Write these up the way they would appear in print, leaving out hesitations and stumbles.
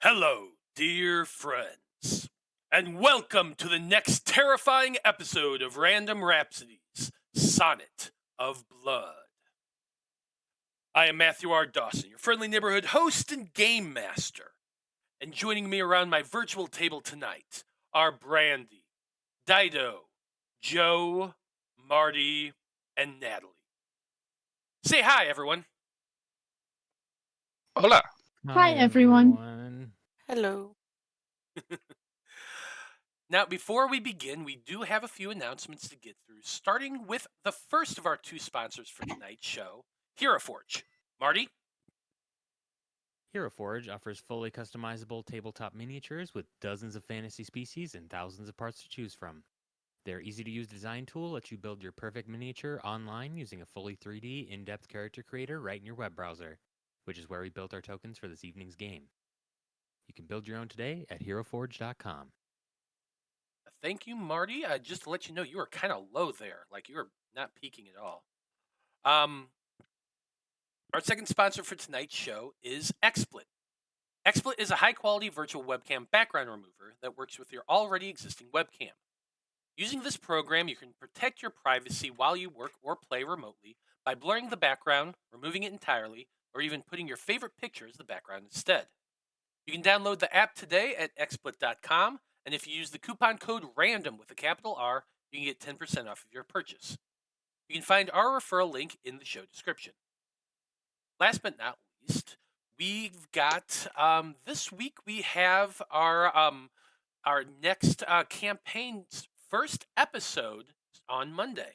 Hello, dear friends, and welcome to the next terrifying episode of Random Rhapsodies, Sonnet of Blood. I am Matthew R. Dawson, your friendly neighborhood host and game master, and joining me around my virtual table tonight are Brandie, Dyto, Joe, Marty, and Natalie. Say hi, everyone. Hola. Hi, everyone. Hello. Now, before we begin, we do have a few announcements to get through, starting with the first of our two sponsors for tonight's show, Hero Forge. Marty? Hero Forge offers fully customizable tabletop miniatures with dozens of fantasy species and thousands of parts to choose from. Their easy-to-use design tool lets you build your perfect miniature online using a fully 3D, in-depth character creator right in your web browser, which is where we built our tokens for this evening's game. You can build your own today at heroforge.com. Thank you, Marty. Just to let you know, you were kind of low there. Like, you were not peaking at all. Our second sponsor for tonight's show is XSplit. XSplit is a high-quality virtual webcam background remover that works with your already existing webcam. Using this program, you can protect your privacy while you work or play remotely by blurring the background, removing it entirely, or even putting your favorite picture as the background instead. You can download the app today at xsplit.com, and if you use the coupon code RANDOM with a capital R, you can get 10% off of your purchase. You can find our referral link in the show description. Last but not least, we've got this week we have our next campaign's first episode on Monday.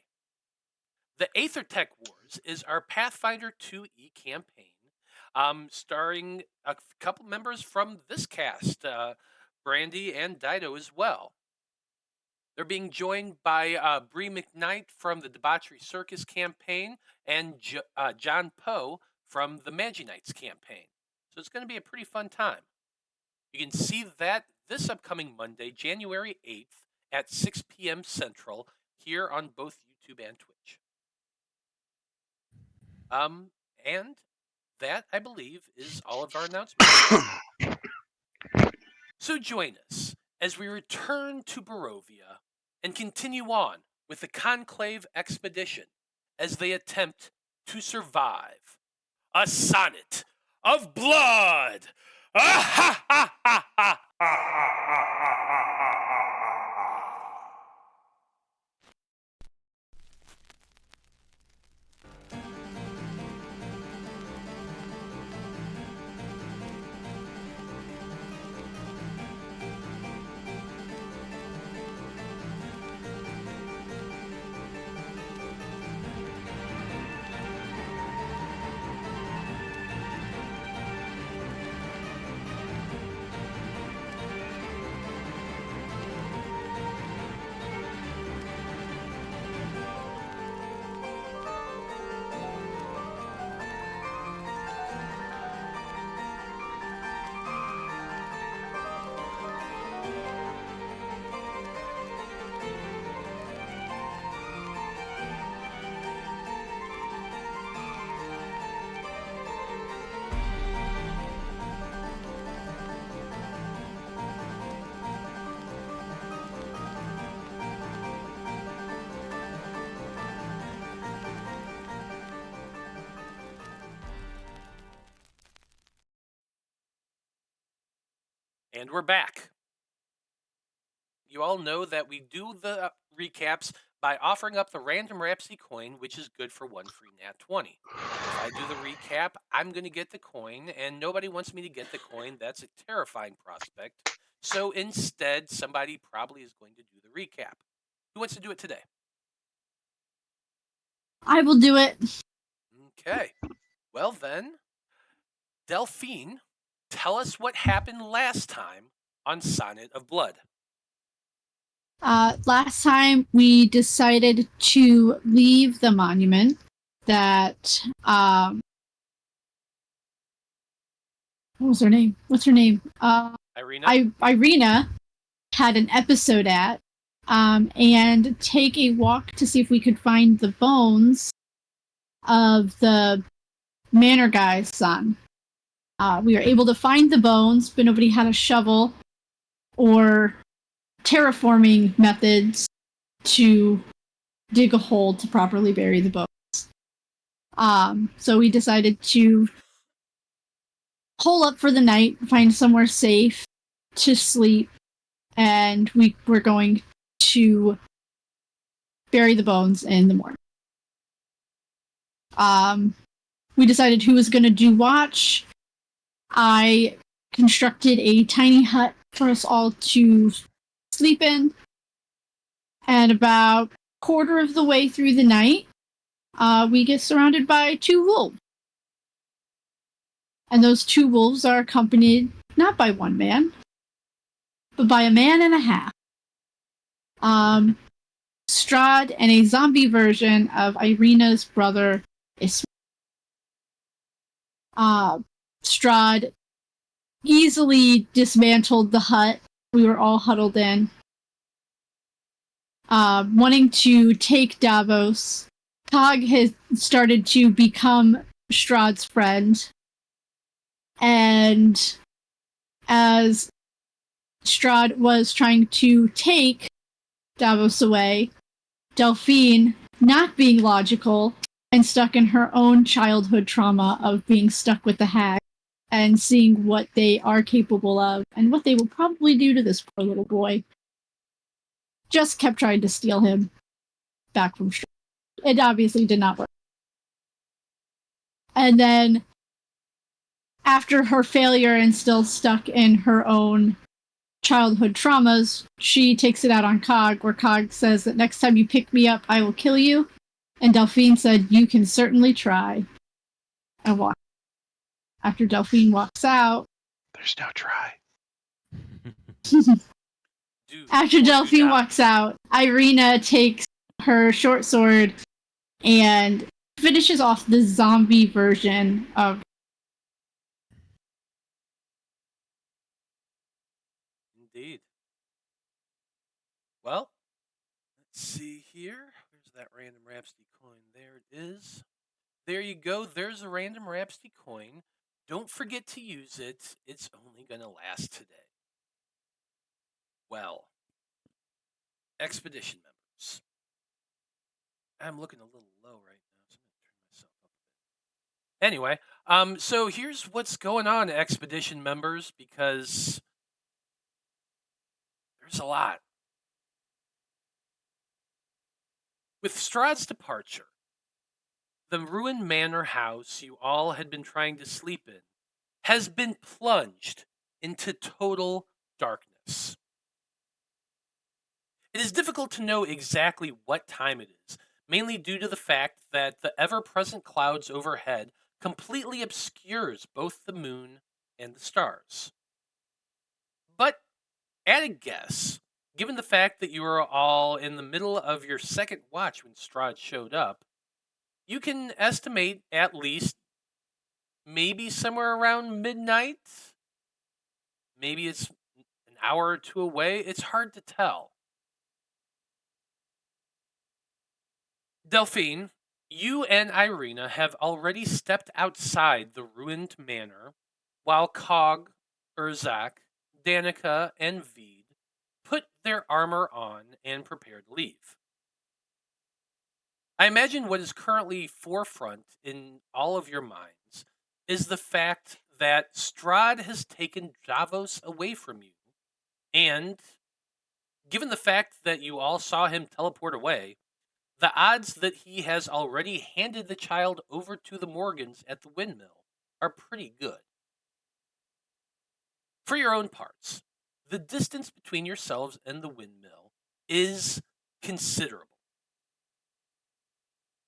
The Aethertech Wars is our Pathfinder 2e campaign, starring a couple members from this cast, Brandie and Dyto as well. They're being joined by Briana McKnight from the Debauchery Circus campaign and John Poe from the Magi Knights campaign. So it's going to be a pretty fun time. You can see that this upcoming Monday, January 8th at 6 p.m. Central here on both YouTube and Twitch. And that, I believe, is all of our announcements. So join us as we return to Barovia and continue on with the Conclave expedition as they attempt to survive a Sonnet of Blood! And we're back. You all know that we do the recaps by offering up the Random Rhapsody coin, which is good for one free Nat 20. If I do the recap, I'm going to get the coin, and nobody wants me to get the coin. That's a terrifying prospect. So instead, somebody probably is going to do the recap. Who wants to do it today? I will do it. Okay. Well then, Delphine, tell us what happened last time on Sonnet of Blood. Last time we decided to leave the monument that, what was her name? What's her name? Irina? Irina had an episode at, and take a walk to see if we could find the bones of the manor guy's son. We were able to find the bones, but nobody had a shovel or terraforming methods to dig a hole to properly bury the bones. So we decided to hole up for the night, find somewhere safe to sleep, and we were going to bury the bones in the morning. We decided who was going to do watch. I constructed a tiny hut for us all to sleep in. And about quarter of the way through the night, we get surrounded by 2 wolves. And those 2 wolves are accompanied not by 1 man, but by a man and a half. Strahd and a zombie version of Irina's brother is Strahd easily dismantled the hut we were all huddled in, wanting to take Davos. Cog has started to become Strahd's friend, and as Strahd was trying to take Davos away, Delphine, not being logical and stuck in her own childhood trauma of being stuck with the hag and seeing what they are capable of and what they will probably do to this poor little boy, just kept trying to steal him back from Strahd. It obviously did not work. And then, after her failure and still stuck in her own childhood traumas, she takes it out on Cog, where Cog says that next time you pick me up, I will kill you. And Delphine said, you can certainly try. And walk. After Delphine walks out... There's no try. After Delphine walks out, Irina takes her short sword and finishes off the zombie version of... Indeed. Well, let's see here. Where's that random Rhapsody coin? There it is. There you go. There's a random Rhapsody coin. Don't forget to use it. It's only going to last today. Well, Expedition members. I'm looking a little low right now, so I'm going to turn myself up a bit. Anyway, so here's what's going on, Expedition members, because there's a lot. With Strahd's departure, the ruined manor house you all had been trying to sleep in has been plunged into total darkness. It is difficult to know exactly what time it is, mainly due to the fact that the ever-present clouds overhead completely obscures both the moon and the stars. But at a guess, given the fact that you were all in the middle of your second watch when Strahd showed up, you can estimate at least maybe somewhere around midnight. Maybe it's an hour or 2 away. It's hard to tell. Delphine, you and Irina have already stepped outside the ruined manor, while Cog, Urzak, Danika, and Vide put their armor on and prepare to leave. I imagine what is currently forefront in all of your minds is the fact that Strahd has taken Davos away from you, and given the fact that you all saw him teleport away, the odds that he has already handed the child over to the Morgans at the windmill are pretty good. For your own parts, the distance between yourselves and the windmill is considerable.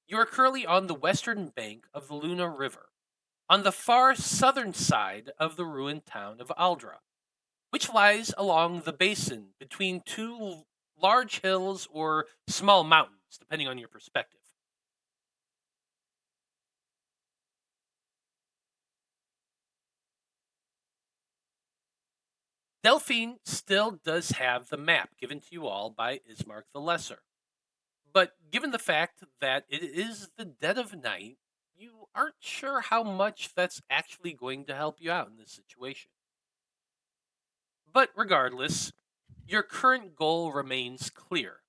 You are currently on the western bank of the Luna River, on the far southern side of the ruined town of Aldra, which lies along the basin between 2 large hills or small mountains, depending on your perspective. Delphine still does have the map given to you all by Ismark the Lesser. But given the fact that it is the dead of night, you aren't sure how much that's actually going to help you out in this situation. But regardless, your current goal remains clear: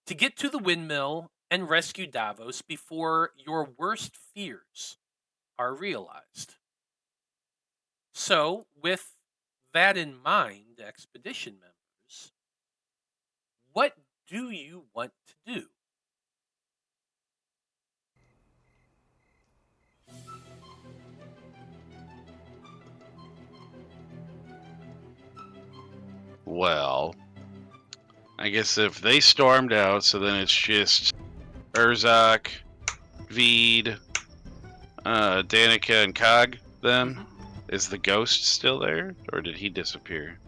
to get to the windmill and rescue Davos before your worst fears are realized. So, with that in mind, expedition members, what do you want to do? Well, I guess if they stormed out, so then it's just Urzak, Vide, Danika, and Cog, then? Is the ghost still there, or did he disappear?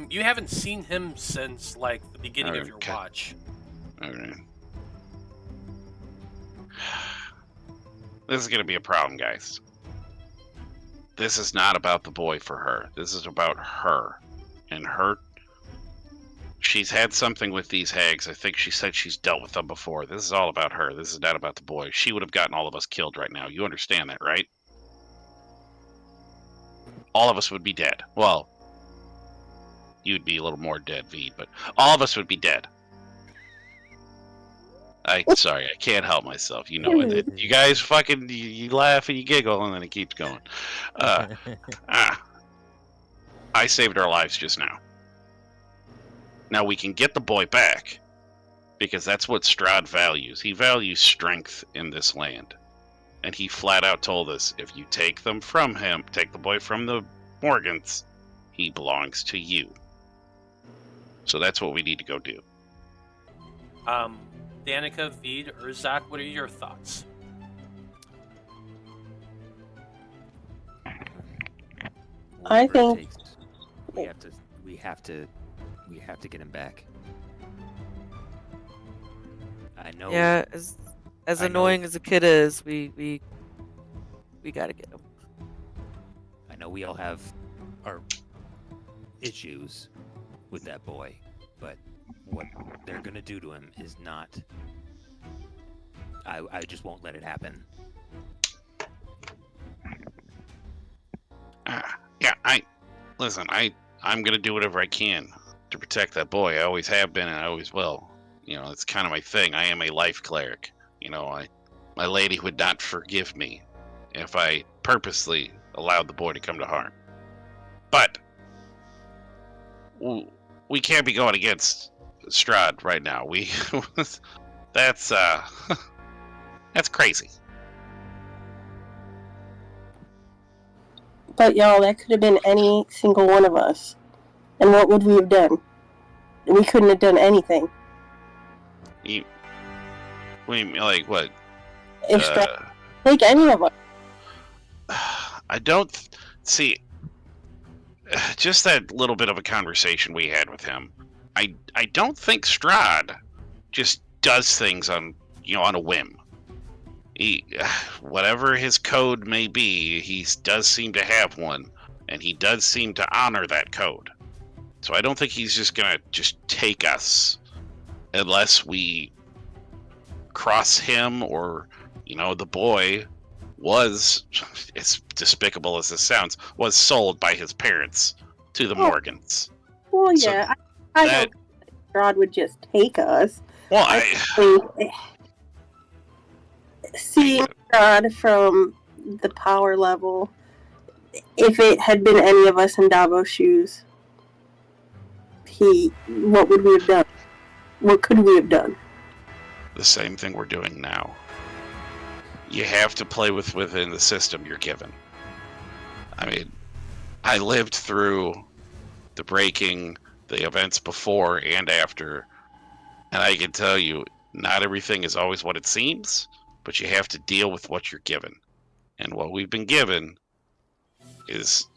You haven't seen him since, like, the beginning of your Okay. watch. Okay. This is gonna be a problem, guys. This is not about the boy for her. This is about her. And her... She's had something with these hags. I think she said she's dealt with them before. This is all about her. This is not about the boy. She would have gotten all of us killed right now. You understand that, right? All of us would be dead. Well, you'd be a little more dead, Vide, but all of us would be dead. Sorry, I can't help myself. You know it. You guys fucking, you laugh and you giggle, and then it keeps going. I saved our lives just now. Now we can get the boy back, because that's what Strahd values. He values strength in this land. And he flat out told us, if you take them from him, take the boy from the Morgans, he belongs to you. So that's what we need to go do. Danika, Vide, Urzak, what are your thoughts? I Whatever it think- takes. we have to get him back. I know. Yeah, as I annoying know. as a kid is, we gotta get him. I know we all have our issues with that boy, but what they're gonna do to him is not. I just won't let it happen. Yeah, I'm gonna do whatever I can to protect that boy. I always have been, and I always will. You know, it's kind of my thing. I am a life cleric. You know, my lady would not forgive me if I purposely allowed the boy to come to harm. But we can't be going against Strahd right now. That's that's crazy. But y'all, that could have been any single one of us. And what would we have done? We couldn't have done anything. Like what? If Strahd, like any of us. I don't see. Just that little bit of a conversation we had with him. I don't think Strahd just does things on a whim. He, whatever his code may be, he does seem to have one, and he does seem to honor that code. So I don't think he's just gonna just take us unless we cross him, or the boy was, as despicable as this sounds, was sold by his parents to the Morgans. Well, So yeah, I don't think Strahd would just take us. Well, Seeing Strahd from the power level, if it had been any of us in Davos' shoes, what would we have done? What could we have done? The same thing we're doing now. You have to play within the system you're given. I mean, I lived through the breaking, the events before and after, and I can tell you, not everything is always what it seems, but you have to deal with what you're given. And what we've been given is,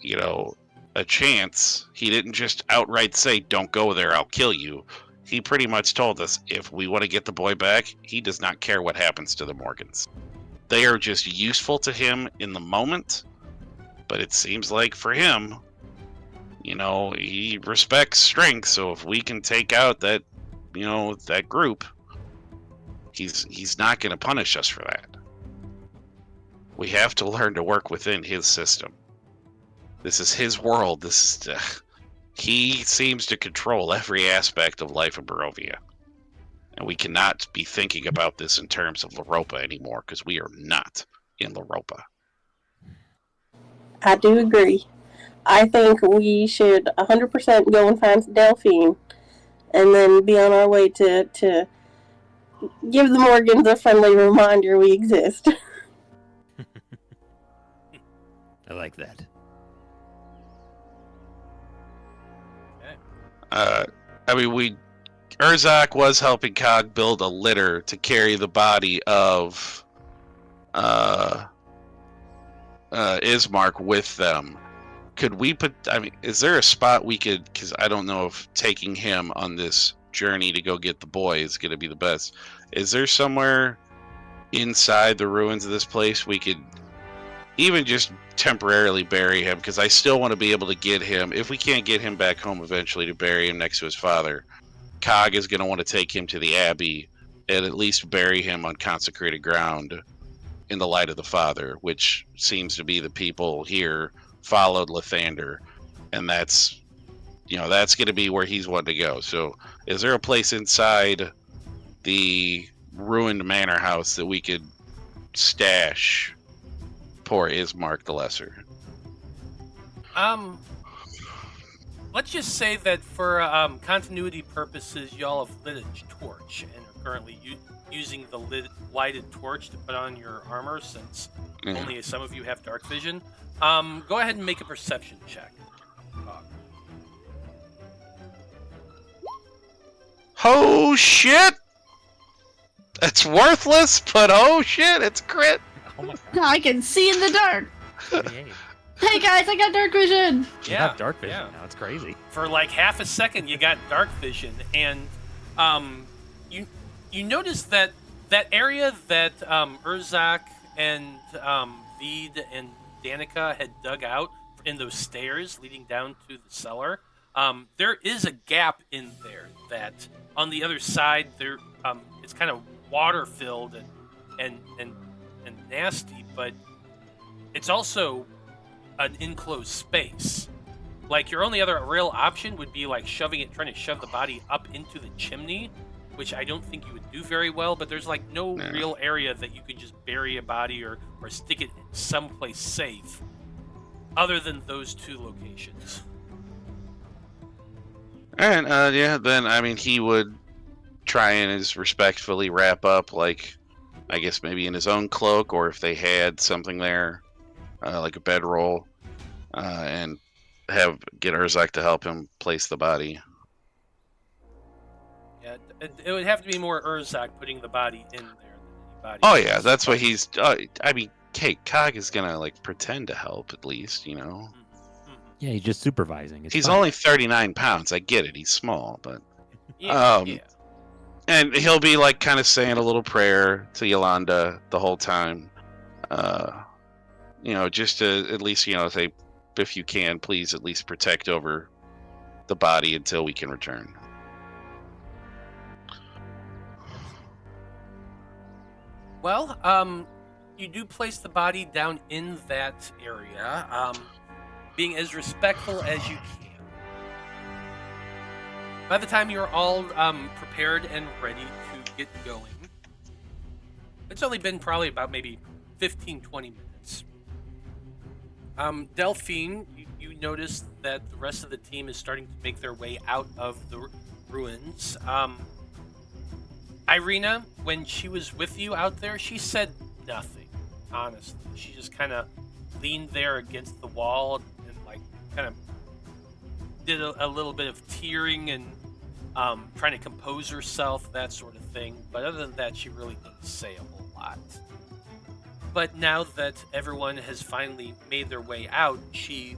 a chance. He didn't just outright say, don't go there, I'll kill you. He pretty much told us, if we want to get the boy back, he does not care what happens to the Morgans. They are just useful to him in the moment, but it seems like for him, he respects strength, so if we can take out that, that group, he's not going to punish us for that. We have to learn to work within his system. This is his world. He seems to control every aspect of life in Barovia. And we cannot be thinking about this in terms of Europa anymore, because we are not in Europa. I do agree. I think we should 100% go and find Delphine, and then be on our way to give the Morgans a friendly reminder we exist. I like that. Urzak was helping Cog build a litter to carry the body of Ismark with them. Could we put? Is there a spot we could? Because I don't know if taking him on this journey to go get the boy is going to be the best. Is there somewhere inside the ruins of this place we could even just temporarily bury him? Because I still want to be able to get him. If we can't get him back home eventually to bury him next to his father, Cog is going to want to take him to the Abbey and at least bury him on consecrated ground in the light of the Father, which seems to be the people here followed Lathander, and that's going to be where he's wanting to go. So is there a place inside the ruined manor house that we could stash poor Ismark the Lesser? Let's just say that for continuity purposes, y'all have lit a torch and are currently using the lighted torch to put on your armor, since only some of you have dark vision. Go ahead and make a perception check. Oh shit! It's worthless, but oh shit, it's crit. Oh my I can see in the dark. God. Yay. Hey guys, I got dark vision. You have dark vision now. It's crazy. For like half a second, you got dark vision, and you notice that area that Urzak and Vide and Danika had dug out in those stairs leading down to the cellar. There is a gap in there that on the other side there it's kind of water filled and nasty, but it's also an enclosed space. Like, your only other real option would be like trying to shove the body up into the chimney, which I don't think you would do very well, but there's like no real area that you could just bury a body or stick it someplace safe other than those two locations. And then he would try and as respectfully wrap up, like, I guess maybe in his own cloak, or if they had something there, like a bedroll, and get Urzak to help him place the body. Yeah, it would have to be more Urzak putting the body in there than anybody. Oh yeah, that's what he's. Cog is gonna like pretend to help at least, you know. Yeah, he's just supervising. It's he's fine. only 39 pounds. I get it. He's small, but Yeah. and he'll be like kind of saying a little prayer to Yolanda the whole time. Just to at least say, if you can, please at least protect over the body until we can return. Well, you do place the body down in that area, being as respectful as you can. By the time you're all prepared and ready to get going, it's only been probably about maybe 15-20 minutes. Delphine, you notice that the rest of the team is starting to make their way out of the ruins. Irina, when she was with you out there, she said nothing, honestly. She just kind of leaned there against the wall and kind of did a little bit of tearing and trying to compose herself, that sort of thing. But other than that, she really didn't say a whole lot. But now that everyone has finally made their way out, she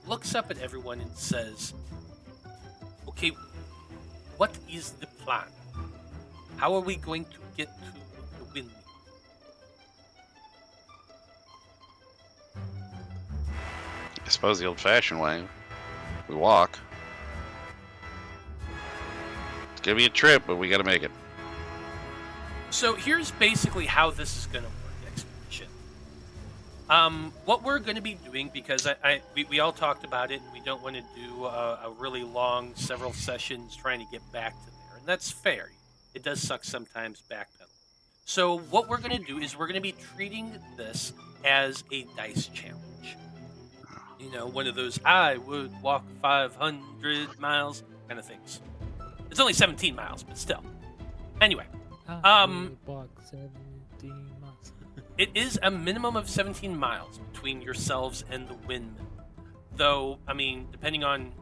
looks up at everyone and says, "Okay, what is the plan? How are we going to get to the windmill?" I suppose the old-fashioned way. We walk. It's gonna be a trip, but we gotta make it. So here's basically how this is going to work, Expedition. What we're going to be doing, because we all talked about it, and we don't want to do a really long, several sessions trying to get back to there, and that's fair. It does suck sometimes backpedaling. So what we're going to do is we're going to be treating this as a dice challenge. You know, one of those I would walk 500 miles kind of things. It's only 17 miles, but still. Anyway, it is a minimum of 17 miles between yourselves and the windmill. Though, I mean, depending on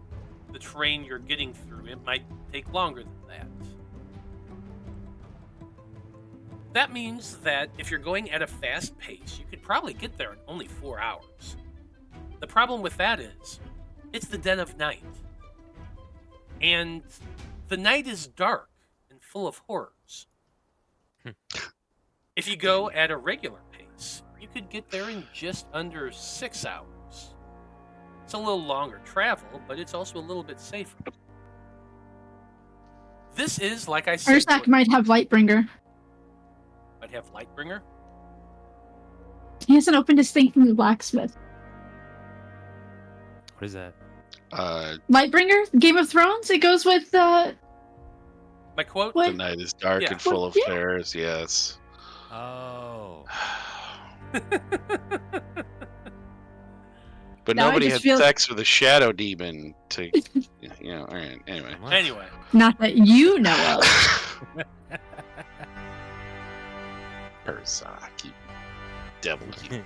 the terrain you're getting through, it might take longer than that. That means that if you're going at a fast pace, you could probably get there in only 4 hours. The problem with that is, it's the dead of night. And the night is dark and full of horrors. If you go at a regular pace, you could get there in just under 6 hours. It's a little longer travel, but it's also a little bit safer. This is, like I said... Urzak might have Lightbringer. Might have Lightbringer? He hasn't opened his thing from the blacksmith. What is that? Lightbringer? Game of Thrones? It goes with, My quote? The night is dark Yeah. and full of terrors, yes. Oh. But Now I nobody just had feel- sex with a shadow demon to, you know, all right, anyway. What? Anyway. Not that you know of. Urzak, you devil. You.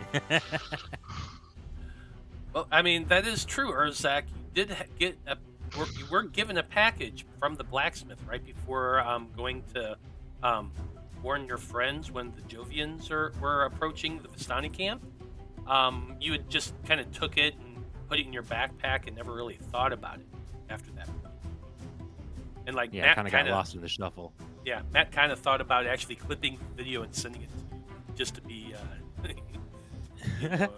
Well, I mean, that is true, Urzak. You did you were given a package from the blacksmith right before going to warn your friends when the Jovians were approaching the Vistani camp. You had just kind of took it and put it in your backpack and never really thought about it after that. And like Yeah, Matt kind of got lost in the shuffle. Yeah, Matt kind of thought about actually clipping the video and sending it to you, just to be a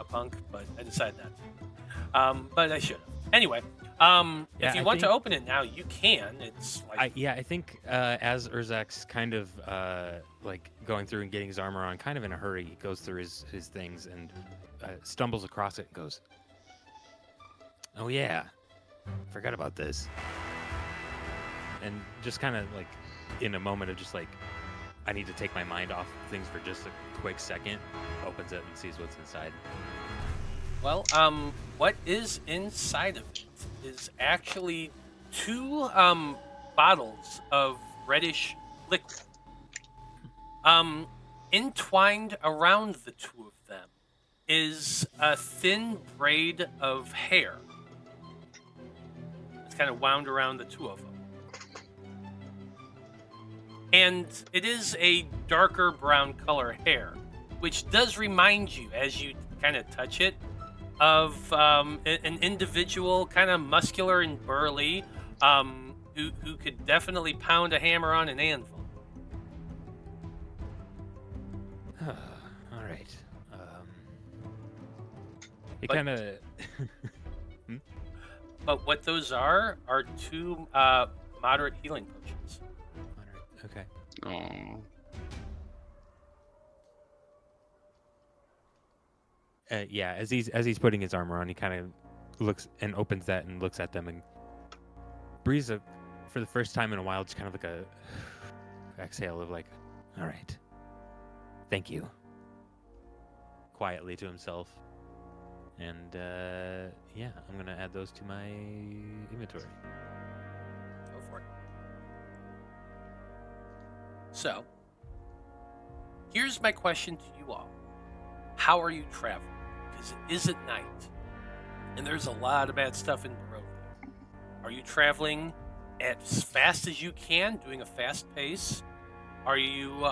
punk, but I decided not to. But I should have. Anyway, if you want to open it now, you can. It's like I think as Urzak's kind of like going through and getting his armor on, kind of in a hurry, he goes through his things and stumbles across it and goes, "Oh yeah, forgot about this." And just kind of like in a moment of just like, I need to take my mind off things for just a quick second, opens it and sees what's inside. Well, what is inside of it is actually 2 bottles of reddish liquid. Entwined around the 2 of them is a thin braid of hair. It's kind of wound around the 2 of them. And it is a darker brown color hair, which does remind you, as you kind of touch it, of an individual, kind of muscular and burly, who could definitely pound a hammer on an anvil. All right. He kind of. But what those are 2 moderate healing potions. Okay. Oh. Yeah, as he's putting his armor on, he kind of looks and opens that and looks at them and breathes for the first time in a while, just kind of like a exhale of like, all right, thank you, quietly to himself. And yeah, I'm gonna add those to my inventory. Go for it. So, here's my question to you all. How are you traveling? Because it is at night, and there's a lot of bad stuff in Barovia. Are you traveling as fast as you can, doing a fast pace? Are you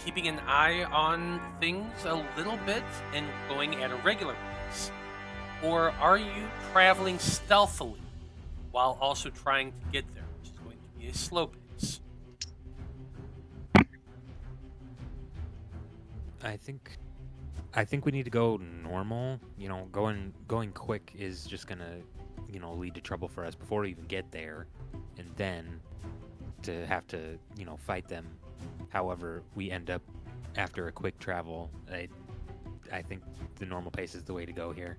keeping an eye on things a little bit and going at a regular pace? Or are you traveling stealthily while also trying to get there, which is going to be a slow pace? I think we need to go normal. You know, going quick is just gonna, lead to trouble for us before we even get there, and then to have to, fight them. However, we end up after a quick travel. I think the normal pace is the way to go here.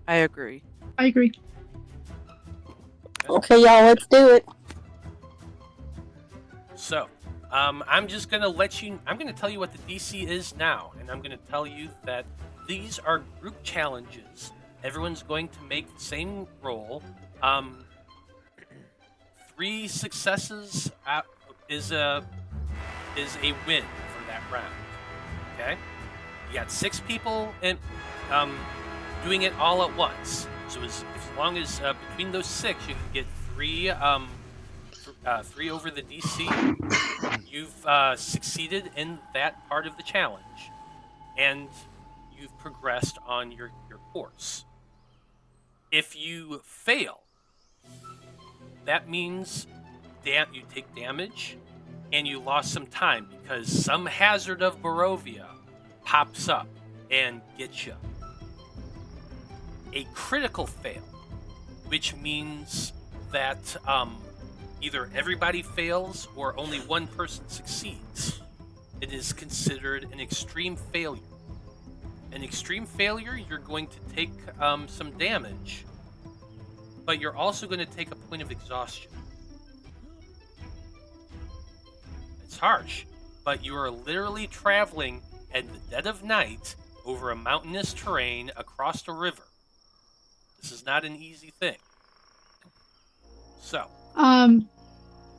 I agree. I agree. Okay, y'all, let's do it. So, I'm just gonna I'm gonna tell you what the DC is now, and I'm gonna tell you that these are group challenges. Everyone's going to make the same roll. 3 successes is a win for that round. Okay, you got 6 people and doing it all at once. So as long as between those 6 you can get 3 3 over the DC, you've succeeded in that part of the challenge, and you've progressed on your course. If you fail, that means you take damage and you lost some time because some hazard of Barovia pops up and gets you. A critical fail, which means that either everybody fails or only one person succeeds. It is considered an extreme failure. An extreme failure, you're going to take some damage, but you're also going to take a point of exhaustion. It's harsh, but you are literally traveling at the dead of night over a mountainous terrain across a river. This is not an easy thing. So, I'm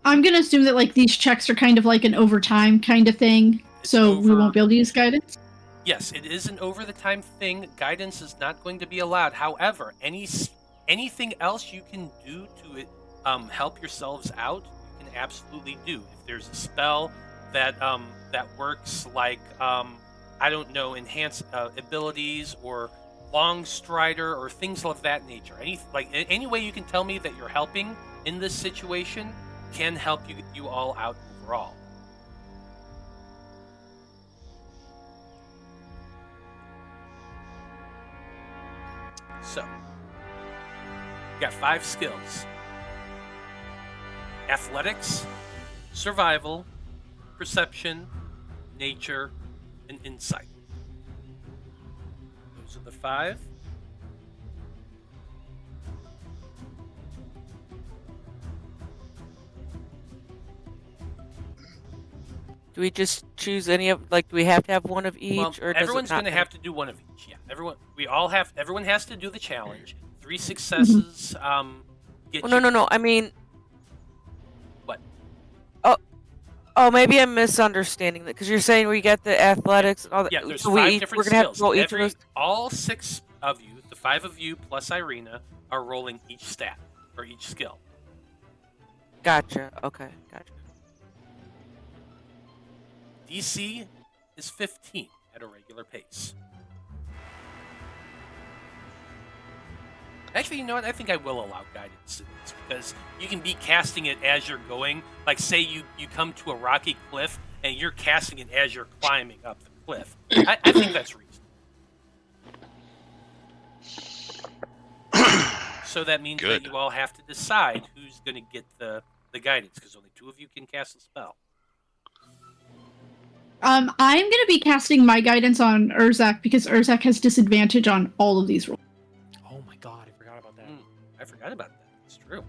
gonna assume that like these checks are kind of like an overtime kind of thing, so we won't be able to use guidance. Yes, it is an over the time thing. Guidance is not going to be allowed. However, anything else you can do to help yourselves out, you can absolutely do. If there's a spell that works, like I don't know, enhance abilities or long strider or things of that nature. Any way you can tell me that you're helping in this situation can help you all out overall. So, you got 5 skills: athletics, survival, perception, nature, and insight. Those are the 5. Do we just choose any of, like, do we have to have one of each? Well, or does everyone's it not going to have to do one of each. Yeah, everyone has to do the challenge. 3 successes get Oh, you. no. I mean, What? oh, maybe I'm misunderstanding that because you're saying we get the athletics and all that. Yeah, there's so 5 different we're gonna skills. have to roll each of those. All 6 of you, the 5 of you plus Irina, are rolling each stat or each skill. Gotcha. Okay, gotcha. DC is 15 at a regular pace. Actually, you know what? I think I will allow guidance in this because you can be casting it as you're going. Like, say you come to a rocky cliff and you're casting it as you're climbing up the cliff. I think that's reasonable. So that means Good. that you all have to decide who's going to get the guidance because only 2 of you can cast the spell. I'm gonna be casting my guidance on Urzak because Urzak has disadvantage on all of these rolls. Oh my god, I forgot about that. I forgot about that. It's true.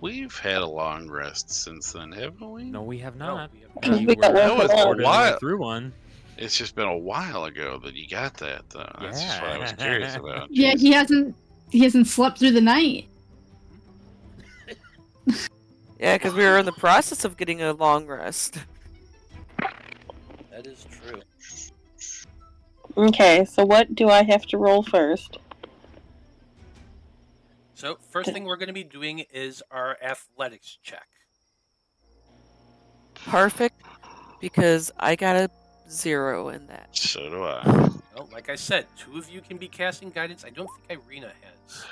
We've had a long rest since then, haven't we? No, we have No, not. we have We got That was a quarter of the way while. through one. It's just been a while ago that you got that, though. That's just what I was curious about. Yeah, Jeez. he hasn't slept through the night. Yeah, because we were in the process of getting a long rest. That is true. Okay, so what do I have to roll first? So, first thing we're going to be doing is our athletics check. Perfect, because I got a 0 in that. So do I. Well, like I said, 2 of you can be casting guidance. I don't think Irina has.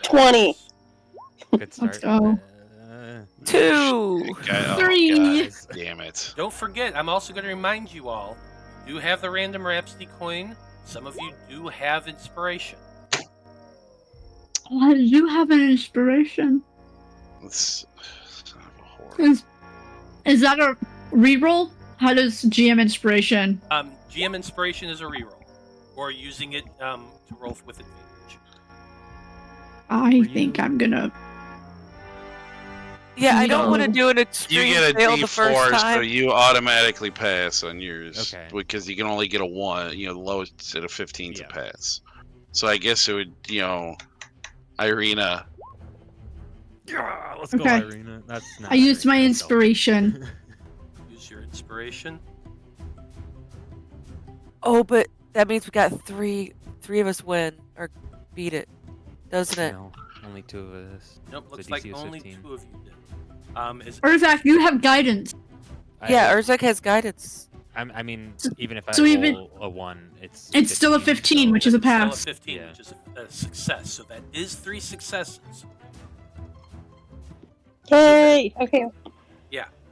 20. Good start. go. 2. Oh, 3. God damn it. Don't forget, I'm also going to remind you all, you do have the random Rhapsody coin. Some of you do have inspiration. Oh, I do have an inspiration. It's son of a whore. Is that a reroll? How does GM inspiration? GM inspiration is a reroll, or using it to roll with advantage. I think I'm gonna. Yeah, I No. don't want to do an You extreme get a fail the first D4, time. so you automatically pass on yours. Okay. Because you can only get a 1, the lowest at a 15 to Yeah. pass. So I guess it would, Irina. Yeah, let's go, Okay. Irina. That's not I used my Irina, inspiration. Use your inspiration. Oh, but that means we got three of us win or beat it, doesn't it? No, only 2 of us. Nope, The looks like DC was only 15. 2 of you did. Is Urzak, you have guidance. Yeah, Urzak has guidance. I mean, even if I So roll even- a 1, it's still a 15, which is a Still a pass. 15, Yeah. which is a success. So that is 3 successes. Yay! Okay.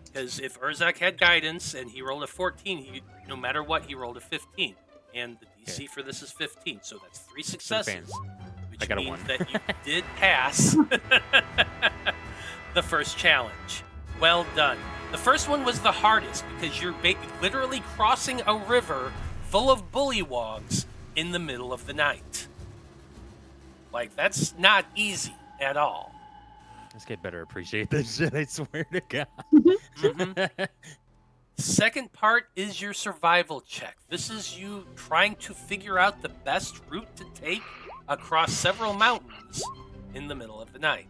Because if Urzak had guidance and he rolled a 14, no matter what, he rolled a 15. And the DC for this is 15, so that's 3 successes. fans. Which I got a means 1. that you did pass the first challenge. Well done. The first one was the hardest because you're literally crossing a river full of bullywogs in the middle of the night. Like, that's not easy at all. This kid better appreciate this shit, I swear to God. Mhm. Second part is your survival check. This is you trying to figure out the best route to take across several mountains in the middle of the night.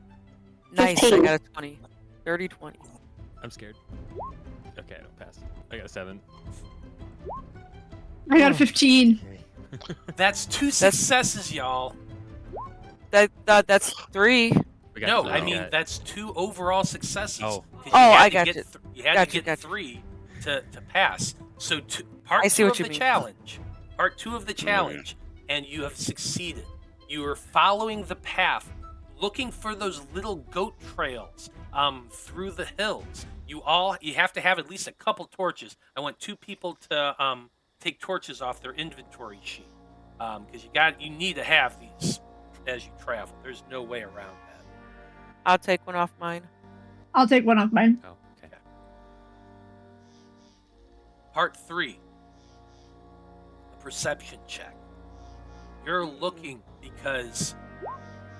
Nice, 15. I got a 20. 30, 20. I'm scared. Okay, I don't pass. I got a 7. I got a 15. Okay. That's 2 successes, y'all. That's 3. We got No, 3. I mean that's 2 overall successes. Oh. 'Cause Oh, had I to got get you. you had Got to you, get got you. 3 to pass. So part I see 2 what of you the mean. challenge. Part 2 of the challenge, and you have succeeded. You are following the path, looking for those little goat trails through the hills. You have to have at least a couple torches. I want 2 people to take torches off their inventory sheet because you need to have these as you travel. There's no way around that. I'll take one off mine. I'll take one off mine. Oh, okay. Part 3, the perception check. You're looking because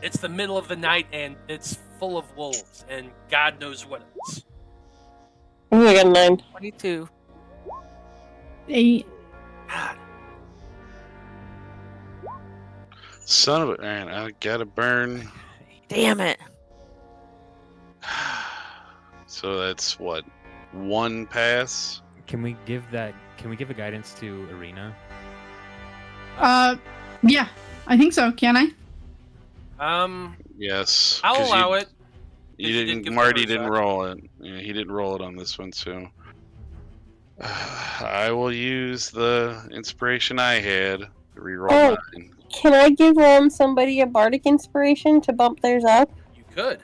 it's the middle of the night and it's full of wolves and God knows what else. Ooh, I got a 9. 22. 8. God, Son of a... Man, I gotta burn. Damn it. So that's what? 1 pass? Can we give a guidance to Irina? Yeah, I think so. Can I? Yes. I'll 'cause allow it. You You didn't didn't. give Marty the didn't Urzak. roll it. Yeah, he didn't roll it on this one, so I will use the inspiration I had to reroll Oh. mine. Can I give somebody a bardic inspiration to bump theirs up? You could.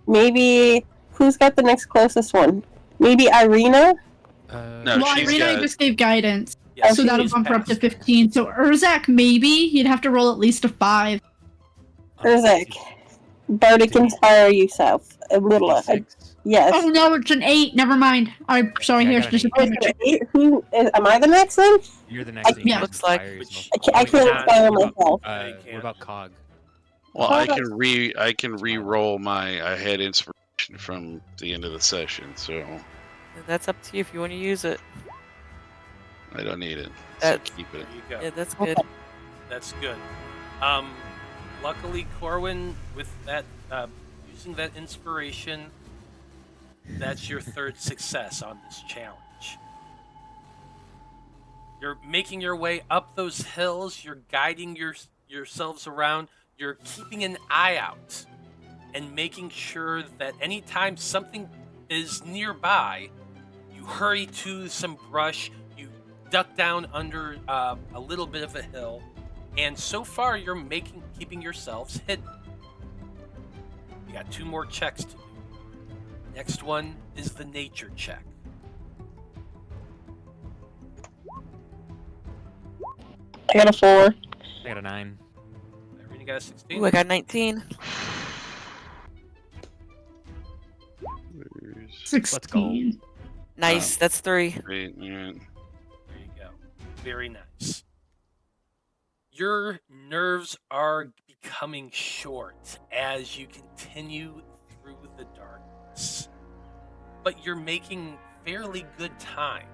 Maybe who's got the next closest one? Maybe Irina? No, Well, she's Irina got- just gave guidance, Yes, so she that'll is bump her up to passed. 15. So Urzak, maybe he'd have to roll at least a 5. Urzak. Bardic inspire yourself a little. Yes. Oh no, it's an 8. Never mind. I'm sorry, Yeah, I here's got an disappointment. Who am I the next one? You're the next thing. yeah. Looks like- I can't inspire myself. What about Cog? Well, Oh, I can re-roll I had inspiration from the end of the session, so That's up to you if you want to use it. I don't need it. So That's- keep it. There you go. Yeah, that's good. That's good. Luckily, Corwan, with that, using that inspiration, that's your 3rd success on this challenge. You're making your way up those hills. You're guiding yourselves around. You're keeping an eye out and making sure that anytime something is nearby, you hurry to some brush. You duck down under a little bit of a hill. And so far, you're keeping yourselves hidden. You got 2 more checks to do. Next one is the nature check. I got a 4. I got a 9. Irina got a 16. Ooh, I got 19. 16. Nice. That's 3. Great, yeah. There you go. Very nice. Your nerves are becoming short as you continue through the darkness, but you're making fairly good time.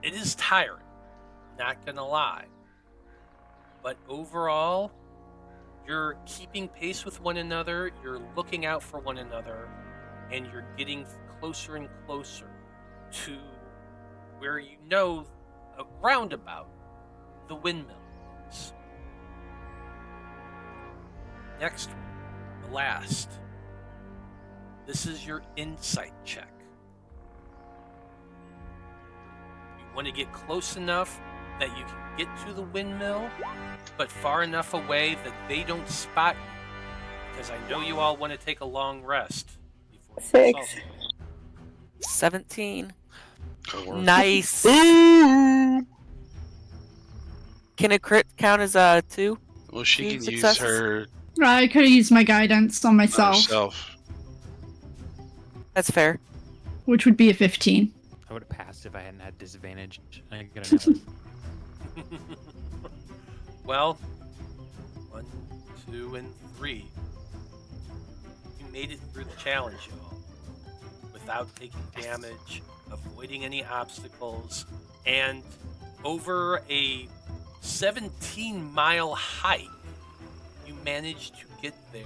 It is tiring, not gonna lie, but overall, you're keeping pace with one another, you're looking out for one another, and you're getting closer and closer to where you know a roundabout the windmill is. Next one, the last. This is your insight check. You want to get close enough that you can get to the windmill, but far enough away that they don't spot you. Because I know you all want to take a long rest before you 6. assault. 17. 4. Nice. Can a crit count as 2? Well, she Two can use successes? her I could have used my guidance on myself, herself. That's fair. which would be a 15. I would have passed if I hadn't had disadvantage. I got another. Well, 1, 2, and 3. You made it through the challenge, y'all, without taking damage, avoiding any obstacles, and over a 17-mile hike, you managed to get there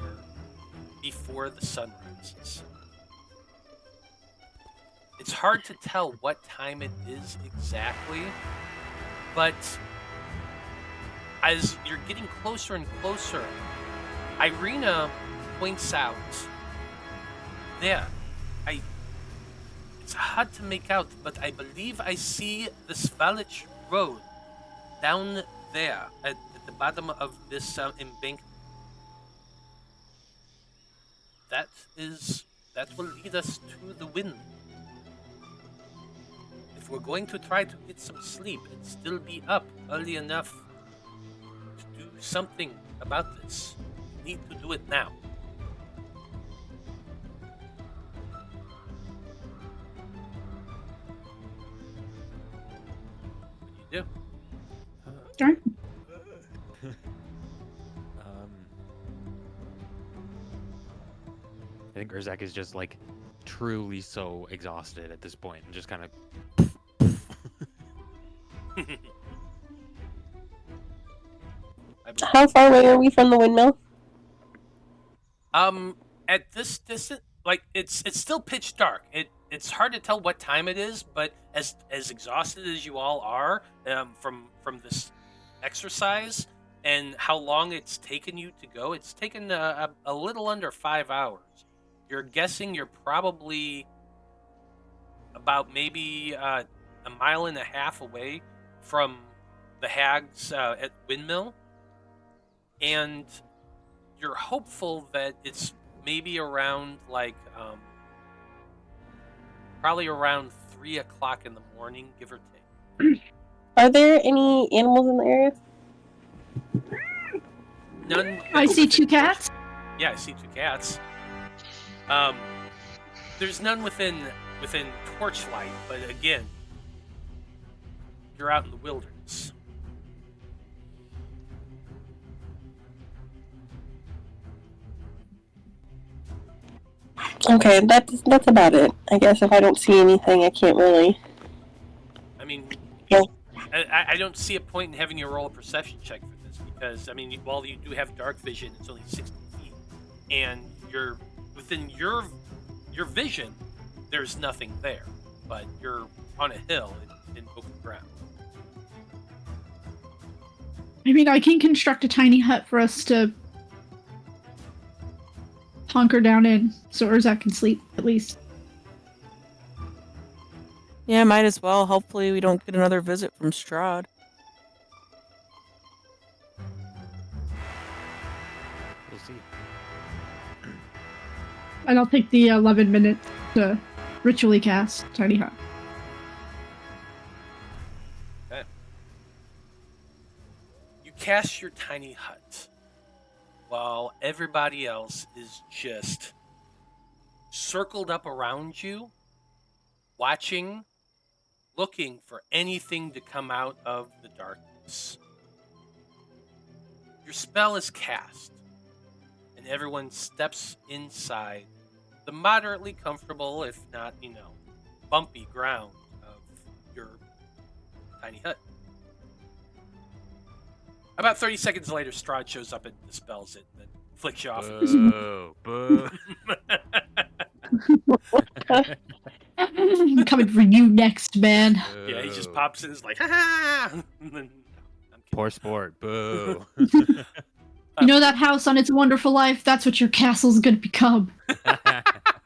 before the sun rises. It's hard to tell what time it is exactly, but as you're getting closer and closer, Irina points out, there, it's hard to make out, but I believe I see the Sauvage road down there at the bottom of this embankment. That will lead us to the windmill. If we're going to try to get some sleep and still be up early enough to do something about this, we need to do it now. What do you do? Sure. I think Urzak is just like truly so exhausted at this point and just kind of. How far away are we from the windmill? At this distance, like it's still pitch dark. It's hard to tell what time it is, but as exhausted as you all are from this exercise and how long it's taken you to go, it's taken a little under 5 hours. You're guessing you're probably about maybe a mile and a half away from the Hags at Windmill, and you're hopeful that it's maybe around like probably around 3 o'clock in the morning, give or take. Are there any animals in the area? None. I see 2 cats. Yeah, I see 2 cats. There's none within torchlight, but again, you're out in the wilderness. Okay, that's about it. I guess if I don't see anything, I can't really. I mean, Yeah. I don't see a point in having you roll a perception check for this because, I mean, while you do have dark vision, it's only 60 feet, and you're within your vision. There's nothing there, but you're on a hill in open ground. I mean, I can construct a tiny hut for us to hunker down in so Urzak can sleep, at least. Yeah, might as well. Hopefully we don't get another visit from Strahd. We'll see. And I'll take the 11 minutes to ritually cast tiny hut. Okay. You cast your tiny hut while everybody else is just circled up around you watching, looking for anything to come out of the darkness. Your spell is cast, and everyone steps inside the moderately comfortable, if not, bumpy ground of your tiny hut. About 30 seconds later, Strahd shows up and dispels it, and then flicks you off. Boo, boo. I'm coming for you next, man. Yeah, he just pops in and is like, ha ha! And then, I'm kidding. Poor sport. Boo. You know that house on It's a Wonderful Life? That's what your castle's gonna become.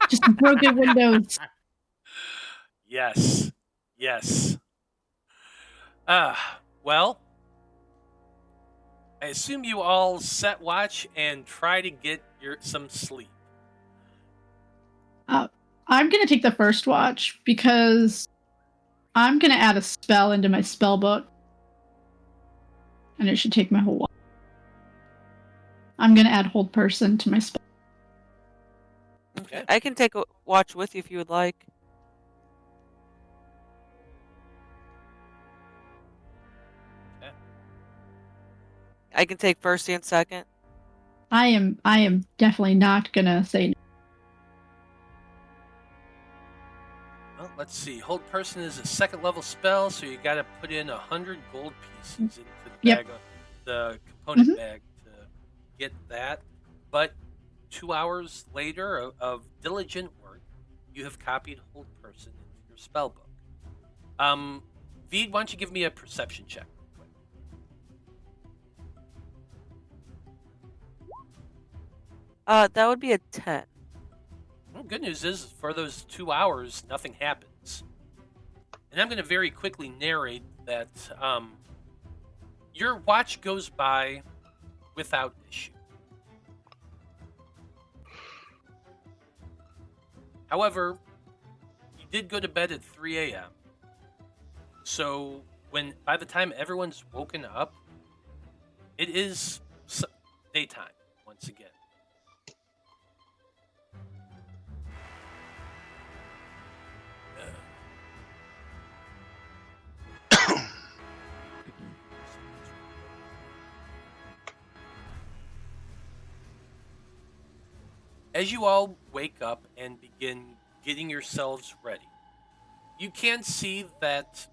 Just broken windows. Yes. Yes. Well, I assume you all set watch and try to get some sleep. I'm gonna take the first watch because I'm gonna add a spell into my spell book. And it should take my whole watch. I'm gonna add Hold Person to my spell. Okay. I can take a watch with you if you would like. Okay. I can take first and second. I am definitely not gonna say no. Well, let's see. Hold Person is a second level spell, so you got to put in 100 gold pieces into the Yep. bag, the component bag to get that. But 2 hours later of diligent work, you have copied Hold Person into your spell book. Vide, why don't you give me a perception check? That would be a 10. Well, good news is, for those 2 hours, nothing happens. And I'm going to very quickly narrate that your watch goes by without issue. However, you did go to bed at 3 a.m. So by the time everyone's woken up, it is daytime once again. As you all wake up and begin getting yourselves ready, you can see that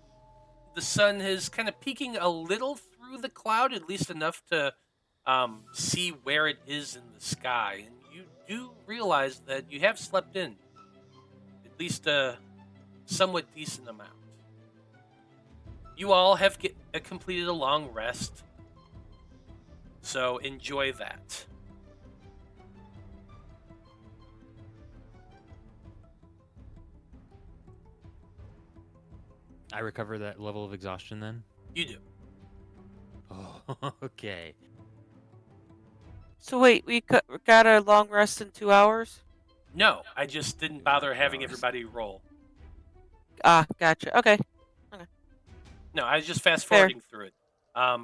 the sun is kind of peeking a little through the cloud, at least enough to see where it is in the sky. And you do realize that you have slept in at least a somewhat decent amount. You all have completed a long rest, so enjoy that. I recover that level of exhaustion then? You do. Oh, okay. So wait, we got a long rest in 2 hours? No, I just didn't bother having everybody roll. Ah, gotcha. Okay. No, I was just fast forwarding through it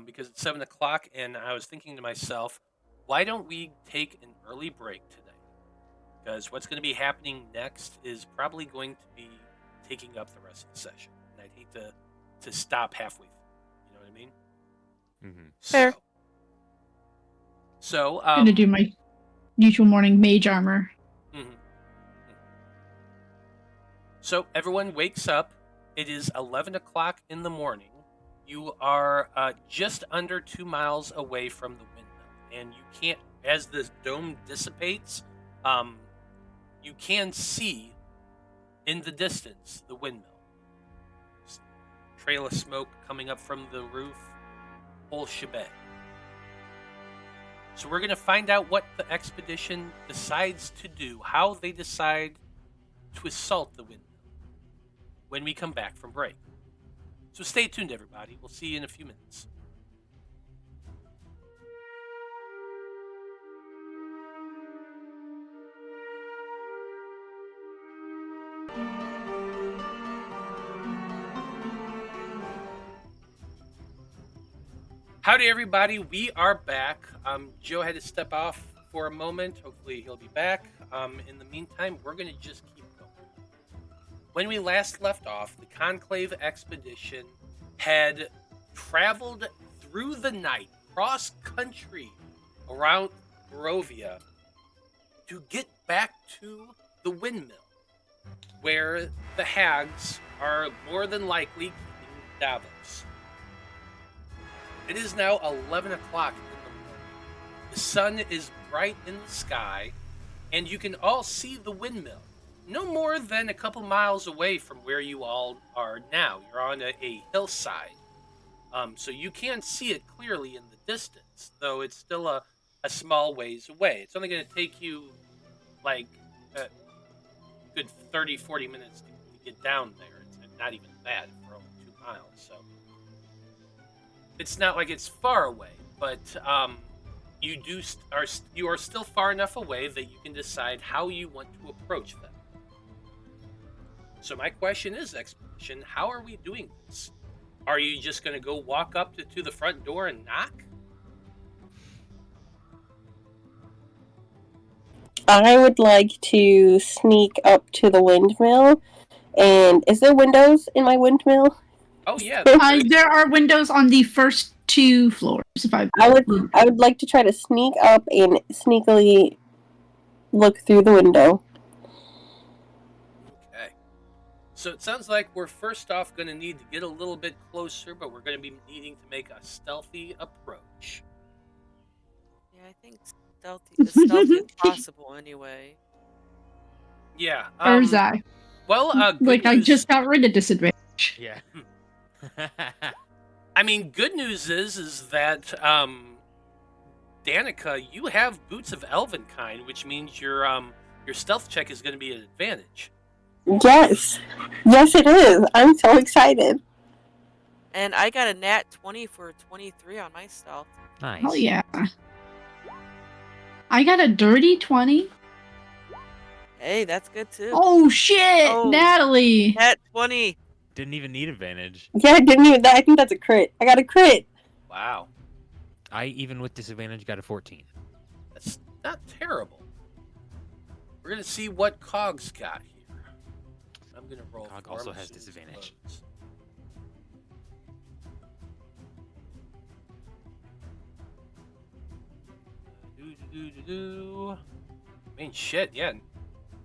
because it's 7 o'clock, and I was thinking to myself, why don't we take an early break today? Because what's going to be happening next is probably going to be taking up the rest of the session, and I'd hate to stop halfway through. You know what I mean? Mm-hmm. Fair. So I'm gonna do my usual morning mage armor. Mm-hmm. So everyone wakes up. It is 11 o'clock in the morning. You are just under 2 miles away from the windmill, and you can't, as the dome dissipates, you can see in the distance the windmill. Trail of smoke coming up from the roof, whole shebang. So we're going to find out what the expedition decides to do, how they decide to assault the windmill when we come back from break. So stay tuned, everybody. We'll see you in a few minutes. Howdy, everybody. We are back. Joe had to step off for a moment. Hopefully he'll be back. In the meantime, we're going to just keep going. when we last left off, the Conclave expedition had traveled through the night, cross-country, around Barovia, to get back to the windmill, where the hags are more than likely keeping Davos. It is now 11 o'clock in the morning. The sun is bright in the sky, and you can all see the windmill, no more than a couple miles away from where you all are now. You're on a hillside, so you can see it clearly in the distance, though it's still a small ways away. It's only going to take you like a good 30-40 minutes to get down there. It's not even that for only 2 miles, so it's not like it's far away, but you are still far enough away that you can decide how you want to approach them. So my question is, Expedition, how are we doing this? Are you just going to go walk up to the front door and knock? I would like to sneak up to the windmill. And is there windows in my windmill? Oh yeah, There are windows on the first 2 floors. I would like to try to sneak up and sneakily look through the window. Okay. So it sounds like we're first off going to need to get a little bit closer, but we're going to be needing to make a stealthy approach. Yeah, I think stealthy is possible anyway. Yeah. Urzak. Well, Like, I just got rid of disadvantage. Yeah. I mean, good news is that Danika, you have boots of elven kind, which means your stealth check is going to be an advantage. Yes. Yes, it is. I'm so excited. And I got a nat 20 for 23 on my stealth. Nice. Oh, yeah. I got a dirty 20. Hey, that's good too. Oh, shit! Oh. Natalie! Nat 20. Didn't even need advantage. Yeah, I didn't even. I think that's a crit. I got a crit. Wow. I, even with disadvantage, got a 14. That's not terrible. We're going to see what Cog's got here. I'm going to roll. Cog for also him has as soon as he disadvantage. loads. I mean, shit, yeah.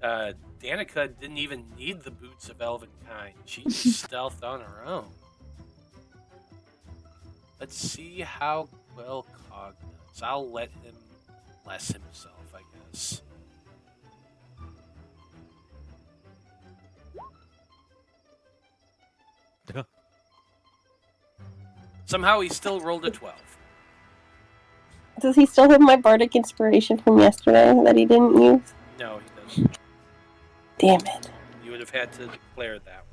Danika didn't even need the boots of elven kind. She just stealthed on her own. Let's see how well Cog does. I'll let him bless himself, I guess. Somehow he still rolled a 12. Does he still have my bardic inspiration from yesterday that he didn't use? No, he doesn't. Damn it. You would have had to declare that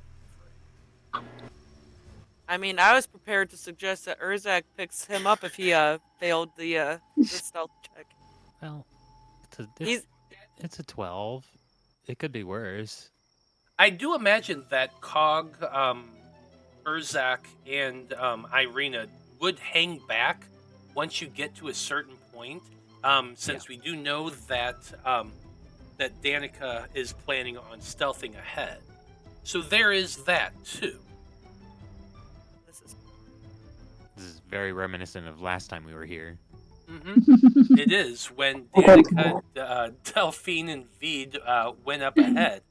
one. I mean, I was prepared to suggest that Urzak picks him up if he failed the stealth check. Well, He's it's a 12. It could be worse. I do imagine that Cog, Urzak, and Irina would hang back once you get to a certain point, since we do know that that Danika is planning on stealthing ahead. So there is that too. This is very reminiscent of last time we were here. Mm-hmm. It is when Danika, Delphine, and Vide went up ahead.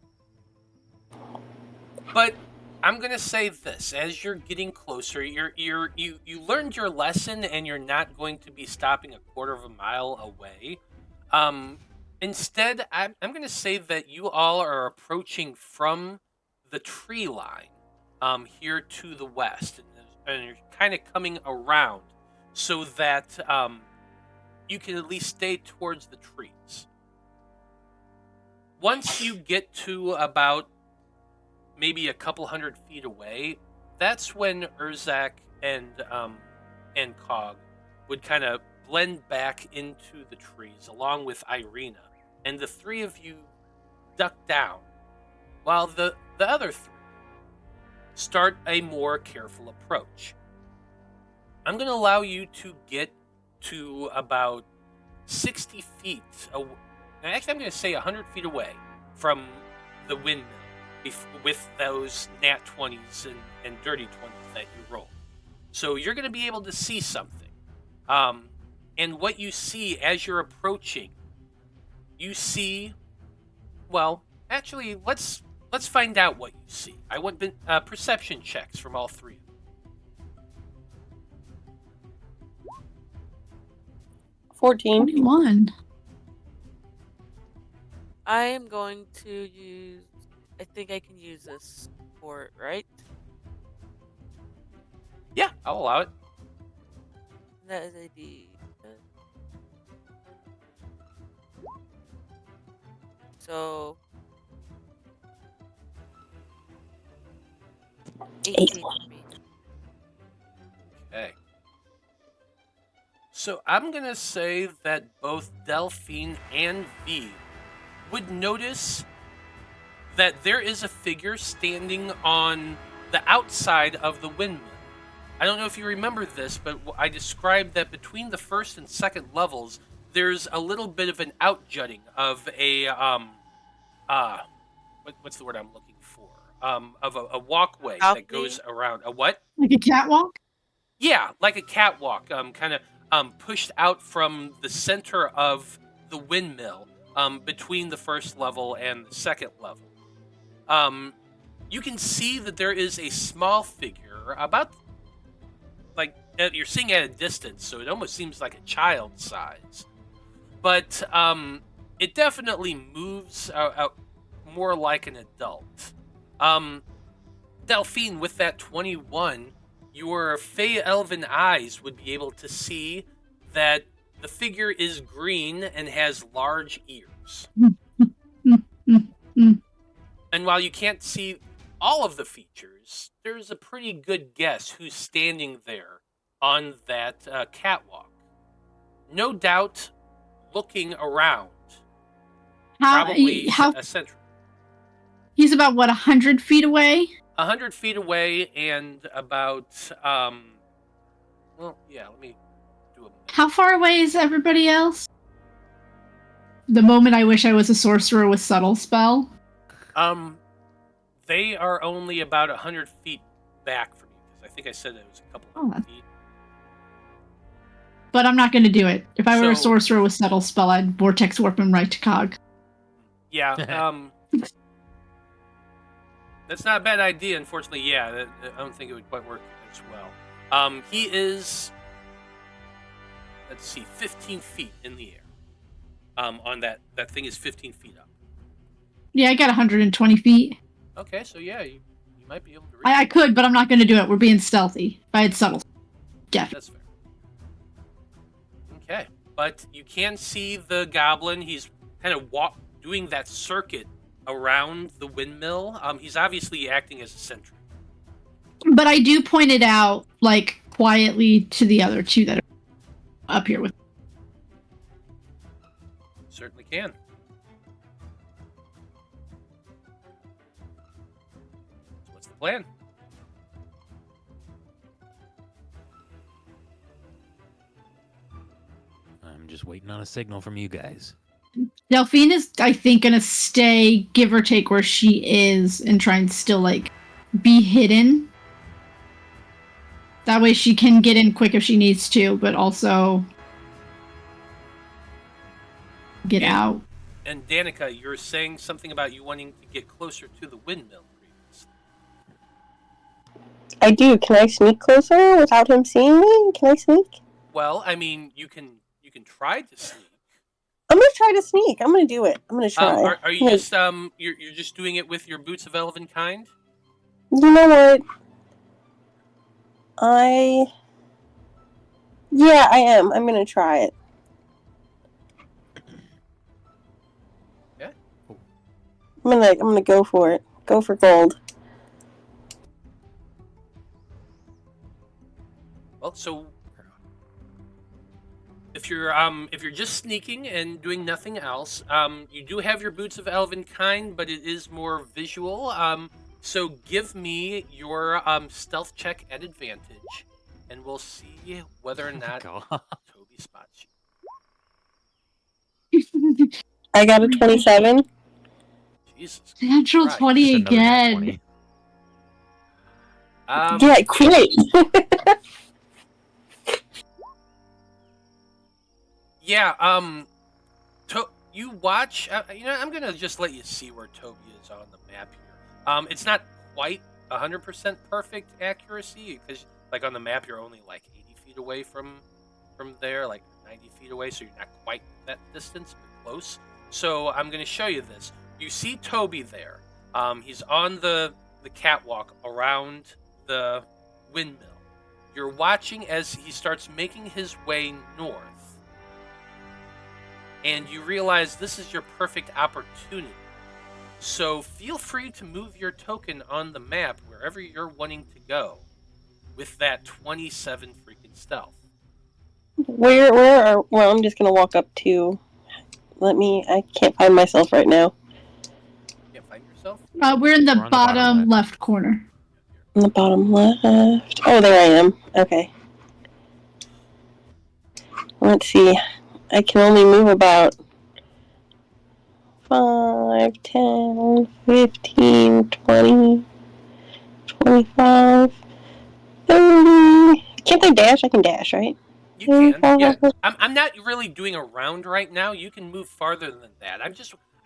But I'm gonna say this: as you're getting closer, you learned your lesson, and you're not going to be stopping a quarter of a mile away. Instead, I'm gonna say that you all are approaching from the tree line, here to the west, and you're kind of coming around so that you can at least stay towards the trees. Once you get to about maybe a couple hundred feet away, that's when Urzak and Cog would kind of blend back into the trees along with Irina, and the three of you duck down, while the other three start a more careful approach. I'm going to allow you to get to about 60 feet away. Actually, I'm going to say 100 feet away from the windmill. with those nat 20s and dirty 20s that you roll. So you're going to be able to see something. And what you see as you're approaching, you see, well, actually, let's find out what you see. I want perception checks from all three of you. 14. 21. I am going to use. I think I can use this for it, right? Yeah, I'll allow it. That is a D. So 18 for me. Okay. So I'm going to say that both Delphine and Vide would notice that there is a figure standing on the outside of the windmill. I don't know if you remember this, but I described that between the first and second levels, there's a little bit of an outjutting of a what's the word I'm looking for? Of a walkway that goes around. A what? Like a catwalk? Yeah, like a catwalk. Kind of pushed out from the center of the windmill, between the first level and the second level. You can see that there is a small figure about. Like, you're seeing at a distance, so it almost seems like a child size. But it definitely moves more like an adult. Delphine, with that 21, your Fey Elven eyes would be able to see that the figure is green and has large ears. And while you can't see all of the features, there's a pretty good guess who's standing there on that catwalk. No doubt looking around. Probably a sentry. He's about, 100 feet away? 100 feet away and about, well, yeah, let me do a... How far away is everybody else? The moment I wish I was a sorcerer with subtle spell. They are only about 100 feet back from you, because I think I said it was a couple hundred feet. But I'm not going to do it. If I were a sorcerer with subtle spell, I'd vortex warp him right to Cog. Yeah, that's not a bad idea, unfortunately. Yeah, I don't think it would quite work as well. He is, let's see, 15 feet in the air. On that thing is 15 feet up. Yeah, I got 120 feet. Okay, so yeah, you might be able to reach. I could, but I'm not going to do it. We're being stealthy. If I had subtle. Yeah. That's fair. Okay, but you can see the goblin. He's kind of doing that circuit around the windmill. He's obviously acting as a sentry. But I do point it out, like, quietly to the other two that are up here with. Certainly can. So what's the plan? I'm just waiting on a signal from you guys. Delphine is, I think, going to stay, give or take, where she is and try and still, like, be hidden. That way she can get in quick if she needs to, but also get out. And Danika, you're saying something about you wanting to get closer to the windmill previously. I do. Can I sneak closer without him seeing me? Can I sneak? Well, I mean, you can try to sneak. I'm gonna try to sneak. I'm gonna do it. I'm gonna try. Are you just you're just doing it with your boots of elven kind? You know what? Yeah, I am. I'm gonna try it. Yeah. I'm gonna go for it. Go for gold. Well, so if you're just sneaking and doing nothing else, you do have your boots of elven kind, but it is more visual. So give me your stealth check at advantage, and we'll see whether or not Toby spots you. I got a 27. Jesus. Natural Christ. 20 Just another nat again. 20. Yeah, great. Yeah, you watch. I'm gonna just let you see where Toby is on the map here. It's not quite 100% perfect accuracy because, like, on the map, you're only like 80 feet away from there, like 90 feet away, so you're not quite that distance, but close. So I'm gonna show you this. You see Toby there. He's on the catwalk around the windmill. You're watching as he starts making his way north. And you realize this is your perfect opportunity. So feel free to move your token on the map wherever you're wanting to go with that 27 freaking stealth. Well, I'm just gonna walk up to. I can't find myself right now. Can't find yourself? We're in the We're on the bottom bottom left. left corner. On the bottom left. Oh, there I am. Okay. Let's see. I can only move about 5, 10, 15, 20, 25, 30. Can't I dash? I can dash, right? You can. Yeah. I'm not really doing a round right now. You can move farther than that. I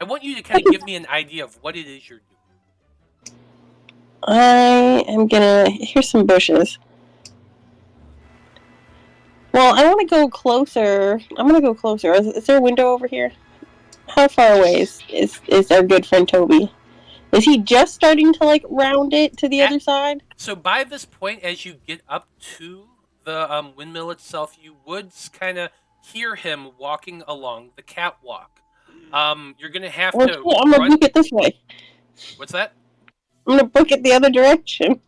want you to kind of give me an idea of what it is you're doing. I am gonna. Here's some bushes. Well, I want to go closer. I'm gonna go closer. Is there a window over here? How far away is our good friend Toby? Is he just starting to like round it to the other side? So by this point, as you get up to the windmill itself, you would kind of hear him walking along the catwalk. You're gonna have Okay, to. I'm gonna book it this way. What's that? I'm gonna book it the other direction.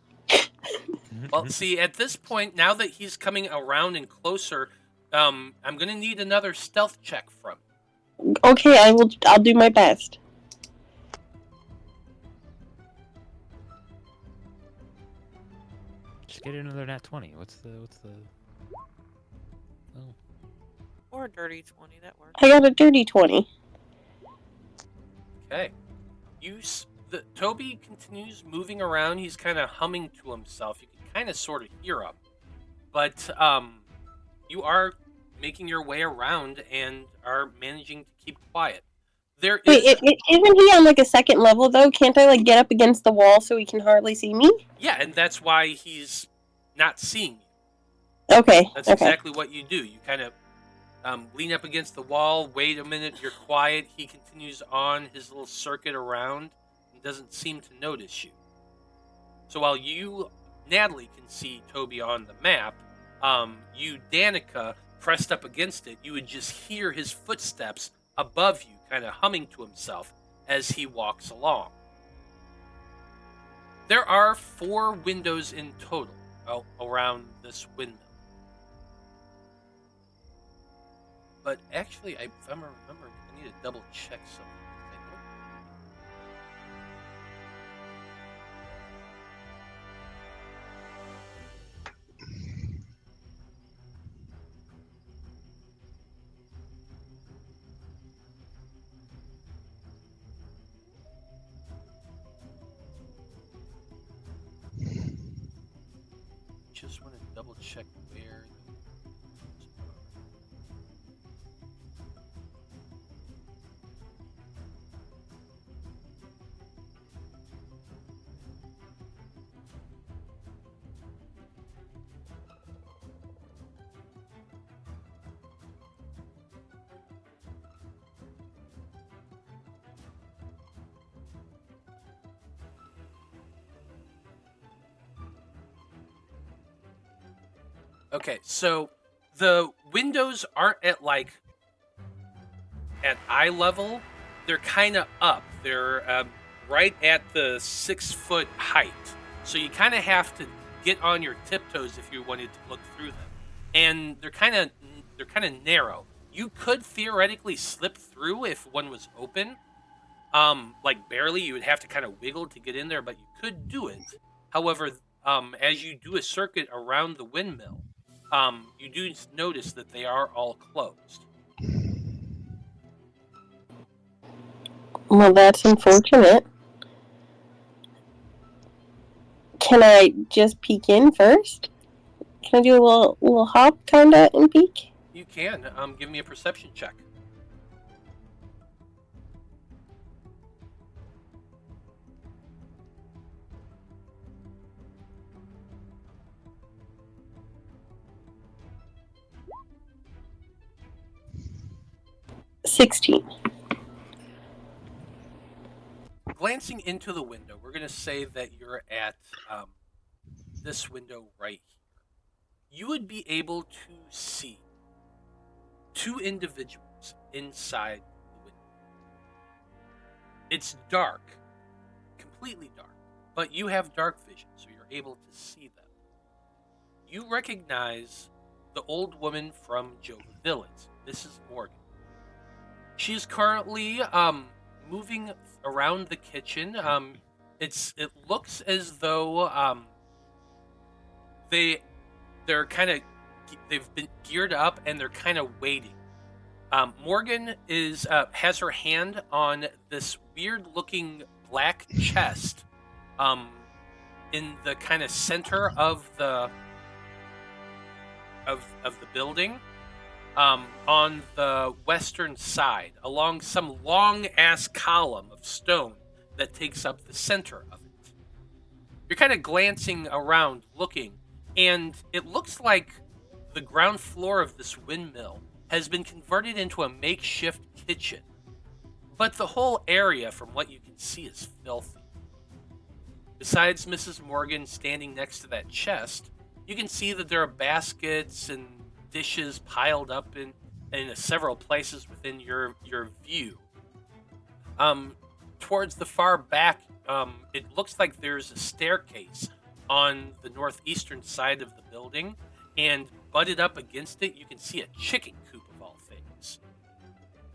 Well, see, at this point, now that he's coming around and closer, I'm gonna need another stealth check from you. Okay, I'll do my best. Just get another nat 20. What's the? Oh. Or a dirty 20, that works. I got a dirty 20. Okay. Toby continues moving around. He's kind of humming to himself. You can kind of sort of hear him. But you are making your way around and are managing to keep quiet. Isn't he on like a second level though? Can't I like get up against the wall so he can hardly see me? Yeah, and that's why he's not seeing you. Okay. That's exactly what you do. You kind of lean up against the wall, wait a minute, you're quiet. He continues on his little circuit around and doesn't seem to notice you. So while you, Natalie, can see Toby on the map, you, Danika, pressed up against it, you would just hear his footsteps above you, kind of humming to himself as he walks along. There are 4 windows in total around this windmill. But actually, if I'm remembering, I need to double check something. Just want to double check where those are. Okay, so the windows aren't at eye level. They're kind of up. They're right at the 6-foot height. So you kind of have to get on your tiptoes if you wanted to look through them. And they're kind of narrow. You could theoretically slip through if one was open. Like barely, you would have to kind of wiggle to get in there, but you could do it. However, as you do a circuit around the windmill, you do notice that they are all closed. Well, that's unfortunate. Can I just peek in first? Can I do a little hop kinda and peek? You can. Give me a perception check. $16. Glancing into the window, we're going to say that you're at this window right here. You would be able to see two individuals inside the window. It's dark, completely dark, but you have dark vision, so you're able to see them. You recognize the old woman from Jova Village, Mrs. Morgan. She is currently moving around the kitchen. It looks as though they've been geared up and they're kind of waiting. Morgan has her hand on this weird-looking black chest in the kind of center of the building. On the western side, along some long-ass column of stone that takes up the center of it. You're kind of glancing around, looking, and it looks like the ground floor of this windmill has been converted into a makeshift kitchen. But the whole area, from what you can see, is filthy. Besides Mrs. Morgan standing next to that chest, you can see that there are baskets and dishes piled up in several places within your view. Towards the far back, it looks like there's a staircase on the northeastern side of the building, and butted up against it, you can see a chicken coop of all things.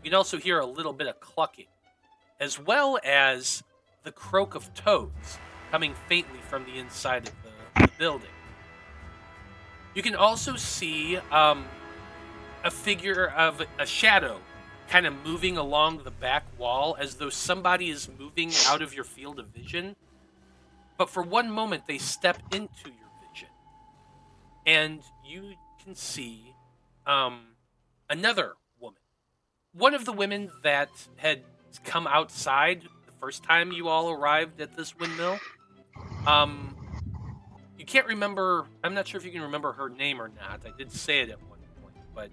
You can also hear a little bit of clucking, as well as the croak of toads coming faintly from the inside of the building. You can also see a figure of a shadow kind of moving along the back wall as though somebody is moving out of your field of vision. But for one moment, they step into your vision. And you can see another woman. One of the women that had come outside the first time you all arrived at this windmill. You can't remember, I'm not sure if you can remember her name or not. I did say it at one point, but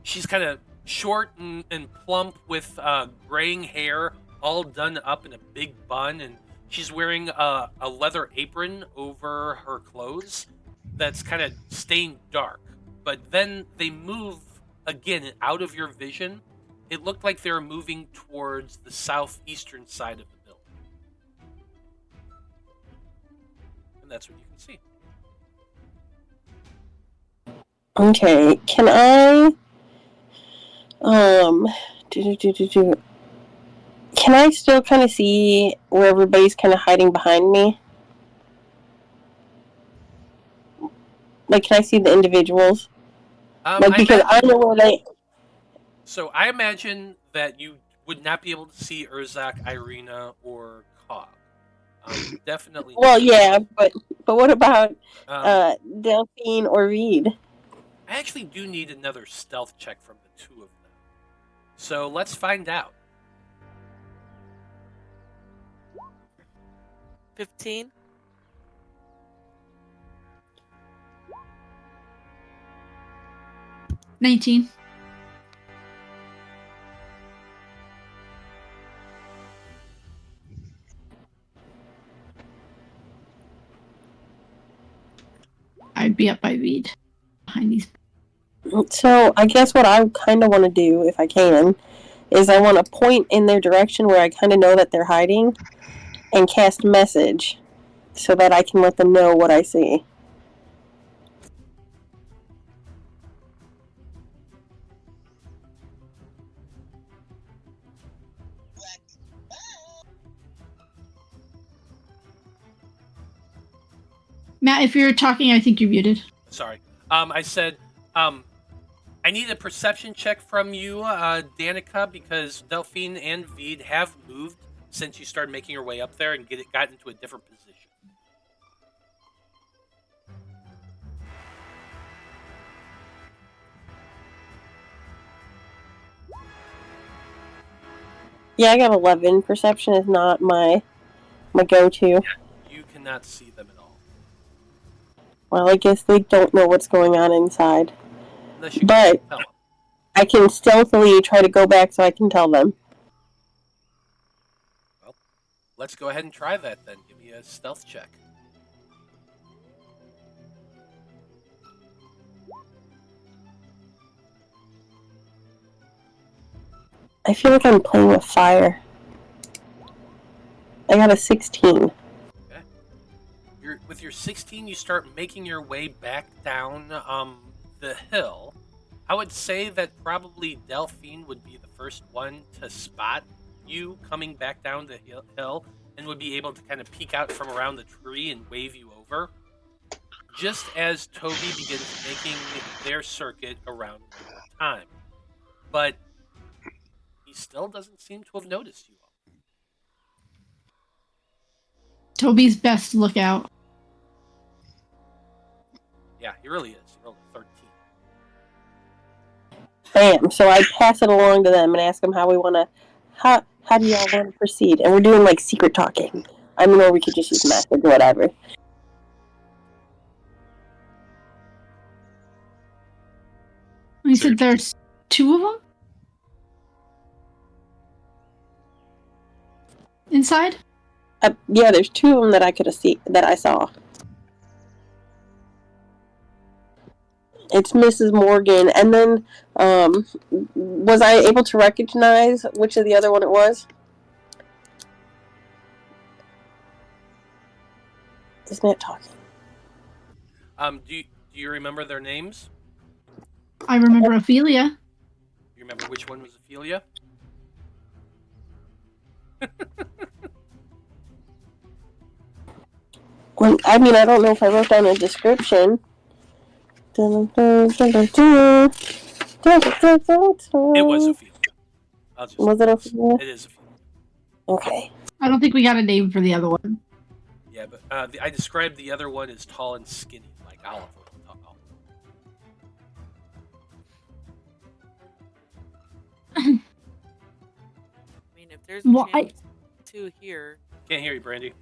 she's kind of short and plump with graying hair, all done up in a big bun, and she's wearing a leather apron over her clothes that's kind of stained dark. But then they move again out of your vision. It looked like they were moving towards the southeastern side of the building. That's what you can see. Okay, can I can I still kind of see where everybody's kind of hiding behind me? Like, can I see the individuals? Because I know where they. So I imagine that you would not be able to see Urzak, Irina, or Cog. Definitely. Well, yeah, but what about Delphine or Vide? I actually do need another stealth check from the two of them. So let's find out. 15. $19. I'd be up by Vide behind these. So I guess what I kind of want to do, if I can, is I want to point in their direction where I kind of know that they're hiding, and cast message, so that I can let them know what I see. Matt, if you're talking, I think you're muted. Sorry. I said, I need a perception check from you, Danika, because Delphine and Vide have moved since you started making your way up there and got into a different position. Yeah, I got 11. Perception is not my go-to. You cannot see them at all. Well, I guess they don't know what's going on inside. Unless you But can tell them. I can stealthily try to go back so I can tell them. Well, let's go ahead and try that then. Give me a stealth check. I feel like I'm playing with fire. I got a 16. Okay. With your 16, you start making your way back down the hill. I would say that probably Delphine would be the first one to spot you coming back down the hill and would be able to kind of peek out from around the tree and wave you over. Just as Toby begins making their circuit around one more time. But he still doesn't seem to have noticed you all. Toby's best lookout. Yeah, he really is. He rolled a 13. Bam. So I pass it along to them and ask them how do y'all want to proceed? And we're doing like secret talking. I mean, or we could just use message, whatever. You said there's 2 of them? Inside? Yeah, there's 2 of them that I saw. It's Mrs. Morgan, and then was I able to recognize which of the other one it was? Isn't it talking? Do you remember their names? I remember Ophelia. You remember which one was Ophelia? Well, I mean, I don't know if I wrote down a description. It was Ophelia. Was it Ophelia? It is Ophelia. Okay. I don't think we got a name for the other one. Yeah, but I described the other one as tall and skinny, like Oliver. I mean, if there's a chance to here. Can't hear you, Brandie.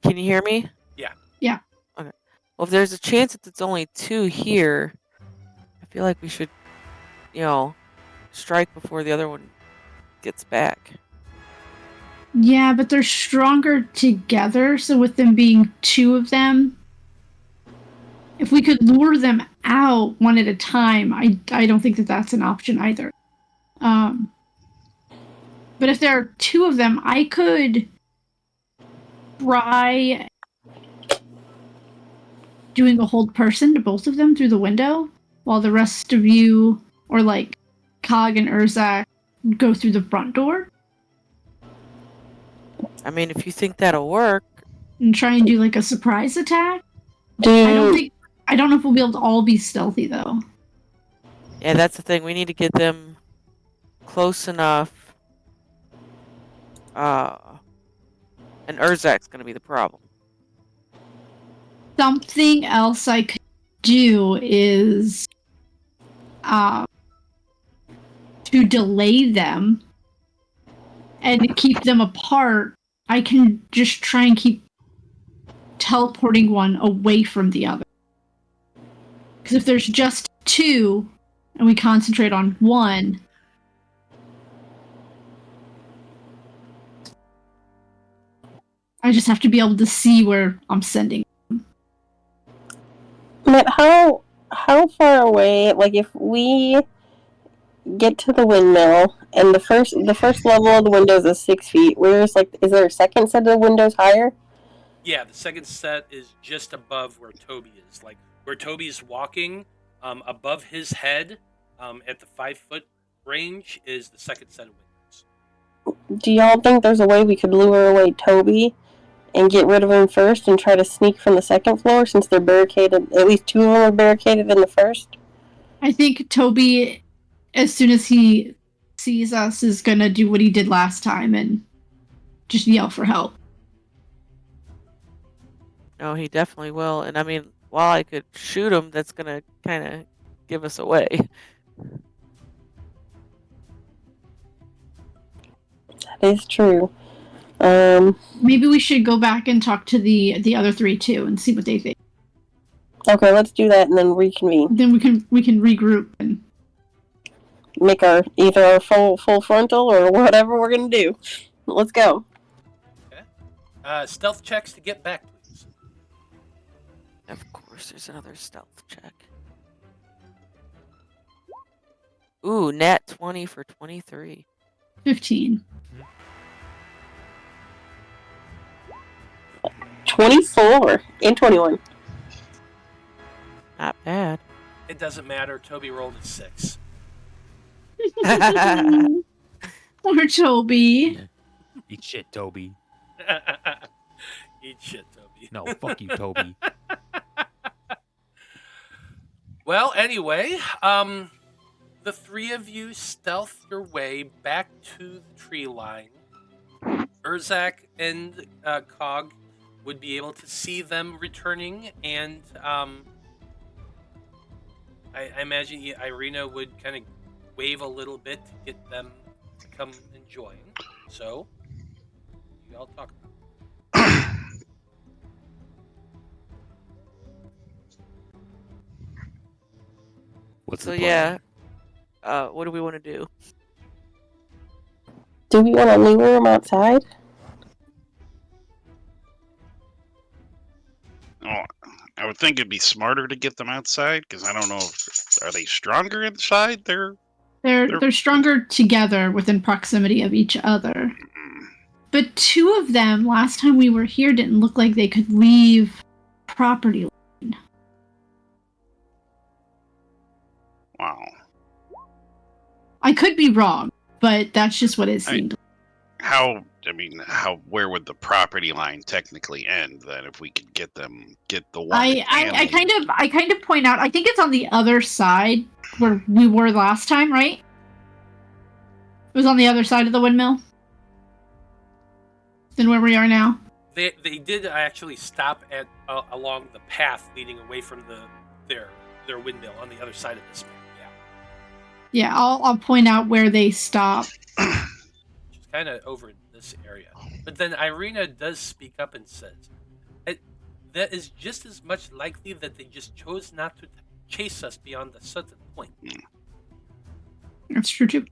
Can you hear me? Yeah. Yeah. Okay. Well, if there's a chance that it's only 2 here, I feel like we should, strike before the other one gets back. Yeah, but they're stronger together, so with them being 2 of them, if we could lure them out one at a time, I don't think that that's an option either. But if there are 2 of them, I could try doing a hold person to both of them through the window, while the rest of you, or like Cog and Urzak, go through the front door. I mean, if you think that'll work. And try and do like a surprise attack. Dude. I don't know if we'll be able to all be stealthy though. Yeah, that's the thing. We need to get them close enough. And Urzak's gonna be the problem. Something else I could do is to delay them and keep them apart. I can just try and keep teleporting one away from the other. Because if there's just 2 and we concentrate on one, I just have to be able to see where I'm sending. Matt, how far away? Like, if we get to the windmill and the first level of the windows is 6 feet, is there a second set of windows higher? Yeah, the second set is just above where Toby is. Like where Toby's walking, above his head, at the 5-foot range is the second set of windows. Do y'all think there's a way we could lure away Toby and get rid of them first and try to sneak from the second floor since they're barricaded? At least 2 of them are barricaded in the first. I think Toby, as soon as he sees us, is gonna do what he did last time and just yell for help. No, he definitely will. And I mean, while I could shoot him, that's gonna kind of give us away. That is true. Maybe we should go back and talk to the other 3 too and see what they think. Okay, let's do that and then reconvene. Then we can regroup and Make our either our full frontal or whatever we're gonna do. Let's go. Okay. Stealth checks to get back, please. Of course, there's another stealth check. Ooh, nat 20 for 23. 15. 24 and 21. Not bad. It doesn't matter. Toby rolled a 6. Poor Toby. Eat shit, Toby. Eat shit, Toby. No, fuck you, Toby. Well, anyway, the 3 of you stealth your way back to the tree line. Urzak and Cog would be able to see them returning, and I imagine Irina would kind of wave a little bit to get them to come and join. So, you all talk about it. What's So the plan? yeah, what do we want to do? Do we want to lure them outside? Oh, I would think it'd be smarter to get them outside because I don't know if are they stronger inside. They're stronger together within proximity of each other. But 2 of them, last time we were here, didn't look like they could leave property line. Wow. I could be wrong, but that's just what it seemed. Where would the property line technically end then if we could get the one? I kind of point out. I think it's on the other side where we were last time, right? It was on the other side of the windmill than where we are now. They did actually stop at along the path leading away from their windmill on the other side of this map. Yeah. Yeah, I'll point out where they stop. Which is kind of over in this area. But then Irina does speak up and says, that is just as much likely that they just chose not to chase us beyond a certain point. That's true too.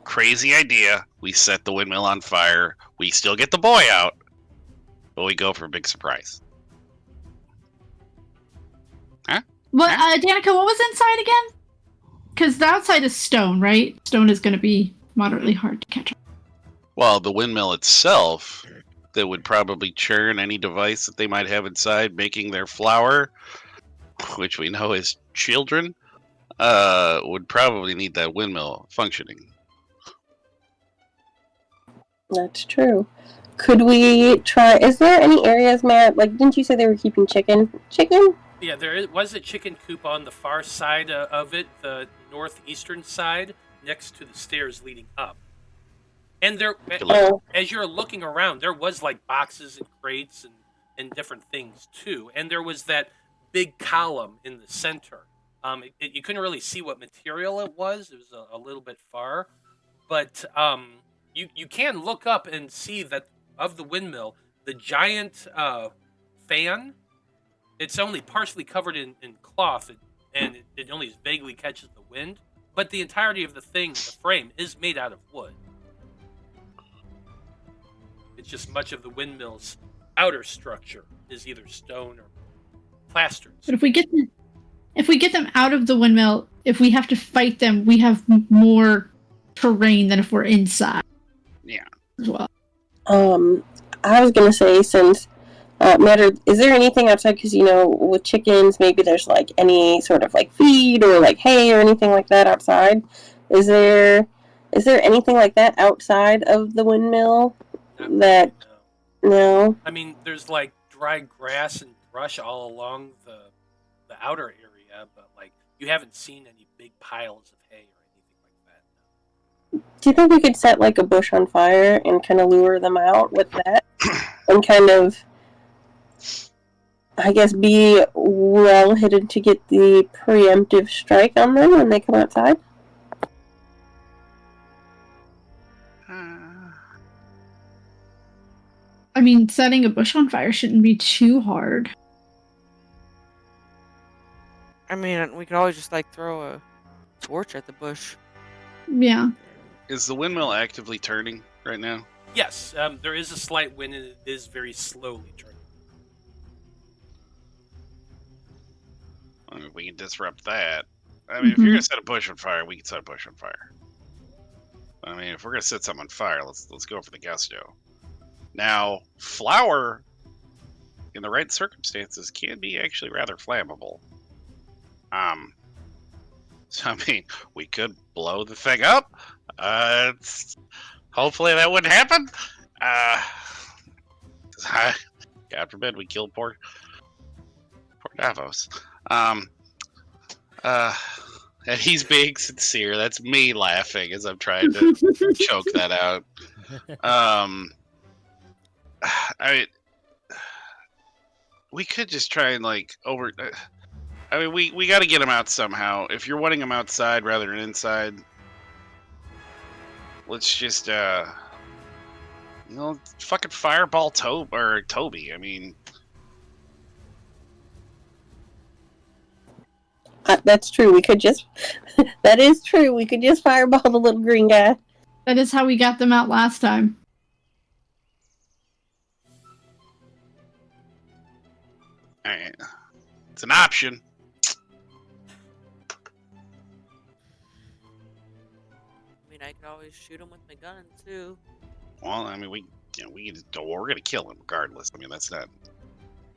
Crazy idea. We set the windmill on fire. We still get the boy out, but we go for a big surprise. Huh? Well, Danika, what was inside again? Because the outside is stone, right? Stone is going to be moderately hard to catch up. Well, the windmill itself, that would probably churn any device that they might have inside, making their flour, which we know is children, would probably need that windmill functioning. That's true. Could we try... Is there any areas, Matt? Like, didn't you say they were keeping chicken? Chicken? Yeah, there was a chicken coop on the far side of it, the northeastern side, next to the stairs leading up. And there, as you're looking around, there was like boxes and crates and different things too. And there was that big column in the center. You couldn't really see what material it was. It was a little bit far. But you can look up and see that of the windmill, the giant fan, it's only partially covered in cloth, and it only vaguely catches the wind. But the entirety of the thing, the frame, is made out of wood. It's just much of the windmill's outer structure is either stone or plastered. But if we get them out of the windmill, if we have to fight them, we have more terrain than if we're inside. Yeah. As well. I was gonna say, since Matter, is there anything outside? Because with chickens, maybe there's like any sort of like feed or like hay or anything like that outside. Is there anything like that outside of the windmill? Not that really, no. no. I mean, there's like dry grass and brush all along the outer area, but like you haven't seen any big piles of hay or anything like that. No. Do you think we could set like a bush on fire and kind of lure them out with that, and kind of, I guess, be well hidden to get the preemptive strike on them when they come outside? I mean, setting a bush on fire shouldn't be too hard. I mean, we could always just like throw a torch at the bush. Yeah. Is the windmill actively turning right now? Yes, there is a slight wind and it is very slowly turning. I mean, we can disrupt that. I mean, if you're gonna set a bush on fire, we can set a bush on fire. I mean, if we're gonna set something on fire, let's go for the gusto. Now, flour, in the right circumstances, can be actually rather flammable. So I mean, we could blow the thing up. Hopefully that wouldn't happen. God forbid we kill poor Davos. And he's being sincere. That's me laughing as I'm trying to choke that out. I mean, we could just try and like over. I mean, we got to get him out somehow. If you're wanting him outside rather than inside, let's just fucking fireball Toby. I mean, That's true. We could just. That is true. We could just fireball the little green guy. That is how we got them out last time. It's an option. I mean, I could always shoot him with my gun too. Well, I mean, we're gonna kill him regardless. I mean, that's not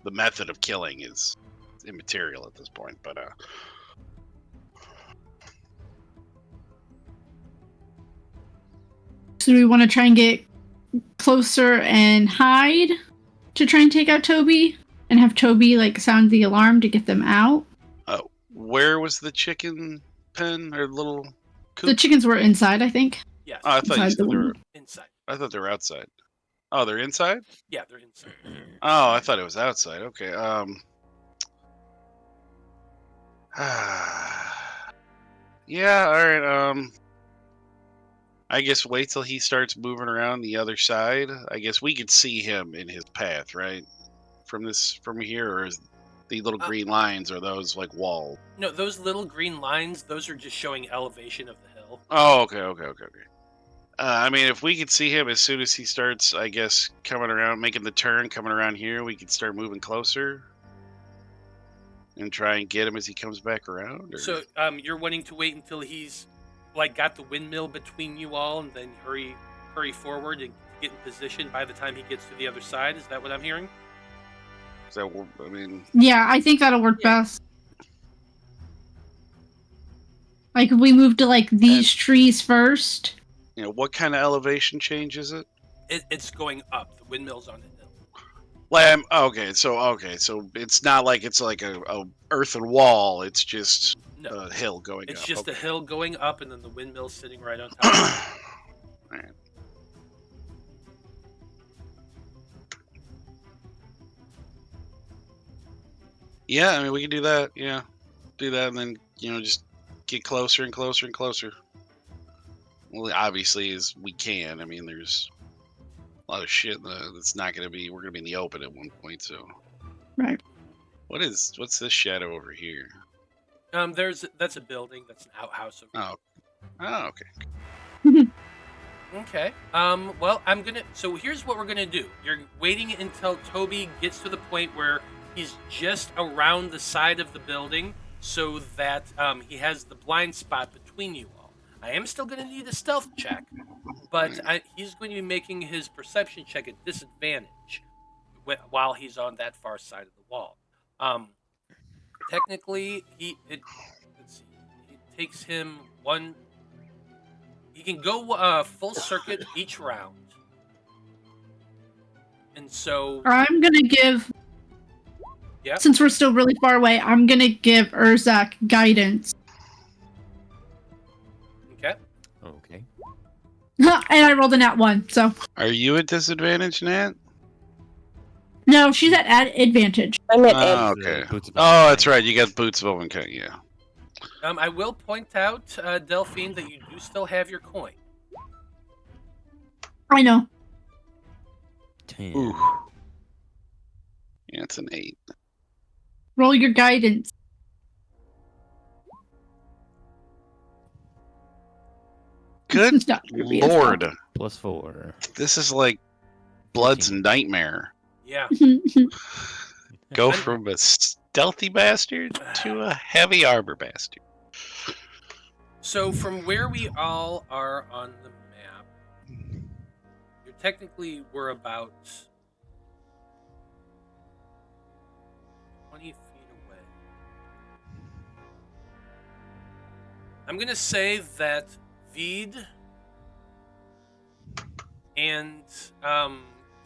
the method of killing is immaterial at this point. But So do we want to try and get closer and hide to try and take out Toby? And have Toby like sound the alarm to get them out? Where was the chicken pen or little coop? The chickens were inside, I think. Yes. Oh, I thought you said they were inside. I thought they were outside. Oh, they're inside? Yeah, they're inside. Oh, I thought it was outside. Okay. Yeah, alright, I guess wait till he starts moving around the other side. I guess we could see him in his path, right? From here, or is the little green lines, are those like walls? No, those little green lines, those are just showing elevation of the hill. Oh, okay. I mean, if we could see him as soon as he starts, I guess, coming around, making the turn, coming around here, we could start moving closer and try and get him as he comes back around. Or? So, you're wanting to wait until he's like got the windmill between you all, and then hurry forward and get in position by the time he gets to the other side. Is that what I'm hearing? Is that, I mean, Yeah, I think that'll work best. Like if we move to like these trees first. You know, what kind of elevation change is it? It's going up. The windmill's on the hill. Well, okay, so it's not like it's like a earthen wall. It's just a hill going up. It's just a hill going up, and then the windmill's sitting right on top of it. All right. Yeah, I mean, we can do that. Yeah, do that, and then just get closer and closer and closer. Well, obviously, as we can. I mean, there's a lot of shit that's not going to be. We're going to be in the open at one point, so. Right. What's this shadow over here? That's a building. That's an outhouse. Oh, okay. Okay. Well, so here's what we're gonna do. You're waiting until Toby gets to the point where he's just around the side of the building, so that he has the blind spot between you all. I am still gonna need a stealth check, but he's going to be making his perception check at disadvantage while he's on that far side of the wall. Technically, it takes him one. He can go full circuit each round. And so, I'm gonna give. yeah. Since we're still really far away, I'm gonna give Urzak guidance. Okay. Okay. And I rolled a nat 1, so. Are you at disadvantage, Nat? No, she's at advantage. I'm at Oh, Ed. okay. Boots of Oh, that's Elven right. You got Boots of Elven, yeah. I will point out, Delphine, that you do still have your coin. I know. 10. Ooh. Yeah, it's an 8. Roll your guidance. Good It's not gonna be as lord. Plus 4. This is like Blood's nightmare. Yeah. well. Go from a stealthy bastard to a heavy arbor bastard. So from where we all are on the map, we're about 20 feet away. I'm gonna say that Vide and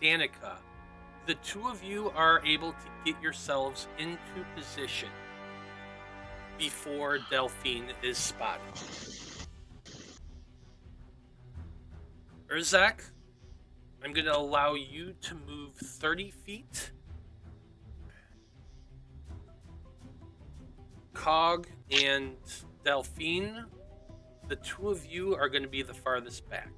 Danika, the two of you are able to get yourselves into position before Delphine is spotted. Urzak, I'm going to allow you to move 30 feet. Cog and Delphine, the two of you are going to be the farthest back.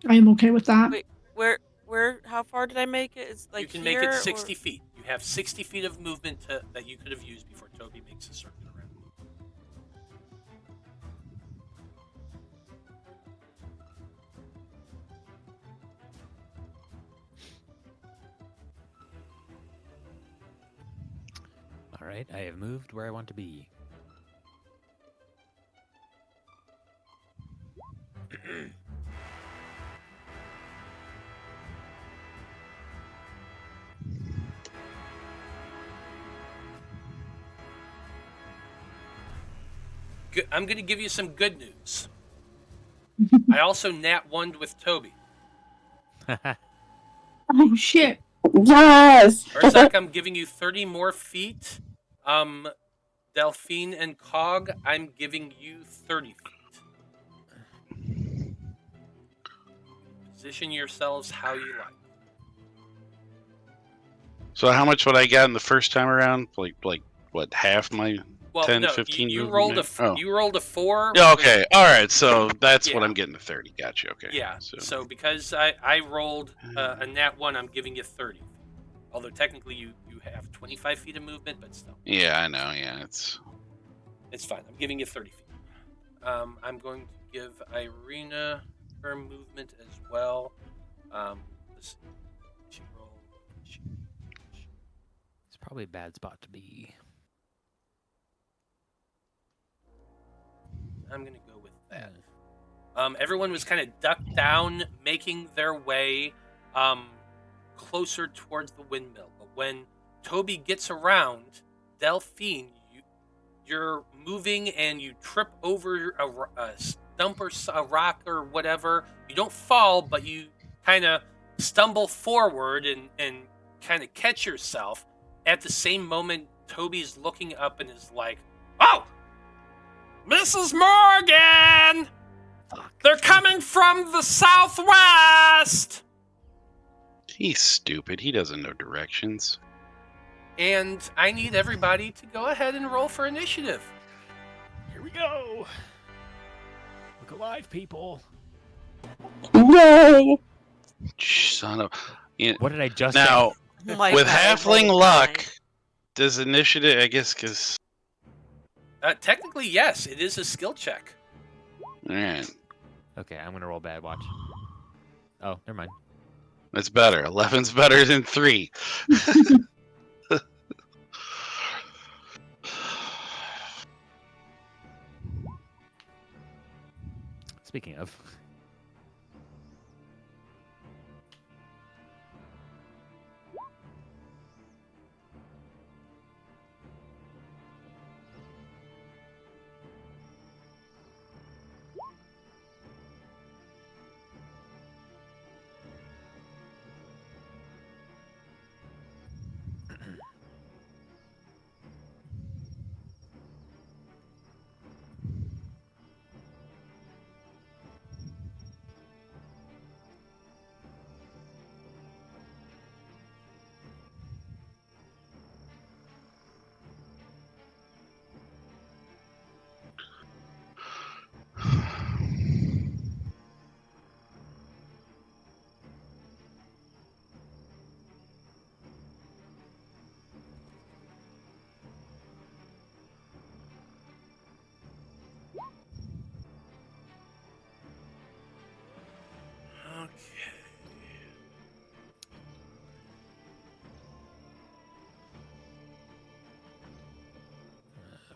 I am okay with that. Wait, where? How far did I make it? It's like You can here, make it or- 60 feet. You have 60 feet of movement that you could have used before Toby makes a circuit around. All right, I have moved where I want to be. I'm going to give you some good news. I also nat 1'd with Toby. Oh shit. Yes. Urzak, I'm giving you 30 more feet. Delphine and Cog, I'm giving you 30 feet. Position yourselves how you like. So how much would I get in the first time around? Like what, half my Well, 10, no, 15 you movement? rolled Oh. you rolled a 4. Yeah, okay. All right. So that's what Yeah. I'm getting to 30. Gotcha. Okay. Yeah. So because I rolled a nat 1, I'm giving you 30. Although technically you have 25 feet of movement, but still. Yeah, I know. Yeah, it's fine. I'm giving you 30 feet. I'm going to give Irina her movement as well. Let's see. She rolled. It's probably a bad spot to be. I'm going to go with that. Everyone was kind of ducked down, making their way closer towards the windmill. But when Toby gets around, Delphine, you're moving and you trip over a stump or a rock or whatever. You don't fall, but you kind of stumble forward and kind of catch yourself. At the same moment, Toby's looking up and is like, "Oh! Mrs. Morgan! They're coming from the southwest!" he's stupid. He doesn't know directions. And I need everybody to go ahead and roll for initiative. Here we go. Look alive, people. Yay. Son of. What did I just Now, Oh my with God, I rolled halfling a luck, 9. does initiative? I guess because. Technically, yes, it is a skill check. All right, say? Okay, I'm gonna roll bad. Watch. Oh, never mind. that's better. 11's better than 3. Speaking of.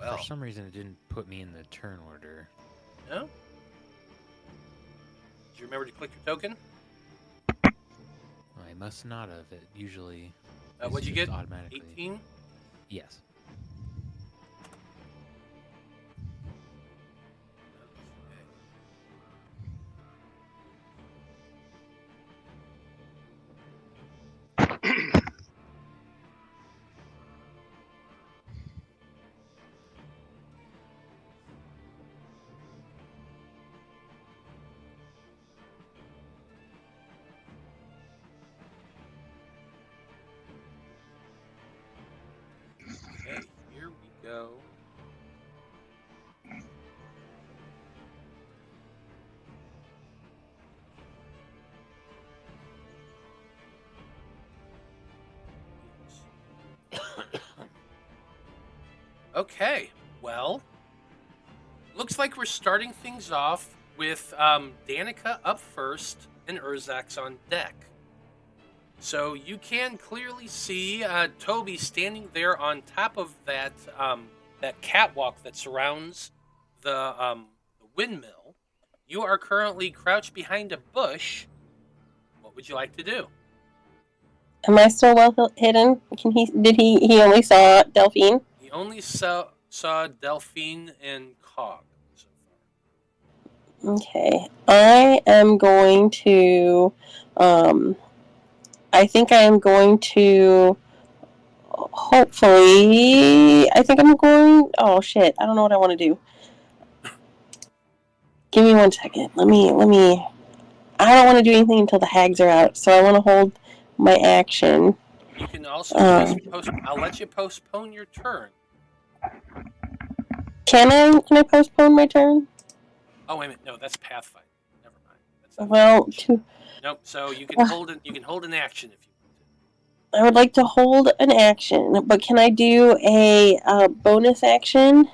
Well. For some reason, it didn't put me in the turn order. No? Did you remember to click your token? I must not have. It usually What'd you just get? automatically. 18? Yes. Okay, here we go. Okay, well, looks like we're starting things off with Danika up first and Urzak's on deck. So you can clearly see Toby standing there on top of that that catwalk that surrounds the windmill. You are currently crouched behind a bush. What would you like to do? Am I still well hidden? He only saw Delphine? He only saw Delphine and Cog so far. Okay. I am going to I think I am going to hopefully oh shit, I don't know what I want to do. Give me 1 second. Let me I don't want to do anything until the hags are out, so I want to hold my action. You can also just I'll let you postpone your turn. Can I postpone my turn? Oh wait a minute, no, that's Pathfinder. Never mind. That's Well, nope. So you can hold it. You can hold an action if you want to. I would like to hold an action, but can I do a bonus action? You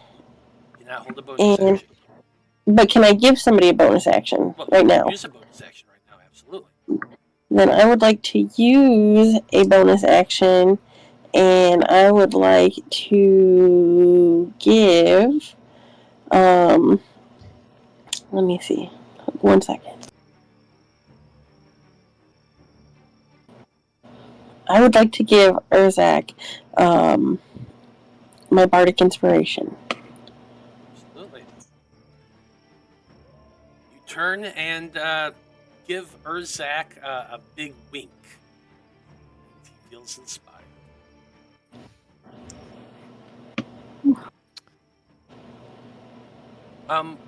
cannot hold a bonus action. But can I give somebody a bonus action right now? Use a bonus action right now, absolutely. Then I would like to use a bonus action, and I would like to give. Let me see. 1 second. I would like to give Urzak my bardic inspiration. Absolutely. You turn and give Urzak a big wink. He feels inspired.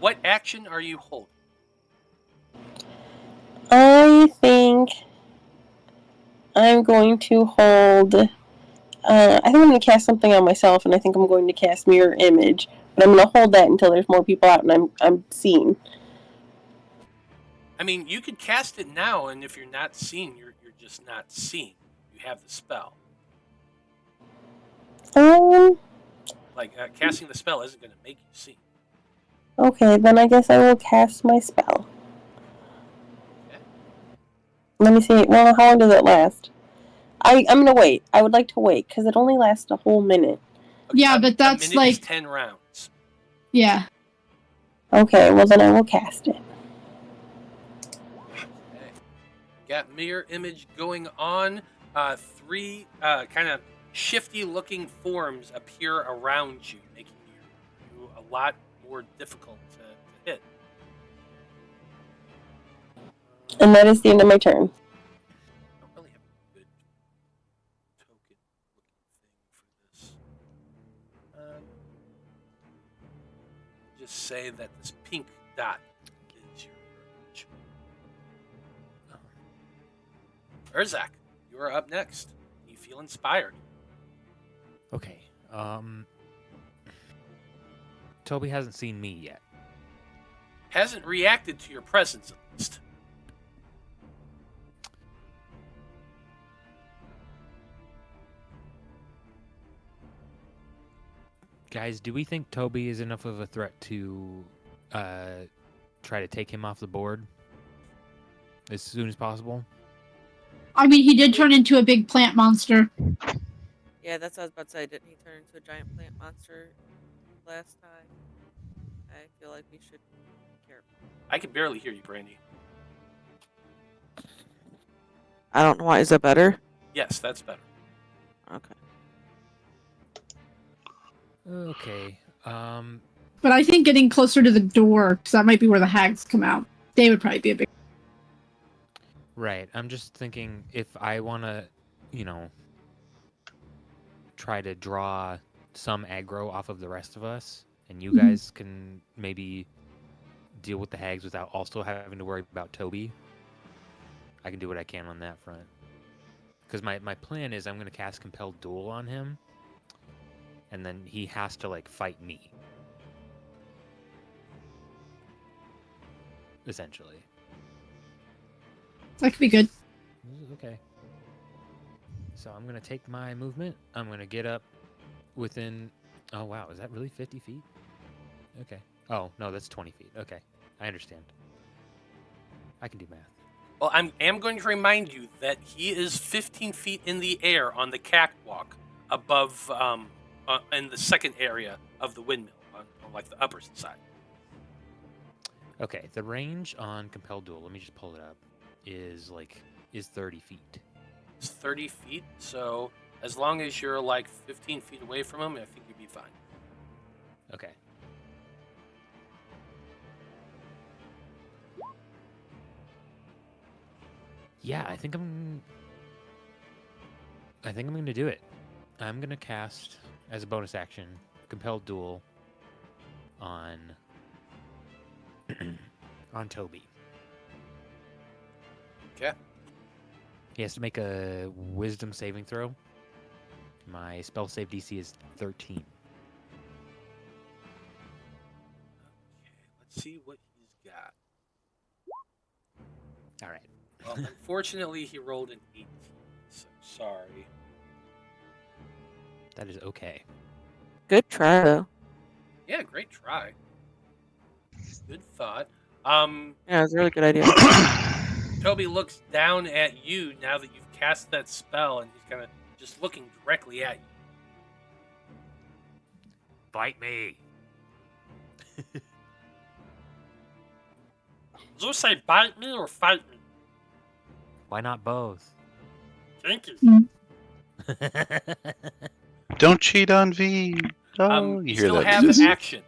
What action are you holding? I think I'm going to hold. I think I'm going to cast something on myself, and I think I'm going to cast Mirror Image. But I'm going to hold that until there's more people out and I'm seen. I mean, you could cast it now, and if you're not seen, you're just not seen. You have the spell. Like casting the spell isn't going to make you seen. Okay, then I guess I will cast my spell. Okay. Let me see. Well, how long does it last? I'm going to wait. I would like to wait, because it only lasts a whole minute. Okay, Yeah, but that's a minute is like 10 rounds. Yeah. Okay, well then I will cast it. Okay. Got mirror image going on. Three kind of shifty-looking forms appear around you, making you a lot more difficult to hit. And that is the end of my turn. I don't really have a good token-looking thing for this. Just say that this pink dot is your urge. Urzak, you are up next. You feel inspired. Okay. Toby hasn't seen me yet. Hasn't reacted to your presence, at least. Guys, do we think Toby is enough of a threat to try to take him off the board? as soon as possible. I mean, he did turn into a big plant monster. Yeah, that's what I was about to say. Didn't he turn into a giant plant monster last time? I feel like we should be careful. I can barely hear you, Brandie. I don't know why. Is that better? Yes, that's better. Okay. Okay. But I think getting closer to the door, because that might be where the hags come out. They would probably be a big. Right. I'm just thinking if I want to, try to draw some aggro off of the rest of us, and you guys can maybe deal with the hags without also having to worry about Toby. I can do what I can on that front. Because my plan is I'm going to cast Compelled Duel on him, and then he has to, fight me. Essentially. That could be good. Okay. So I'm going to take my movement. I'm going to get up within... Oh, wow. Is that really 50 feet? Okay. Oh, no, that's 20 feet. Okay. I understand. I can do math. Well, I am going to remind you that he is 15 feet in the air on the catwalk above, in the second area of the windmill, on the upper side. Okay, the range on Compelled Duel, let me just pull it up, is 30 feet. It's 30 feet, so as long as you're 15 feet away from him, I think you'd be fine. Okay. Yeah, I think I'm going to do it. I'm going to cast, as a bonus action, Compelled Duel on Toby. Okay. He has to make a Wisdom saving throw. My spell save DC is 13. Okay, let's see what he's got. All right. Well, unfortunately, he rolled an 18, so sorry. That is okay. Good try, though. Yeah, great try. Good thought. Yeah, it was a really good idea. Toby looks down at you now that you've cast that spell, and he's kind of just looking directly at you. Bite me. Did you say bite me or fight me? Why not both? Thank you. Don't cheat on V. Oh, you You hear still that? have Just- action.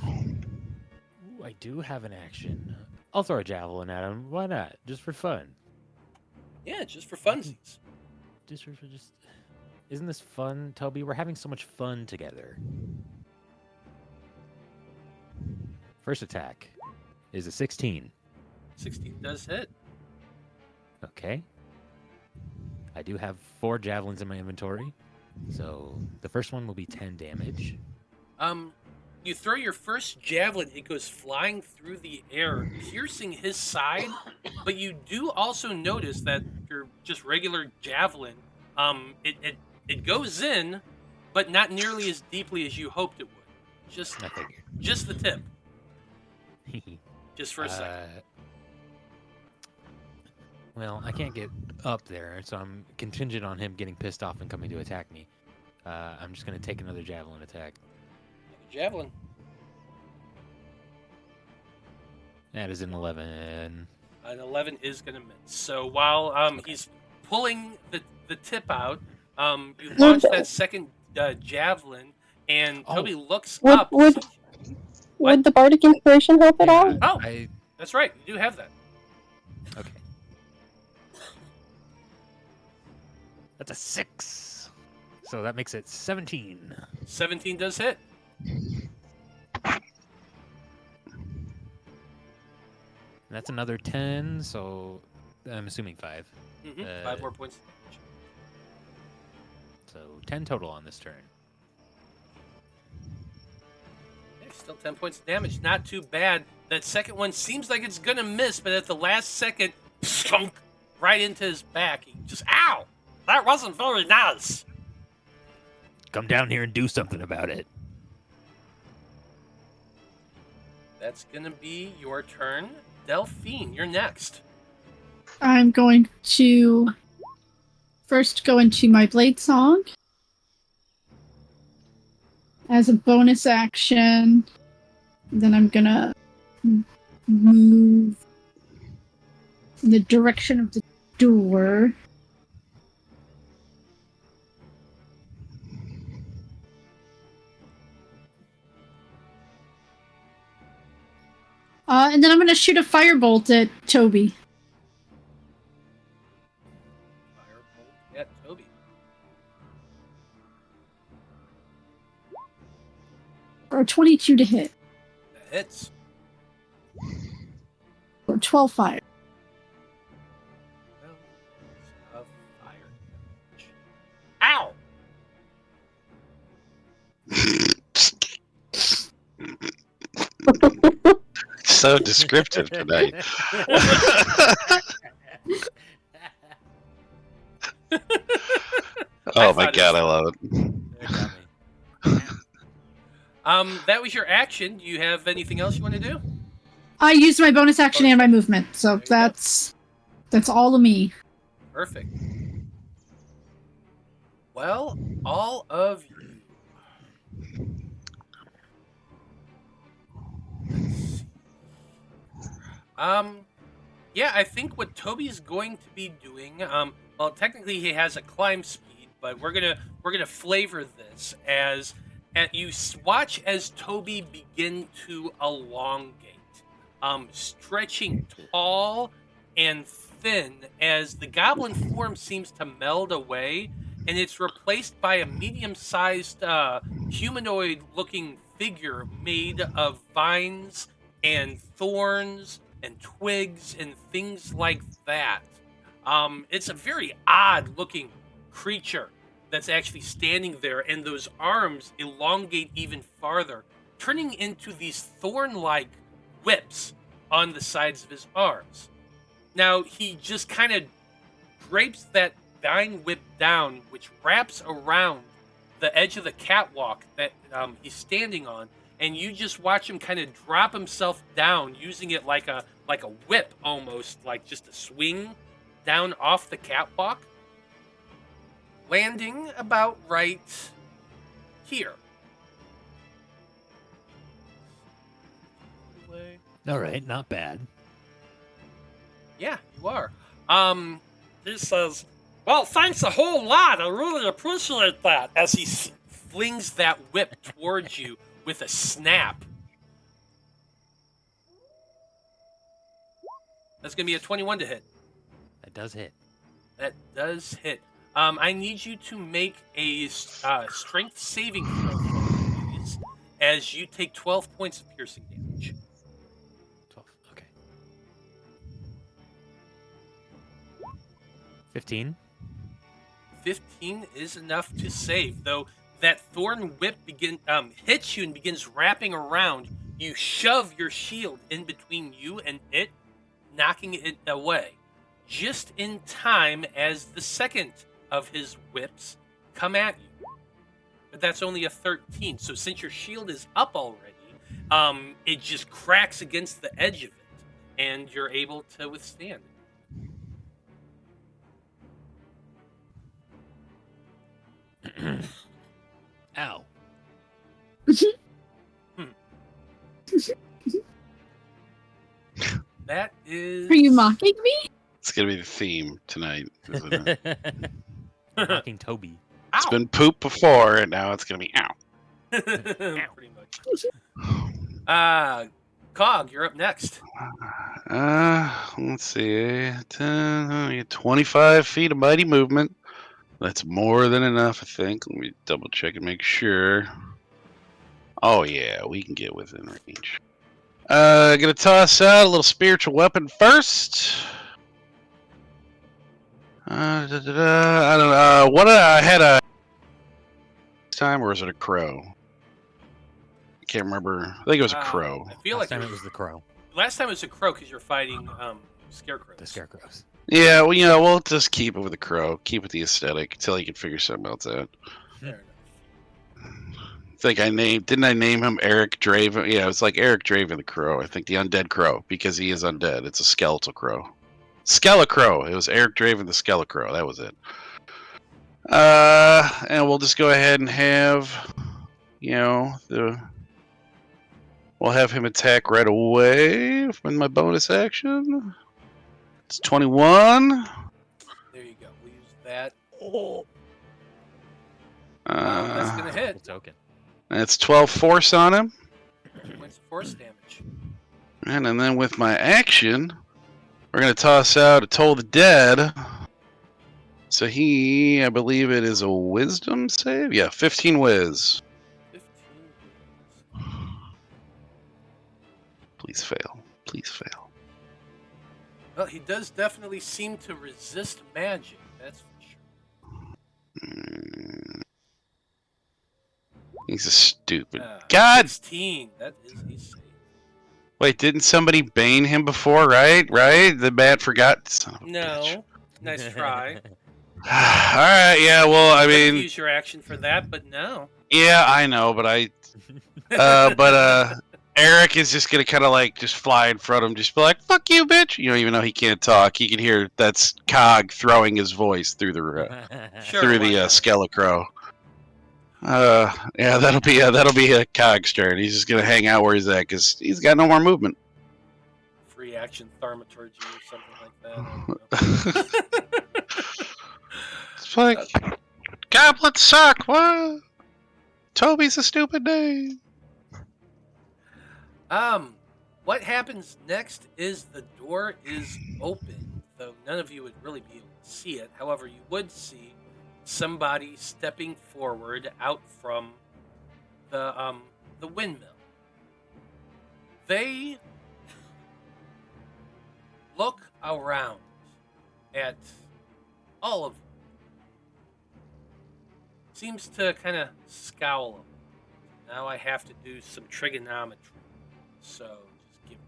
Ooh, I do have an action. I'll throw a javelin at him. Why not? Just for fun. Yeah, just for funsies. Just. Isn't this fun, Toby? We're having so much fun together. First attack is a 16. 16 does hit. Okay. I do have 4 javelins in my inventory. So the first one will be 10 damage. You throw your first javelin, it goes flying through the air, piercing his side, but you do also notice that your just regular javelin, it goes in, but not nearly as deeply as you hoped it would. I figured. Just the tip. Just for a second. Well, I can't get up there, so I'm contingent on him getting pissed off and coming to attack me. I'm just going to take another javelin attack. Javelin. That is an 11. An 11 is going to miss. So while he's pulling the tip out, you launch that second javelin, and Toby looks up. Would the bardic inspiration help at all? Oh, that's right. You do have that. Okay. That's a 6. So that makes it 17. 17 does hit. That's another 10, so I'm assuming 5. 5 more points of damage. So 10 total on this turn. Yeah, still 10 points of damage. Not too bad. That second one seems like it's going to miss, but at the last second, skunk right into his back. He just, ow! That wasn't very nice. Come down here and do something about it. That's going to be your turn. Delphine, you're next. I'm going to first go into my Blade Song as a bonus action. Then I'm gonna move in the direction of the door. And then I'm gonna shoot a firebolt at Toby. Firebolt at Toby. Or 22 to hit. That hits. Or 12 fire. Of fire damage. Ow! So descriptive tonight. Oh my god, I love it. That got me. That was your action. Do you have anything else you want to do? I used my bonus action and my movement, so There you go. that's all of me. Perfect. Well, all of you. Let's see. Yeah, I think what Toby's going to be doing, well, technically he has a climb speed, but we're gonna flavor this as you watch as Toby begin to elongate, stretching tall and thin as the goblin form seems to meld away, and it's replaced by a medium-sized humanoid-looking figure made of vines and thorns and twigs and things like that. It's a very odd-looking creature that's actually standing there, and those arms elongate even farther, turning into these thorn-like whips on the sides of his arms. Now, he just kind of drapes that vine whip down, which wraps around the edge of the catwalk that he's standing on, and you just watch him kind of drop himself down, using it like a whip, almost like just a swing down off the catwalk, landing about right here. All right, not bad. Yeah, you are. He says, "Well, thanks a whole lot. I really appreciate that." As he flings that whip towards you with a snap. That's going to be a 21 to hit. That does hit. That does hit. I need you to make a strength saving throw, please, as you take 12 points of piercing damage. 12. Okay. 15. 15 is enough to save, though that thorn whip hits you and begins wrapping around. You shove your shield in between you and it, knocking it away. Just in time as the second of his whips come at you. But that's only a 13, so since your shield is up already, it just cracks against the edge of it, and you're able to withstand it. Ow. That is... Are you mocking me? It's gonna be the theme tonight, isn't it? Mocking Toby. It's been poop before, and now it's gonna be ow. Pretty much. Cog, you're up next. Let's see. 25 feet of mighty movement. That's more than enough, I think. Let me double check and make sure. Oh yeah, we can get within range. Gonna toss out a little spiritual weapon first. I don't know. What I had a time, or was it a crow? I can't remember. I think it was a crow. I feel Last like time it was the crow. last time it was a crow because you're fighting scarecrows. The scarecrows. Yeah, well, we'll just keep it with the crow. Keep with the aesthetic until you can figure something else out. Fair enough. think didn't I name him Eric Draven? Yeah, it's like Eric Draven the Crow. I think the undead crow, because he is undead. It's a skeletal crow. Skelecrow. It was Eric Draven the Skelecrow. That was it. And we'll just go ahead and have, we'll have him attack right away from my bonus action. It's 21. There you go. We'll use that. Oh. That's going to hit. Token. That's 12 force on him. Points of force damage. And then with my action, we're going to toss out a Toll the Dead. So I believe it is a wisdom save? Yeah, 15 whiz. 15. Please fail. Please fail. Well, he does definitely seem to resist magic. That's for sure. He's a stupid. God! 16. That is a save. Wait, didn't somebody bane him before, right? Right? The bat forgot. Son of a bitch. No. Nice try. Alright, yeah, well, I mean. Use your action for that, but no. Yeah, I know, but Eric is just gonna kind of like just fly in front of him, just be like, "Fuck you, bitch!" You know, even though he can't talk, he can hear that's Cog throwing his voice through the Skelecrow. Yeah, that'll be a Cog's turn. He's just gonna hang out where he's at because he's got no more movement. Free action thaumaturgy or something like that. It's like goblins suck. What? Toby's a stupid name. What happens next is the door is open, though none of you would really be able to see it. However, you would see somebody stepping forward out from the windmill. They look around at all of them. Seems to kind of scowl them. Now I have to do some trigonometry. So just give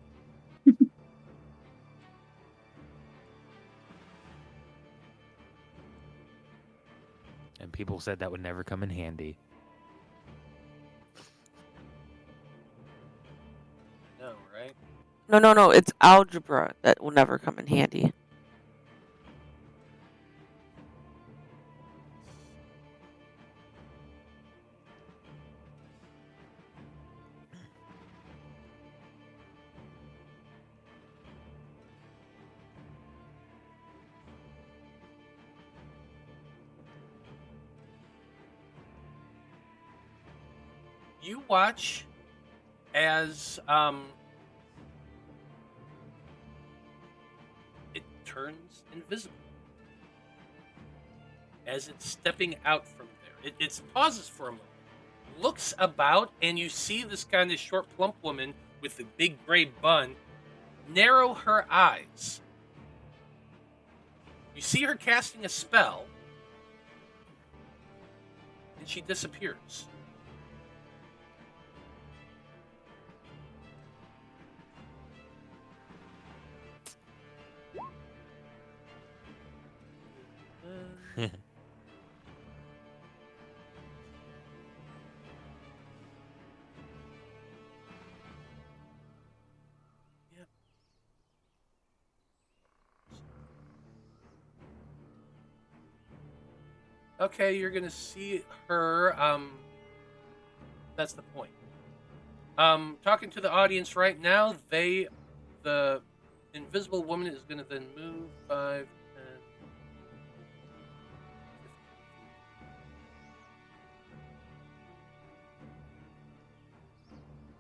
me. And people said that would never come in handy. No, right? No. It's algebra that will never come in handy. You watch as it turns invisible. As it's stepping out from there. It pauses for a moment, looks about, and you see this kind of short, plump woman with the big gray bun narrow her eyes. You see her casting a spell, and she disappears. Okay, you're gonna see her. That's the point. Talking to the audience right now, the invisible woman is gonna then move 5,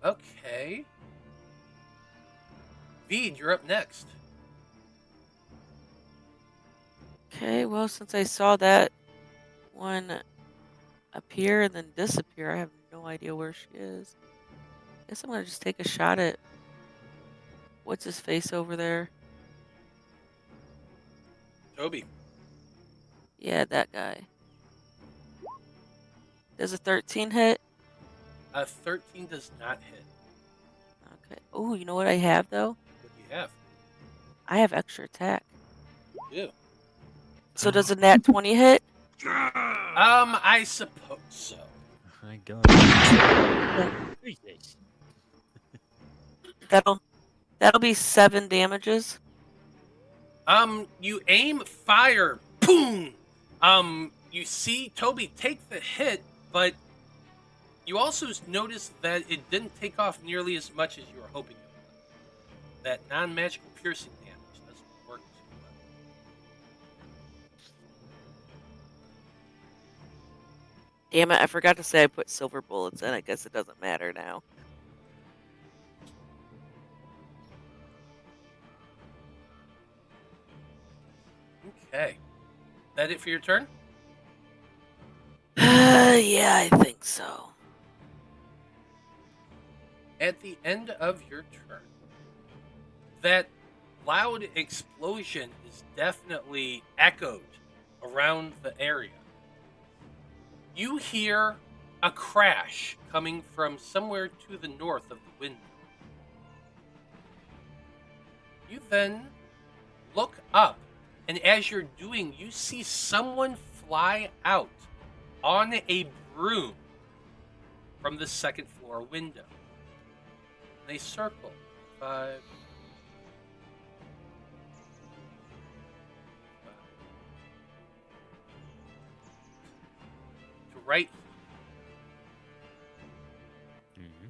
10. Okay. Vide, you're up next. Okay, well, since I saw that one appear and then disappear, I have no idea where she is. Guess I'm gonna just take a shot at what's his face over there. Toby. Yeah, that guy. Does a 13 hit? 13 does not hit. Okay. Oh, you know what I have though? What do you have? I have extra attack. You do. So does a nat 20 hit? I suppose so. My God. Jesus. That'll be 7 damages. You aim, fire, boom. You see Toby take the hit, but you also notice that it didn't take off nearly as much as you were hoping it would. That non-magical piercing damage doesn't work too well. Damn it, I forgot to say I put silver bullets in. I guess it doesn't matter now. Okay. That it for your turn? Yeah, I think so. At the end of your turn, that loud explosion is definitely echoed around the area. You hear a crash coming from somewhere to the north of the windmill. You then look up, and as you're doing, you see someone fly out on a broom from the second floor window. They circle 5, to right. Mm-hmm.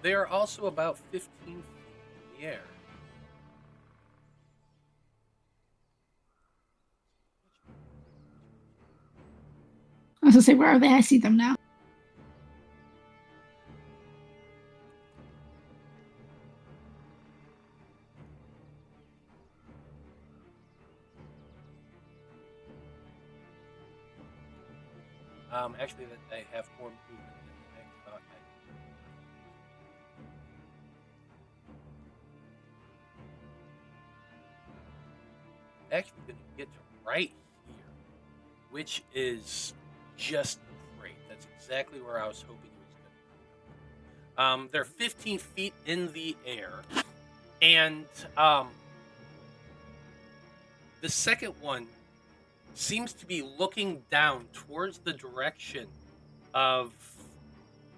They are also about 15 feet in the air. I was gonna say, where are they? I see them now. Actually, that they have more movement than I thought. Actually, going to get to right here, which is just great. That's exactly where I was hoping it was going to be. They're 15 feet in the air, and the second one seems to be looking down towards the direction of,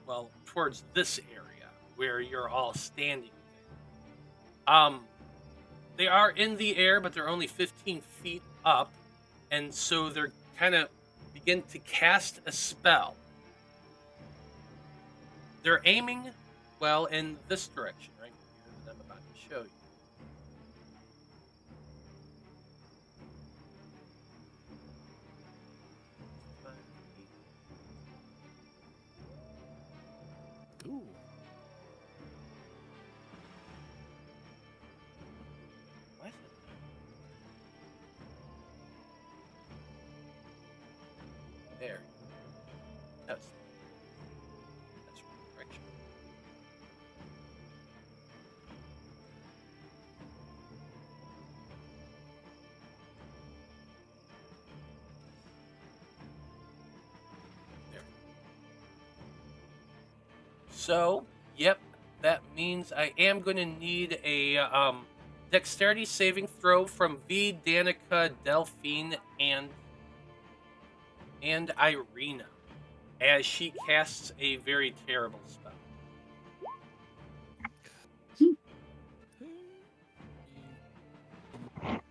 well, towards this area where you're all standing. They are in the air, but they're only 15 feet up, and so they're kind of begin to cast a spell. They're aiming, well, in this direction right here that I'm about to show you. Ooh. What? There. That's the direction. There. So, yep, that means I am going to need a dexterity saving throw from Vide, Danika, Delphine, and Irina, as she casts a very terrible spell.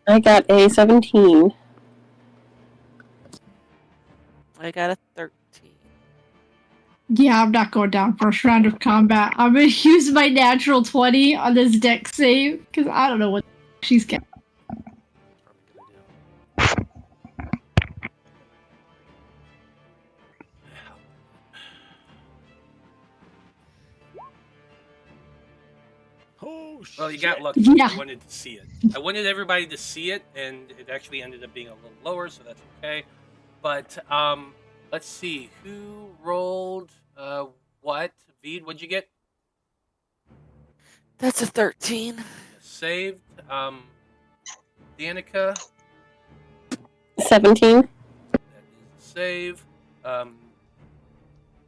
I got a 17. I got a 13. Yeah, I'm not going down first round of combat. I'm gonna use my natural 20 on this deck save because I don't know what she's got. Oh, Well, you shit. got lucky. Yeah. I wanted to see it. I wanted everybody to see it, and it actually ended up being a little lower, so that's okay. But let's see who rolled what. Vide, what'd you get? That's a 13. Saved. Danika, 17. that is a save.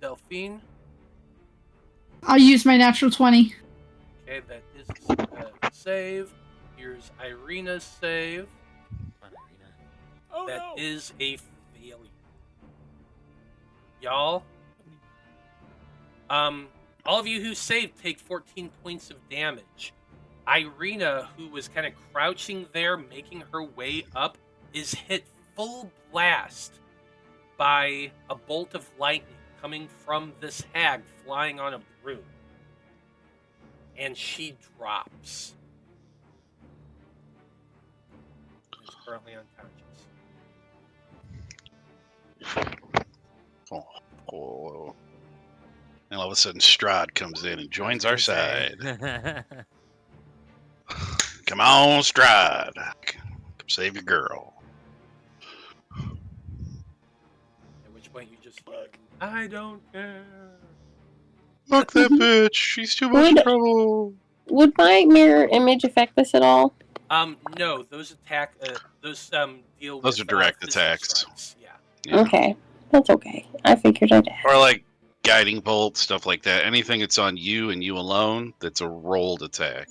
Delphine, I'll use my natural 20. okay, that is a save. Here's Irina's save. Come on, Irina. Oh That no! is a failure. Y'all, all of you who saved take 14 points of damage. Irina, who was kind of crouching there, making her way up, is hit full blast by a bolt of lightning coming from this hag flying on a broom. And she drops. Is currently unconscious. Oh. And all of a sudden, Strahd comes in and joins our side. Come on, Strahd. Come save your girl. At which point you just like, I don't care. Fuck that bitch. She's too much trouble. Would my mirror image affect this at all? No, those attack, deal Those with are direct physical attacks. strikes. Yeah. Yeah. Okay, that's okay. I figured I'd ask. Or like guiding bolt, stuff like that. Anything that's on you and you alone, that's a rolled attack.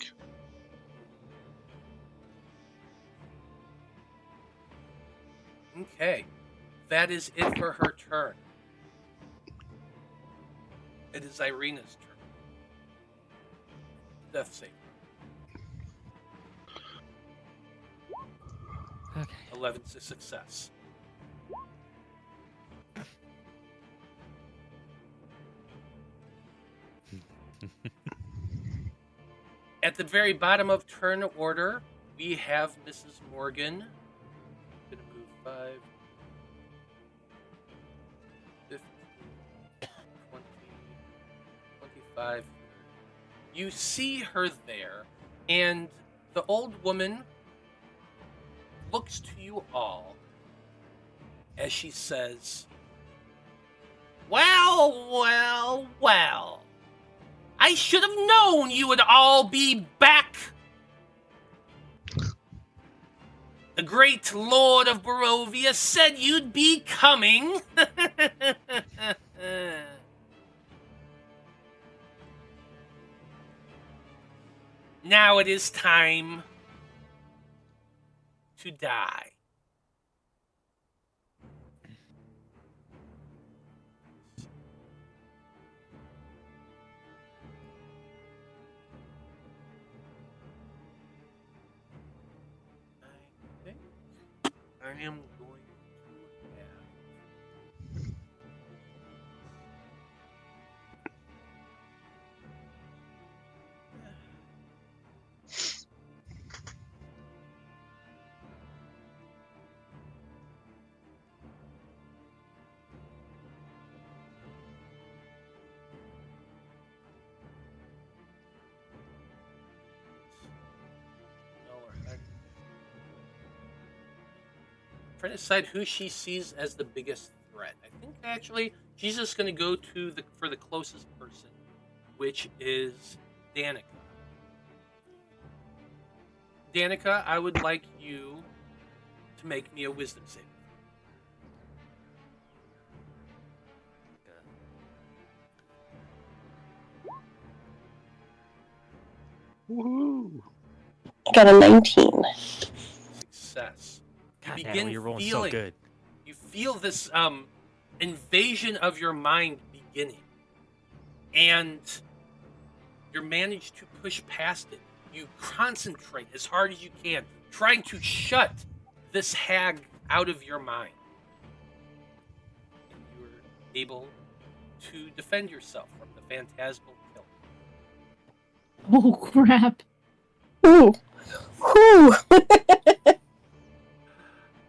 Okay. That is it for her turn. It is Irina's turn. Death save. Okay. 11's a success. At the very bottom of turn order, we have Mrs. Morgan. Gonna move 5, 15, 20, 25. You see her there, and the old woman looks to you all as she says, well, well, well. I should have known you would all be back. The great Lord of Barovia said you'd be coming. Now it is time to die. I think I am going to have... Trying to decide who she sees as the biggest threat. I think actually she's just going to go to for the closest person, which is Danika. Danika, I would like you to make me a wisdom save. Woohoo! I got a 19. Success. You God, begin Natalie, you're rolling feeling, so good. you feel this invasion of your mind beginning, and you're managed to push past it. You concentrate as hard as you can, trying to shut this hag out of your mind. And you're able to defend yourself from the phantasmal kill. Oh crap. Ooh. Whew.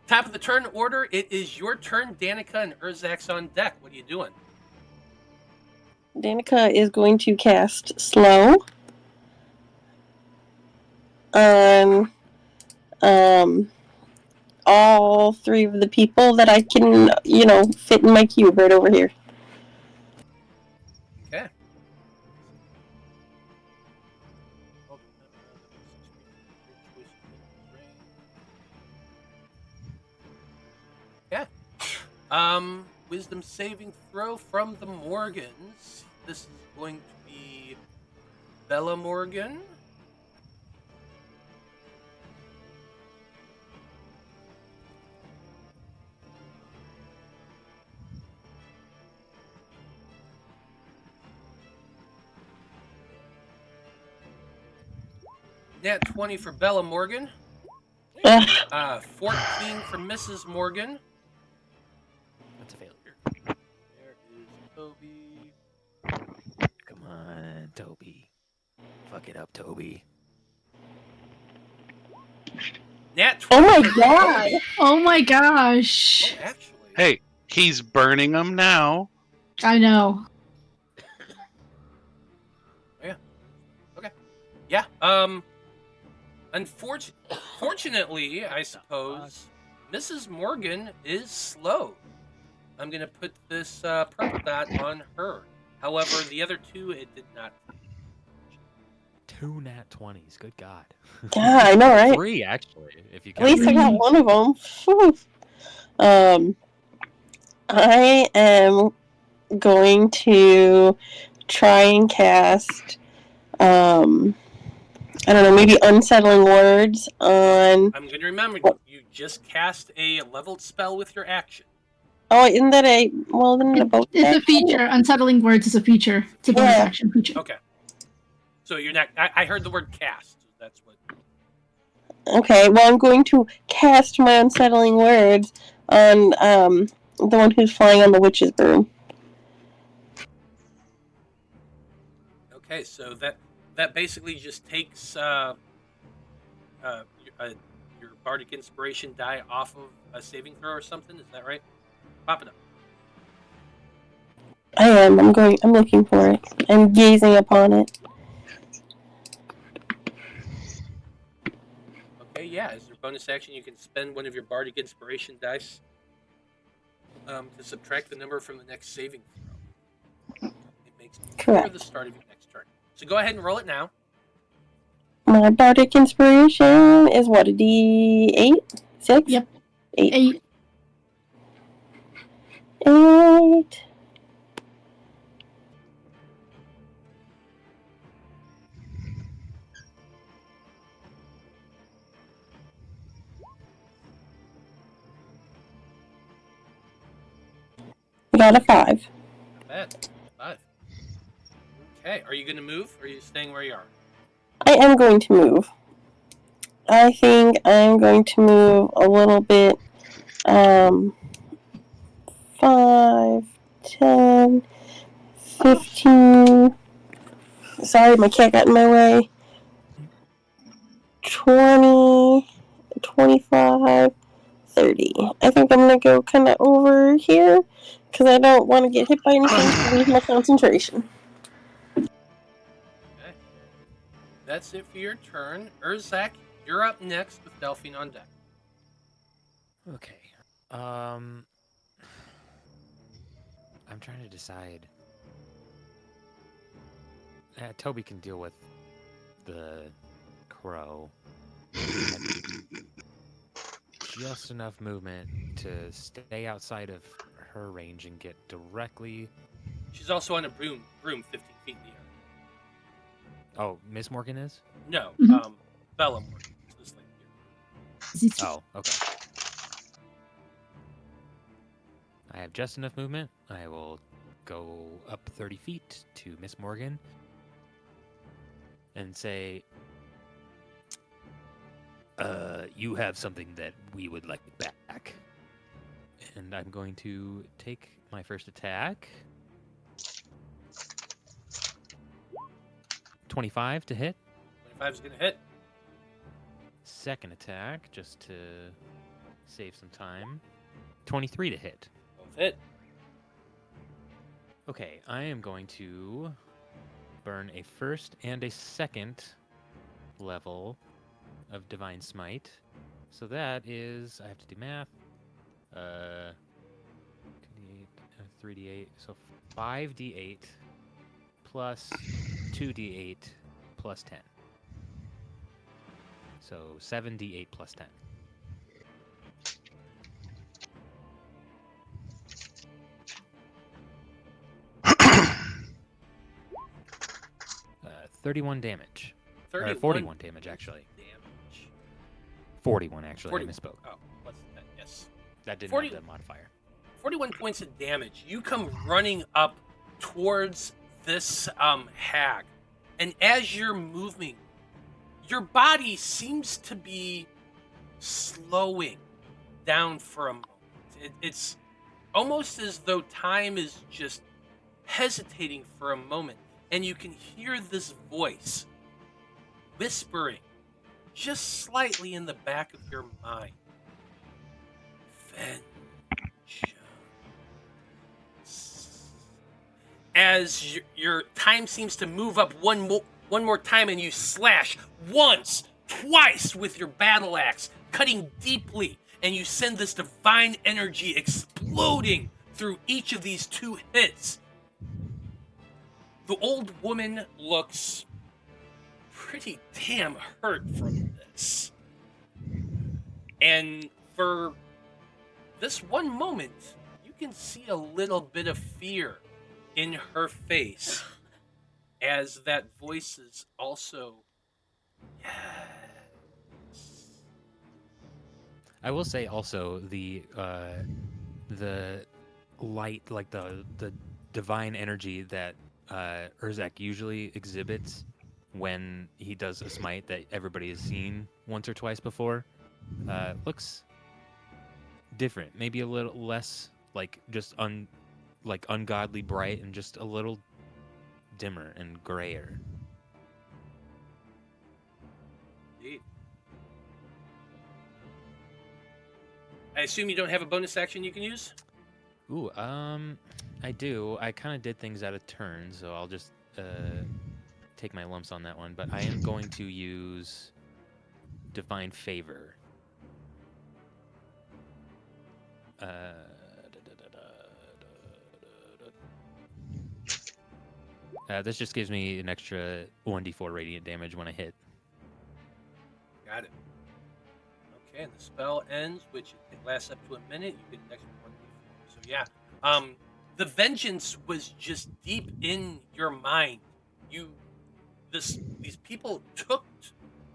Top of the turn order, it is your turn, Danika, and Urzak's on deck. What are you doing? Danika is going to cast Slow on all three of the people that I can, fit in my cube right over here. Okay. Yeah. Wisdom saving throw from the Morgans. This is going to be Bella Morgan. Nat 20 for Bella Morgan. Ugh. 14 for Mrs. Morgan. That's a failure. There is Toby. Come on, Toby. Fuck it up, Toby. Nat 20 Oh my for god! Toby. Oh my gosh. Oh, actually. Hey, he's burning them now. I know. Yeah. Unfortunately, I suppose, Mrs. Morgan is slow. I'm gonna put this purple dot on her. However, the other two, it did not. 2 nat 20s. Good God. Yeah, I know, right? 3 actually, if you At least I count. got one of them. I am going to try and cast, I don't know, maybe Unsettling Words on... I'm gonna remember you just cast a leveled spell with your action. Oh, isn't that a... Well, then a bonus It's a action? feature. Unsettling Words is a feature. It's a bonus Yeah. action feature. Okay. So you're not. I heard the word cast. So that's what. Okay, well, I'm going to cast my Unsettling Words on the one who's flying on the witch's broom. Okay, so that basically just takes your bardic inspiration die off of a saving throw or something. Is that right? Pop it up. I am. I'm looking for it. I'm gazing upon it. Okay, yeah. As your bonus action, you can spend one of your bardic inspiration dice to subtract the number from the next saving throw. It makes before Correct. the start of your next turn. So go ahead and roll it now. My bardic inspiration is what, a D8? 6? Yep. 8. 8. 8. We got a 5. Not bad. 5. Okay, are you going to move, or are you staying where you are? I am going to move. I think I'm going to move a little bit. 5, 10, 15. Sorry, my cat got in my way. 20, 25, 30. I think I'm going to go kind of over here because I don't want to get hit by anything to lose my concentration. Okay. That's it for your turn. Urzak, you're up next with Delphine on deck. Okay. I'm trying to decide. Toby can deal with the crow. Just enough movement to stay outside of her range and get directly. She's also on a broom 15 feet in the air. Oh, Miss Morgan is? No, Mhm. Bella Morgan. This lady here. Oh, okay. I have just enough movement. I will go up 30 feet to Miss Morgan and say, you have something that we would like back. And I'm going to take my first attack. 25 to hit. 25 is going to hit. Second attack, just to save some time. 23 to hit. Both hit. Okay, I am going to burn a first and a second level of Divine Smite. So that is, I have to do math. 3d8, so 5d8 plus 2d8 plus 10. So 7d8 plus 10. 31 damage. 31 Or 41 damage, actually. Damage. 41, actually. 40. I misspoke. Oh, what's that? Yes. That didn't 40 have the modifier. 41 points of damage. You come running up towards this hag. And as you're moving, your body seems to be slowing down for a moment. It's almost as though time is just hesitating for a moment, and you can hear this voice whispering just slightly in the back of your mind. Vengeance. As your time seems to move up one more time, and you slash once, twice with your battle axe, cutting deeply, and you send this divine energy exploding through each of these 2 hits. The old woman looks pretty damn hurt from this. And for this one moment, you can see a little bit of fear in her face as that voice is also, yes. I will say also the light, like the divine energy that Urzak usually exhibits when he does a smite that everybody has seen once or twice before, looks different. Maybe a little less like just ungodly bright, and just a little dimmer and grayer. Indeed. I assume you don't have a bonus action you can use? Ooh, I do. I kind of did things out of turn, so I'll just take my lumps on that one. But I am going to use Divine Favor. This just gives me an extra 1d4 radiant damage when I hit. Got it. Okay, and the spell ends, which it lasts up to a minute. You get an extra 1d4. So yeah, the vengeance was just deep in your mind. These people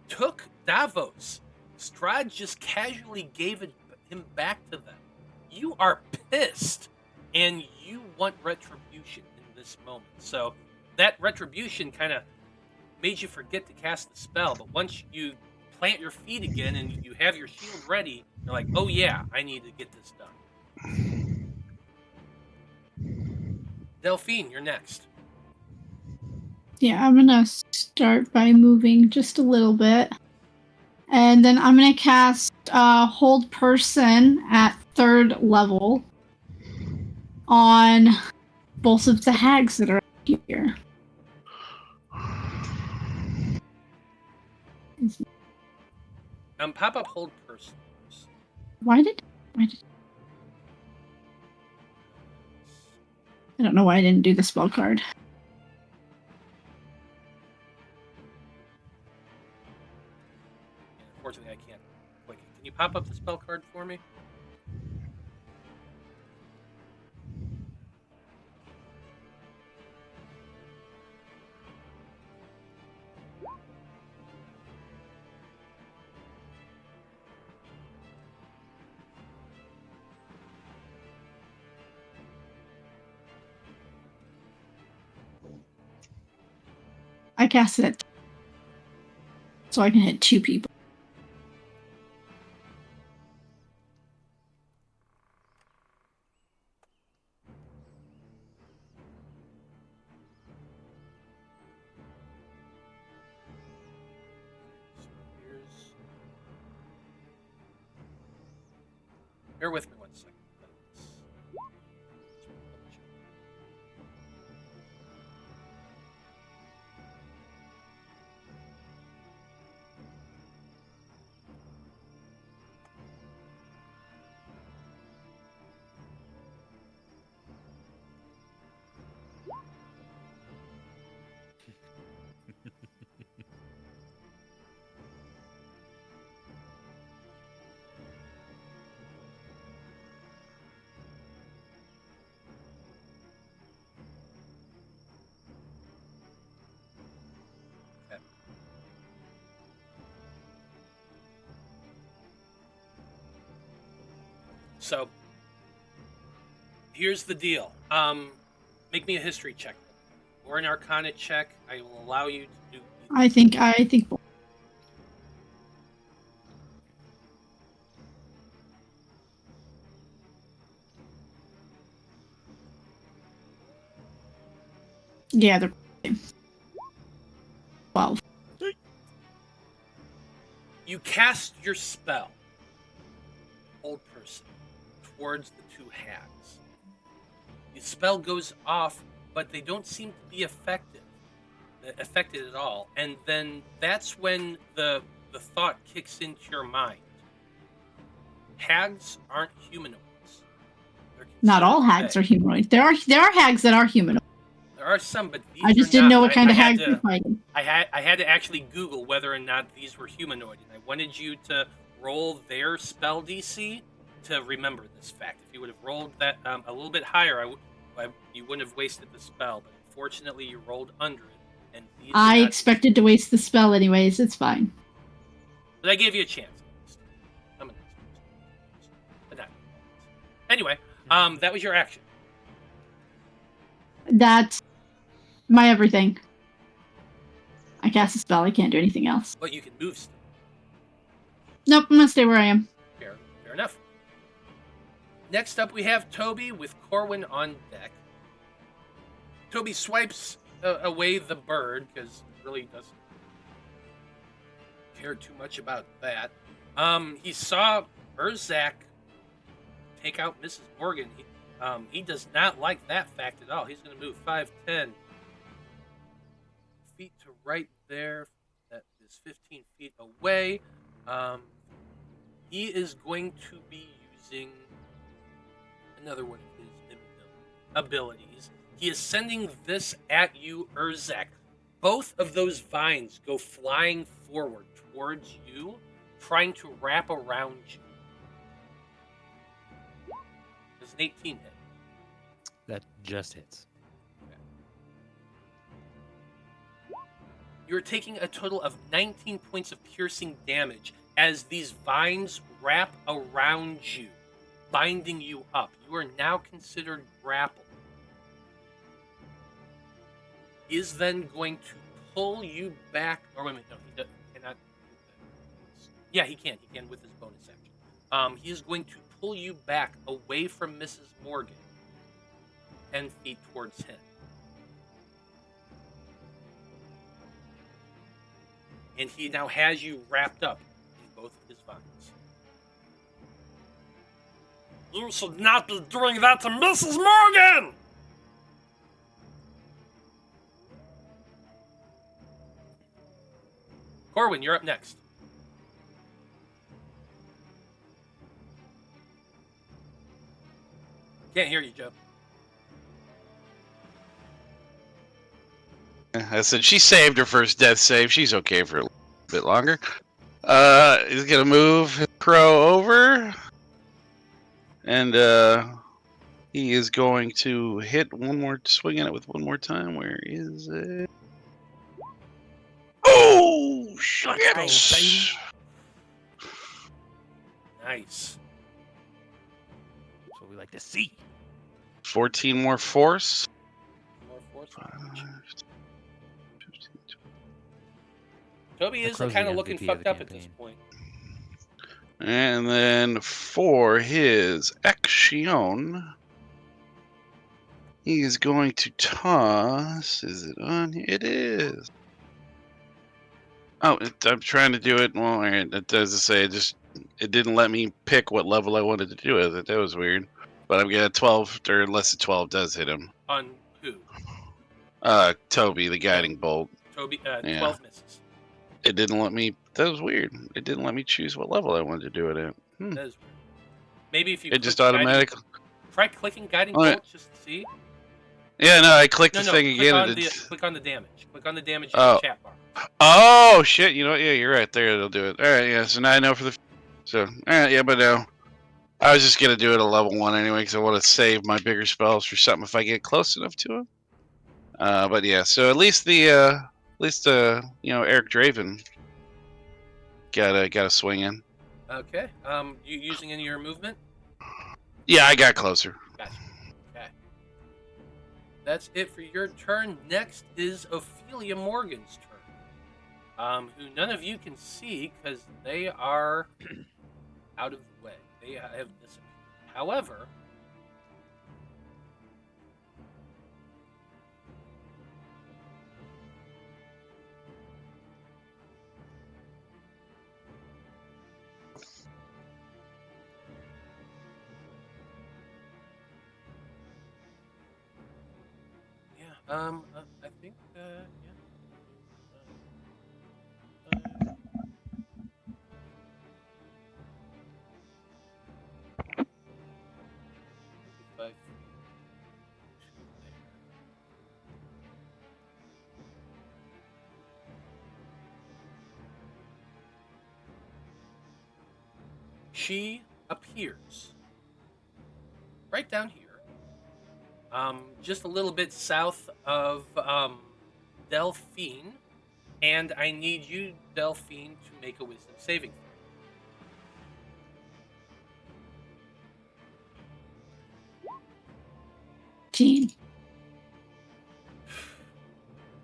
took Davos. Strahd just casually gave him back to them. You are pissed, and you want retribution in this moment. So that retribution kind of made you forget to cast the spell. But once you plant your feet again and you have your shield ready, you're like, oh yeah, I need to get this done. Delphine, you're next. Yeah, I'm gonna start by moving just a little bit. And then I'm gonna cast Hold Person at 3rd level on both of the hags that are here. Pop up Hold Person. Why did I don't know why I didn't do the spell card. Unfortunately, I can't click it. Can you pop up the spell card for me? I cast it so I can hit 2 people. Bear with me one second. So, here's the deal. Make me a history check or an arcana check. I will allow you to do. I think. Yeah, they're 12. You cast your spell, old person, towards the two hags. The spell goes off, but they don't seem to be affected at all. And then that's when the thought kicks into your mind. Hags aren't humanoids. Not all hags are humanoid. There are hags that are humanoid. There are some, but these I just are didn't not. know what kind of hags you're fighting. I had to actually Google whether or not these were humanoid, and I wanted you to roll their spell DC to remember this fact. If you would have rolled that a little bit higher, you wouldn't have wasted the spell. But unfortunately, you rolled under it, and I expected to waste the spell anyways. It's fine. But I gave you a chance. But not. Anyway, that was your action. That's my everything. I cast a spell. I can't do anything else. But you can move still. Nope, I'm gonna stay where I am. Fair enough. Next up, we have Toby with Corwan on deck. Toby swipes away the bird because he really doesn't care too much about that. He saw Urzak take out Mrs. Morgan. He does not like that fact at all. He's going to move 5, 10 feet to right there. That is 15 feet away. He is going to be using another one of his abilities. He is sending this at you, Urzak. Both of those vines go flying forward towards you, trying to wrap around you. Does an 18 hit? That just hits. Okay. You're taking a total of 19 points of piercing damage as these vines wrap around you, binding you up. You are now considered grappled. He is then going to pull you back. Or wait a minute, no, he cannot. Yeah, he can. He can with his bonus action. He is going to pull you back away from Mrs. Morgan, 10 feet towards him. And he now has you wrapped up in both of his vines. You should not be doing that to Mrs. Morgan! Corwan, you're up next. Can't hear you, Joe. I said she saved her first death save. She's okay for a bit longer. He's gonna move his crow over, and he is going to hit one more, swing at it with one more time. Where is it? Oh, shit! Nice. That's what we like to see. 14 more force. More force. 5, Toby is kind of looking fucked up at this point. And then for his action, he is going to toss. Is it on here? It is. Oh, I'm trying to do it. Well, it does say it didn't let me pick what level I wanted to do with it. That was weird. But I'm getting 12, or less than 12 does hit him. On who? Toby, the guiding bolt. Toby, Yeah. 12 misses. It didn't let me. That was weird. It didn't let me choose what level I wanted to do it at. That is weird. Maybe if you It just automatically. try clicking guiding bolt just to see. Yeah, no, I clicked the thing again. Click on the damage. Click on the damage in the chat bar. Oh shit! You know what? Yeah, you're right. There, it'll do it. All right, yeah. So now I know for the. So all right, yeah, but no. I was just gonna do it at level 1 anyway because I want to save my bigger spells for something if I get close enough to him. But yeah, so at least Eric Draven got a swing in. Okay. You using any of your movement? Yeah, I got closer. Gotcha. Okay. That's it for your turn. Next is Ophelia Morgan's turn. Who none of you can see because they are out of the way. They have disappeared. However, I think, yeah. 5 feet to there. She appears right down here, just a little bit south of Delphine, and I need you, Delphine, to make a wisdom saving throw. Teen.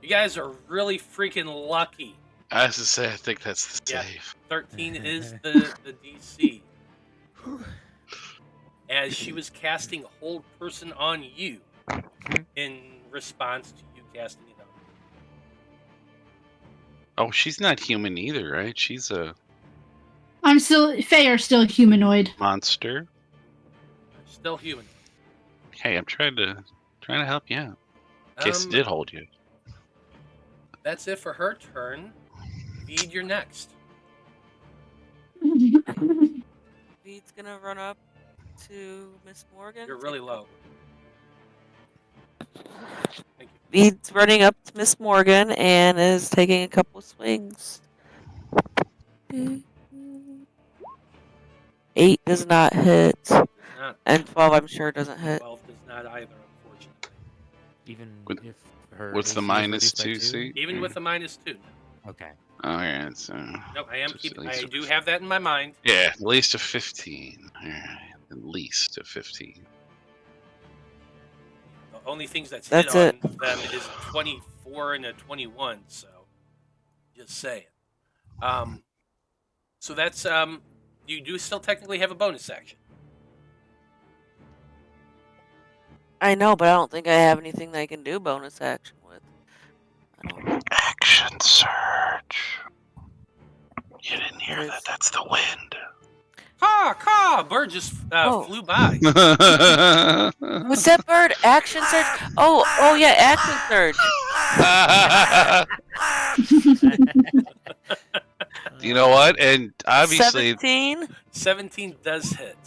You guys are really freaking lucky. I was to say, I think that's the Yeah. save. 13 is the DC. As she was casting Hold Person on you in response to you casting it on her. Oh, she's not human either, right? She's a Fae are still humanoid. monster. Still human. Hey, I'm trying to help you out. In case it did hold you. That's it for her turn. Vide, you're next. Vide's gonna run up to Miss Morgan. You're really low. Thank you. Vide's running up to Miss Morgan and is taking a couple swings. 8 does not hit. Does not. And 12 I'm sure doesn't hit. 12 does not either, unfortunately. Even What- if her What's the AC is minus reduced by 2, see? Even with the -2. Okay. Oh, yeah, so... Nope, I am Just keeping. at least I a do have that in my mind. Yeah, at least a 15. Alright, at least a 15. The only things that's That's hit it. on them is a 24 and a 21. So, just saying. So that's you do still technically have a bonus action. I know, but I don't think I have anything that I can do bonus action with. I don't. Action surge. You didn't hear that? That's the wind. Caw! Bird just flew by. What's that bird? Action surge? Oh yeah, action surge. You know what? And obviously, 17 does hit.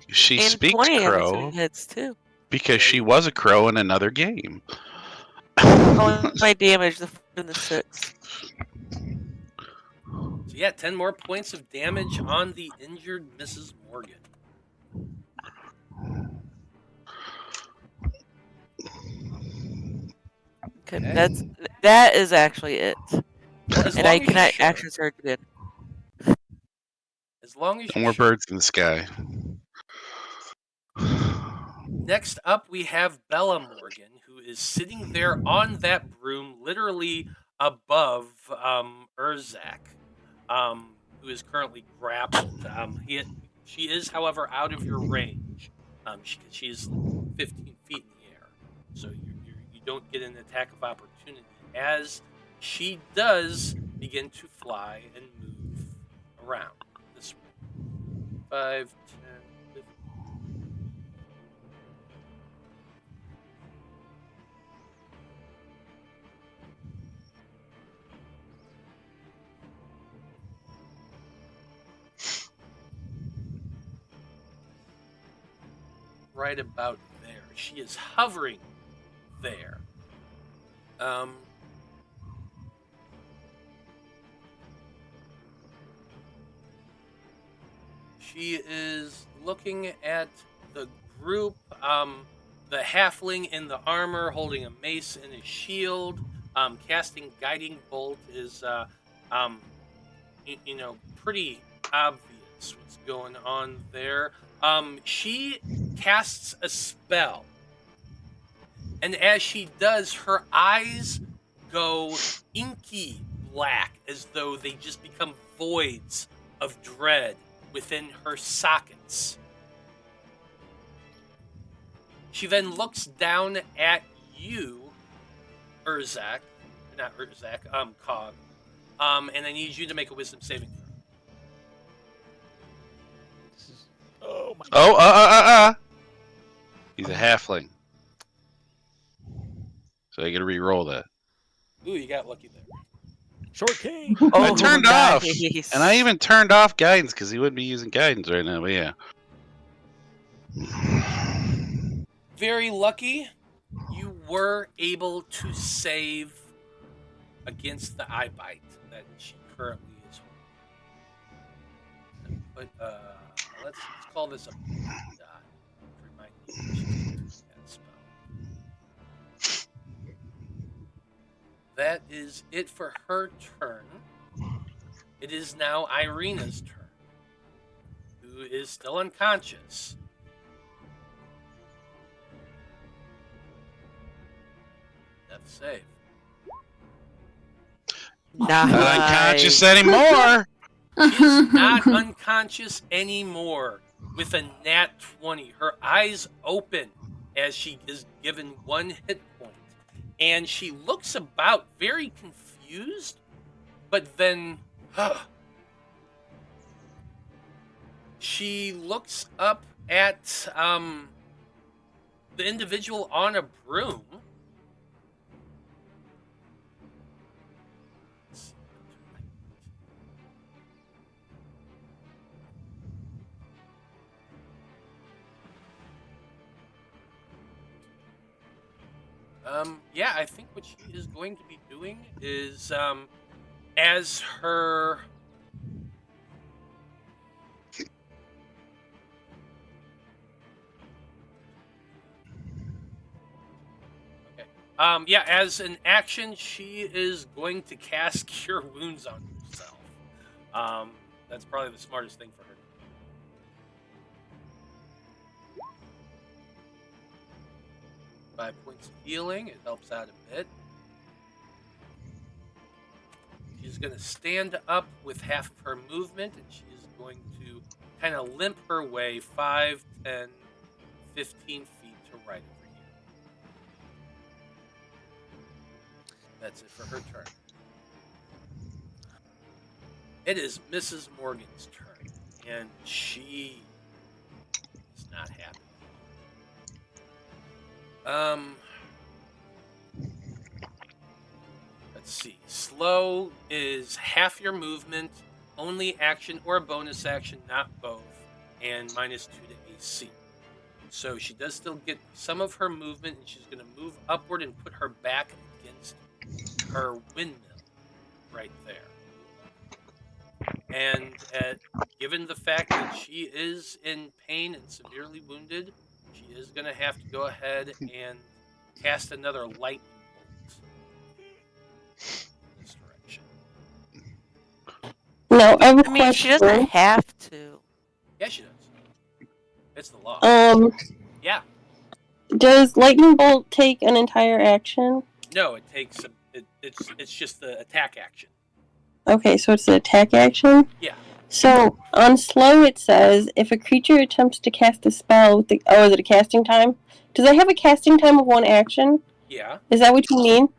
she and speaks 20 I'm crow assuming hits too. because she was a crow in another game. Oh, my damage, the 4 and the 6. So yeah, 10 more points of damage on the injured Mrs. Morgan. Okay, that is actually it. Well, as And long I as cannot you're action surge again. As long as No you're more sure. birds in the sky. Next up, we have Bella Morgan, who is sitting there on that broom, literally above Urzak, who is currently grappled. She is, however, out of your range. She is 15 feet in the air, so you don't get an attack of opportunity. As she does begin to fly and move around this way. 5, 10, 15. Right about there. She is hovering there. She is looking at the group. The halfling in the armor holding a mace and a shield. Casting Guiding Bolt is, pretty obvious what's going on there. She casts a spell. And as she does, her eyes go inky black as though they just become voids of dread within her sockets. She then looks down at you, Urzak, not Urzak, Cog, and I need you to make a wisdom saving throw. Oh, He's a halfling. So I got to re-roll that. Ooh, you got lucky there. Short king. Oh, I turned off, nice. and I even turned off guidance because he wouldn't be using guidance right now. But yeah. Very lucky. You were able to save against the eye bite that she currently is holding. But let's call this a dot. To remind me that she's doing that spell. That is it for her turn. It is now Irina's turn, who is still unconscious. Death save. Not unconscious anymore. She is not unconscious anymore. With a nat 20, her eyes open as she is given 1 hit point. And she looks about very confused, but then she looks up at the individual on a broom. Yeah, I think what she is going to be doing is, as her... Okay. Yeah, as an action, she is going to cast Cure Wounds on herself. That's probably the smartest thing for her. 5 points of healing. It helps out a bit. She's going to stand up with half of her movement, and she is going to kind of limp her way 5, 10, 15 feet to right over here. That's it for her turn. It is Mrs. Morgan's turn, and she is not happy. Let's see. Slow is half your movement, only action or bonus action, not both, and -2 to AC. So she does still get some of her movement, and she's going to move upward and put her back against her windmill right there. And given the fact that she is in pain and severely wounded, she is going to have to go ahead and cast another lightning bolt in this direction. No, I have a I mean, she doesn't question. have to. Yeah, she does. It's the law. Yeah. Does lightning bolt take an entire action? No, it takes it's just the attack action. Okay, so it's an attack action? Yeah. So, on slow it says, if a creature attempts to cast a spell with the... Oh, is it a casting time? Does it have a casting time of 1 action? Yeah. Is that what you mean?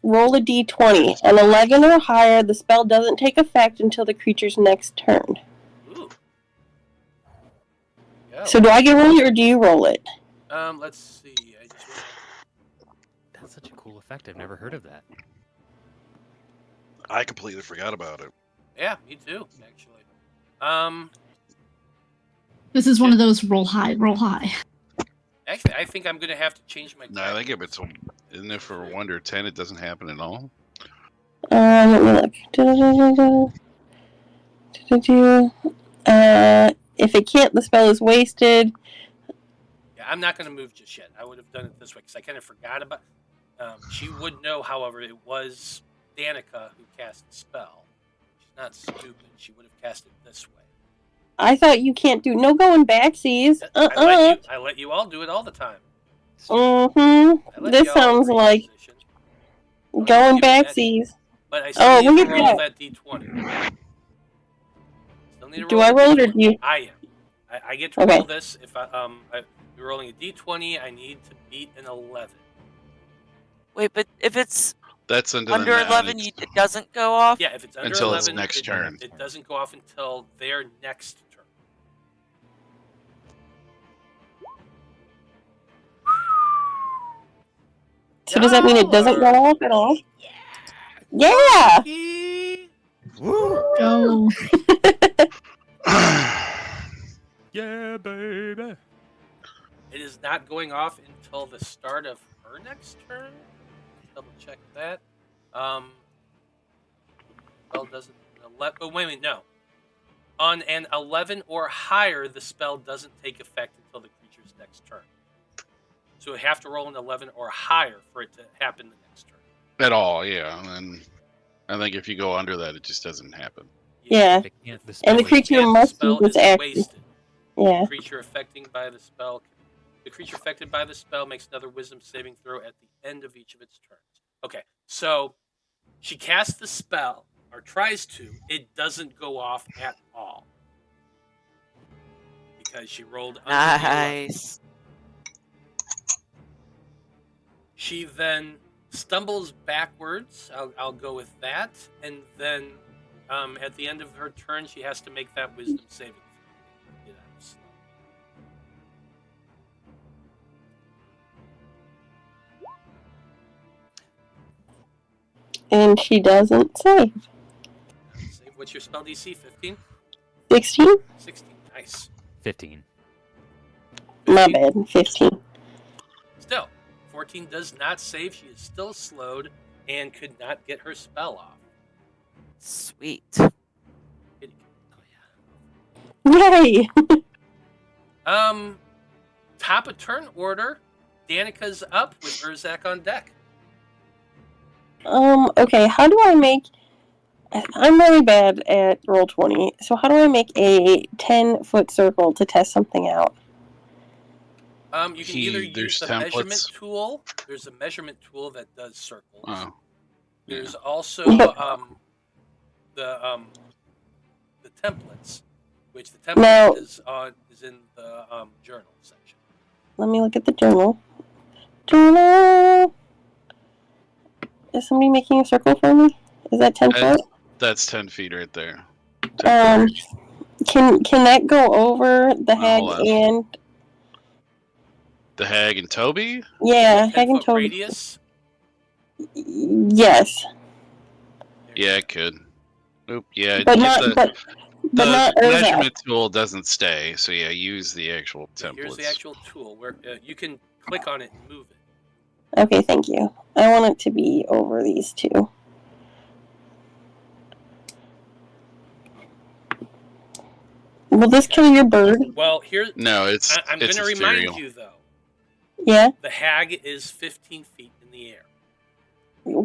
Roll a d20. An 11 or higher, the spell doesn't take effect until the creature's next turn. Ooh. Go. So do I get rolled or do you roll it? Let's see. That's such a cool effect. I've never heard of that. I completely forgot about it. Yeah, me too, actually. This is one of those roll high, roll high. Actually, I think I'm gonna have to change my. No, I think if it's isn't it for 1 to 10, it doesn't happen at all. Let me look. If it can't, the spell is wasted. Yeah, I'm not gonna move just yet. I would have done it this way because I kind of forgot about. She would know, however, it was Danika who cast the spell. She's not stupid. She would have cast it this way. I thought you can't do no going backsies. I let you all do it all the time. This sounds like going backsies. But I still need to roll that d20. Still need to roll. Do I roll it or do you? I am. I get to roll this. If you're rolling a d20, I need to beat an 11. Wait, but if it's that's under 11, it doesn't go off? Yeah, if it's under until 11, its next turn. It doesn't go off until their next turn. So does that mean it doesn't go off at all? Yeah! Lucky. Go. Yeah, baby. It is not going off until the start of her next turn. Double check that. Spell doesn't. Oh wait, no. On an 11 or higher, the spell doesn't take effect until the creature's next turn. So we have to roll an 11 or higher for it to happen the next turn. At all, yeah. And I think if you go under that, it just doesn't happen. Yeah. If it can't, the And spell the is- creature And the must spell use its is action. wasted. Yeah. The creature affected by the spell makes another wisdom saving throw at the end of each of its turns. Okay, so she casts the spell, or tries to. It doesn't go off at all. Because she rolled under the 11. Nice. She then stumbles backwards. I'll go with that. And then at the end of her turn, she has to make that wisdom saving throw. Get out of slow. And she doesn't save. Save. What's your spell DC? 15? 16? 16. Nice. 15. My 15? bad. 15. Still, 14 does not save. She is still slowed and could not get her spell off. Sweet. Yay! Top of turn order. Danika's up with Urzak on deck. Okay, how do I make... I'm really bad at Roll20, so how do I make a 10-foot circle to test something out? You can either use there's the templates. measurement tool. There's a measurement tool that does circles. Oh. Yeah. There's also the templates, which the template Now- is in the journal section. Let me look at the journal. Journal! Is somebody making a circle for me? Is that 10 foot? That's 10 feet right there. Can that go over the hag hold on. and... The hag and Toby? Yeah, 10 hag and foot Toby. radius. Yes. Yeah, it could. Oop, yeah. But just not, the, but the not Urzak. measurement tool doesn't stay, so yeah, use the actual templates. Here's the actual tool where you can click on it and move it. Okay, thank you. I want it to be over these two. Will this kill your bird? Well, here No, it's I'm it's going to remind ethereal. you though. Yeah? The hag is 15 feet in the air.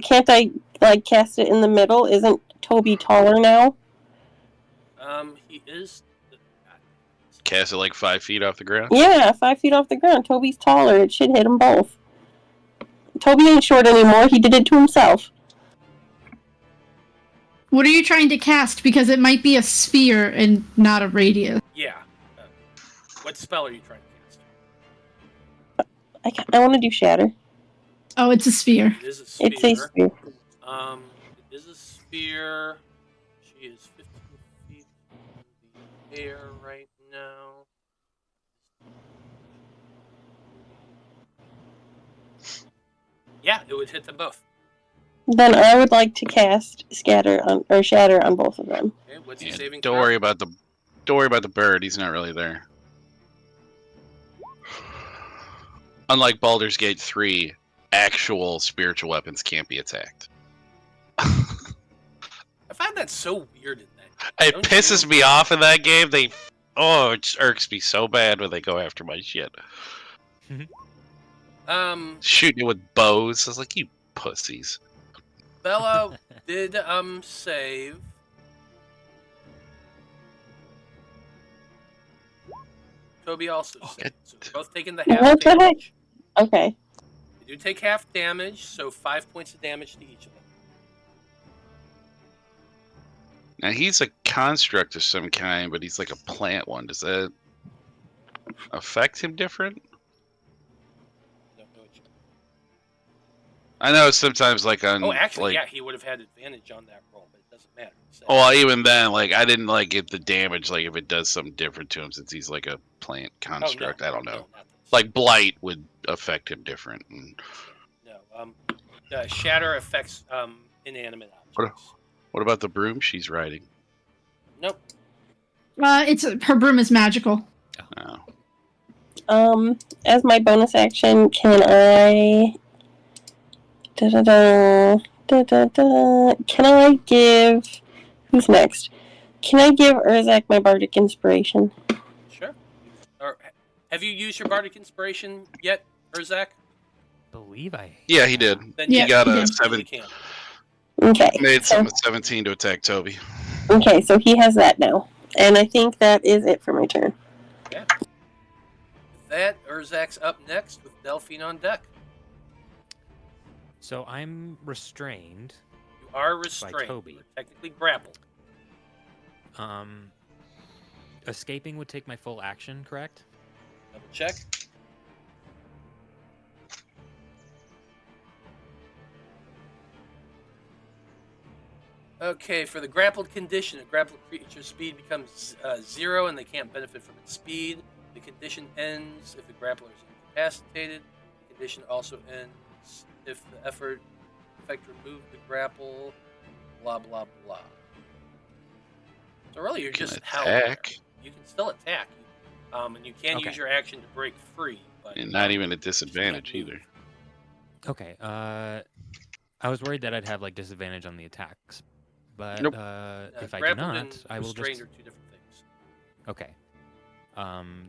Can't I, cast it in the middle? Isn't Toby taller now? He is. Cast it 5 feet off the ground. Yeah, 5 feet off the ground. Toby's taller. It should hit them both. Toby ain't short anymore. He did it to himself. What are you trying to cast? Because it might be a sphere and not a radius. Yeah. What spell are you trying to cast? I want to do Shatter. Oh, it's a sphere. It is a sphere. It's a sphere. It is a sphere. She is 15 feet in the air right now. Yeah, it would hit them both. Then I would like to cast Shatter on both of them. Okay, what's the Yeah, saving don't throw? worry about the bird. He's not really there. Unlike Baldur's Gate 3, actual spiritual weapons can't be attacked. I find that so weird in that. It Don't pisses you- me off in that game. It just irks me so bad when they go after my shit. Shooting you with bows. I was like, you pussies. Bella did save. Toby also saved. So we're both taking the half What the heck? damage. Okay. They do take half damage, so 5 points of damage to each of them. Now he's a construct of some kind, but he's like a plant one. Does that affect him different? Don't know what you- I know sometimes on Oh, actually, yeah, he would have had advantage on that roll, but it doesn't matter. So, Well, even then, I didn't get the damage. If it does something different to him, since he's a plant construct. I don't know. No, not this. Blight would affect him different. And No. shatter affects inanimate objects. What about the broom she's riding? Nope. Her broom is magical. Oh. As my bonus action, can I... Can I give... Who's next? Can I give Urzak my bardic inspiration? Sure. Or have you used your bardic inspiration yet, Urzak? Believe I. Yeah, he did. Then Yeah, He got he a did. 7. Can. Okay. Made so, some at 17 to attack Toby. Okay, so he has that now. And I think that is it for my turn. Yeah. With that, Urzak's up next with Delphine on deck. So I'm restrained. You are restrained. Toby. You're technically grappled. Escaping would take my full action, correct? Double check. Okay, for the grappled condition, a grappled creature's speed becomes 0 and they can't benefit from its speed. The condition ends if the grappler is incapacitated. The condition also ends if the effect removed the grapple, blah, blah, blah. So really, you're just held there. Attack. You can still attack. And you can Okay. use your action to break free. But And not even a disadvantage either. Okay. I was worried that I'd have like disadvantage on the attacks, but Nope. if I do grappled not, and I will restrained just. are two different things. Okay.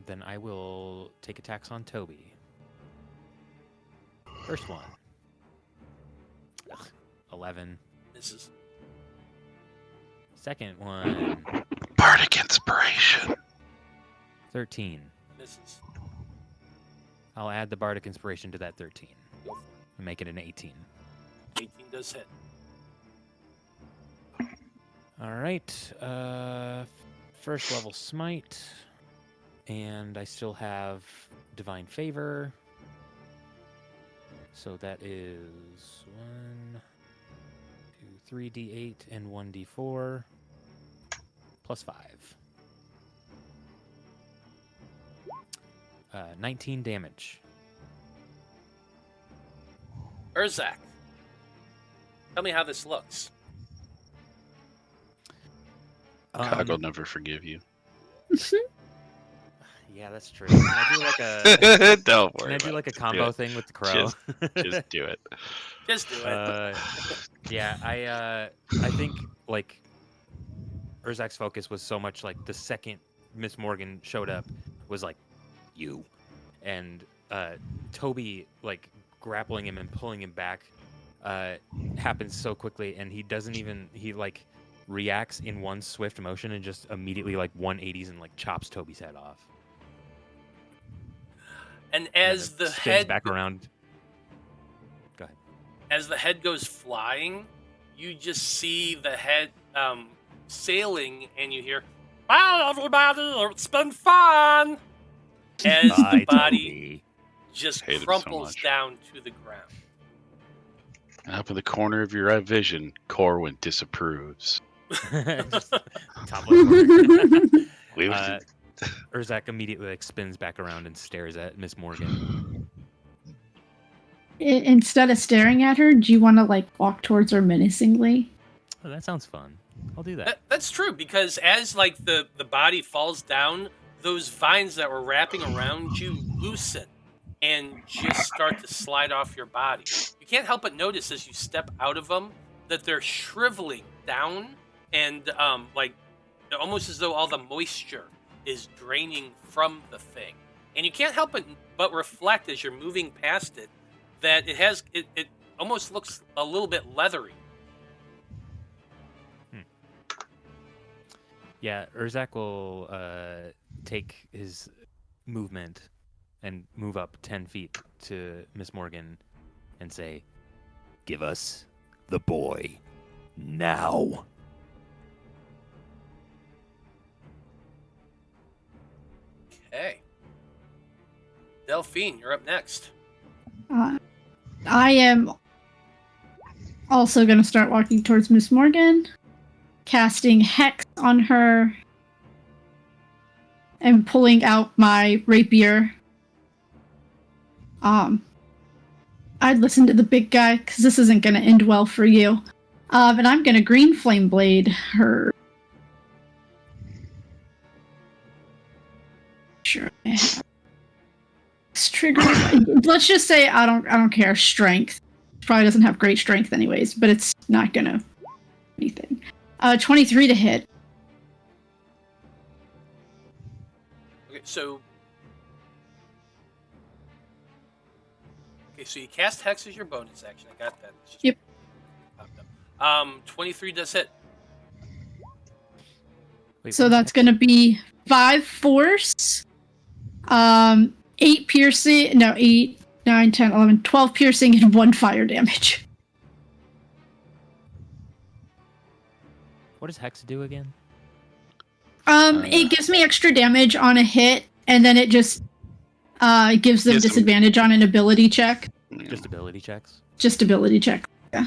Then I will take attacks on Toby. First one. Ugh, 11. Misses. Second one. Bardic inspiration. 13. Misses. I'll add the bardic inspiration to that 13 Go for it. and make it an 18. 18 does hit. All right. First level smite, and I still have divine favor. So that is 1, 2, 3d8 and 1d4 plus 5. 19 damage. Urzak, tell me how this looks. Cog will never forgive you. Yeah, that's true. Can I do like a Don't can worry I do about like a it. combo thing with the crow? Just do it. Just do it. Yeah, I think like Urzak's focus was so much like the second Miss Morgan showed up was like you, and Toby like grappling him and pulling him back happens so quickly, and he like reacts in one swift motion and just immediately like 180s and like chops Toby's head off. And And as then the spins head back around. Go ahead. as the head goes flying, you just see the head sailing, and you hear, "Bye, everybody! It's been fun!" As the Bye, body Toby. just Hate him so crumples much. down to the ground. Up in the corner of your eye vision, Corwan disapproves. Just top left corner. Wait, Urzak immediately like spins back around and stares at Miss Morgan. Instead of staring at her, do you want to like walk towards her menacingly? Oh, that sounds fun. I'll do that. That's true, because as like the body falls down, those vines that were wrapping around you loosen and just start to slide off your body. You can't help but notice as you step out of them that they're shriveling down, and like almost as though all the moisture is draining from the thing. And you can't help but reflect as you're moving past it that it almost looks a little bit leathery. Yeah, Urzak will take his movement and move up 10 feet to Miss Morgan and say, "Give us the boy now." Okay. Delphine, you're up next. I am also going to start walking towards Miss Morgan, casting Hex on her, and pulling out my rapier. I'd listen to the big guy, because this isn't going to end well for you. But I'm going to green flame blade her. Sure. Trigger. Let's just say I don't care. Strength. Probably doesn't have great strength anyways, but it's not going to anything. 23 to hit. Okay, so you cast Hex as your bonus action. I got that. It's just Yep. popped up. 23 does hit. Wait, So what's that's going to be 5 force, 8 piercing, no, 8, 9, 10, 11, 12 piercing, and 1 fire damage. What does Hex do again? It gives me extra damage on a hit, and then it just gives them Yes, disadvantage on an ability check. Just ability checks? Just ability check. Yeah.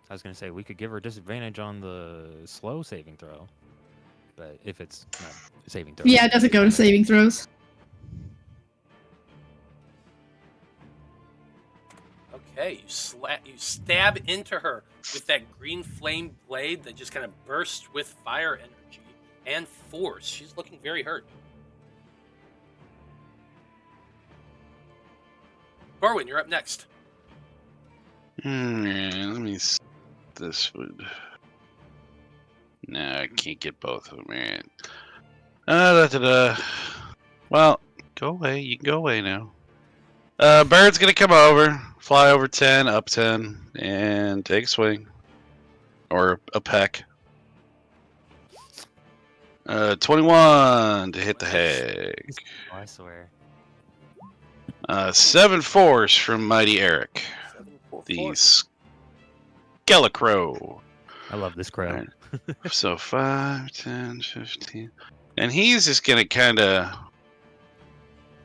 I was going to say, we could give her disadvantage on the slow saving throw. But if it's not saving throw. Yeah, it doesn't go to saving throws. Okay, you stab into her with that green flame blade that just kind of bursts with fire energy and force. She's looking very hurt. Corwan, you're up next. Let me. This would. No, I can't get both of them. Man. Well, go away. You can go away now. Bird's gonna come over, fly over 10, up 10, and take a swing. Or a peck. 21 to hit the hag. Oh, I swear. 7 force from Mighty Eric. 7, 4, The 4. Skelecrow. I love this crow. Alright. So 5, 10, 15. And he's just gonna kinda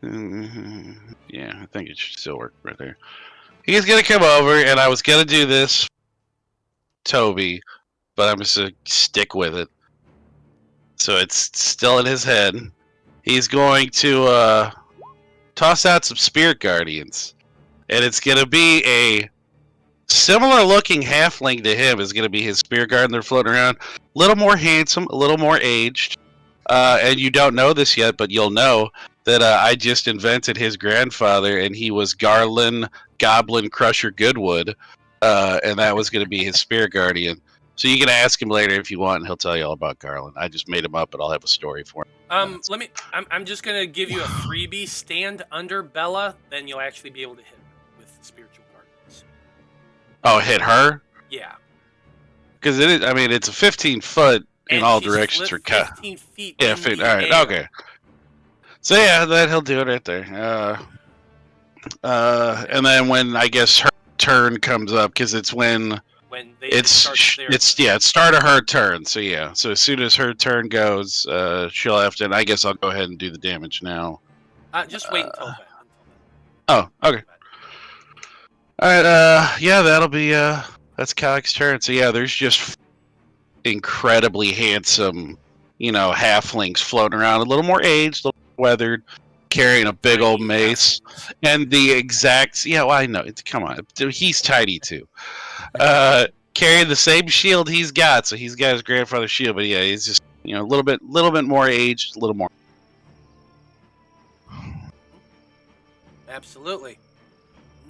yeah, I think it should still work right there. He's gonna come over, and I was gonna do this Toby, but I'm just gonna stick with it. So it's still in his head. He's going to toss out some Spirit Guardians. And it's gonna be a similar looking halfling to him is going to be his Spirit Guardian. They're floating around. A little more handsome, a little more aged. And you don't know this yet, but you'll know that I just invented his grandfather, and he was Garland Goblin Crusher Goodwood. And that was going to be his Spirit Guardian. So you can ask him later if you want, and he'll tell you all about Garland. I just made him up, but I'll have a story for him. I'm just gonna give you a freebie. Stand under Bella, then you'll actually be able to hit her with spiritual guardians. Oh, hit her? Yeah. Because it is. I mean, it's a 15-foot in And all she's directions for cut. 15 feet. Yeah, in the all right, air. okay. So yeah, that he'll do it right there. And then when I guess her turn comes up, because it's when they start their... it's start of her turn. So yeah, so as soon as her turn goes, she'll have to. And I guess I'll go ahead and do the damage now. Just wait until then. Oh, okay. All right. Yeah, that'll be that's Calic's turn. So yeah, there's just incredibly handsome, halflings floating around, a little more aged, a little weathered, carrying a big old mace, and the exact. Yeah, well, I know. Come on, he's tiny too. Carrying the same shield he's got, so he's got his grandfather's shield. But yeah, he's just a little bit more aged, a little more. Absolutely.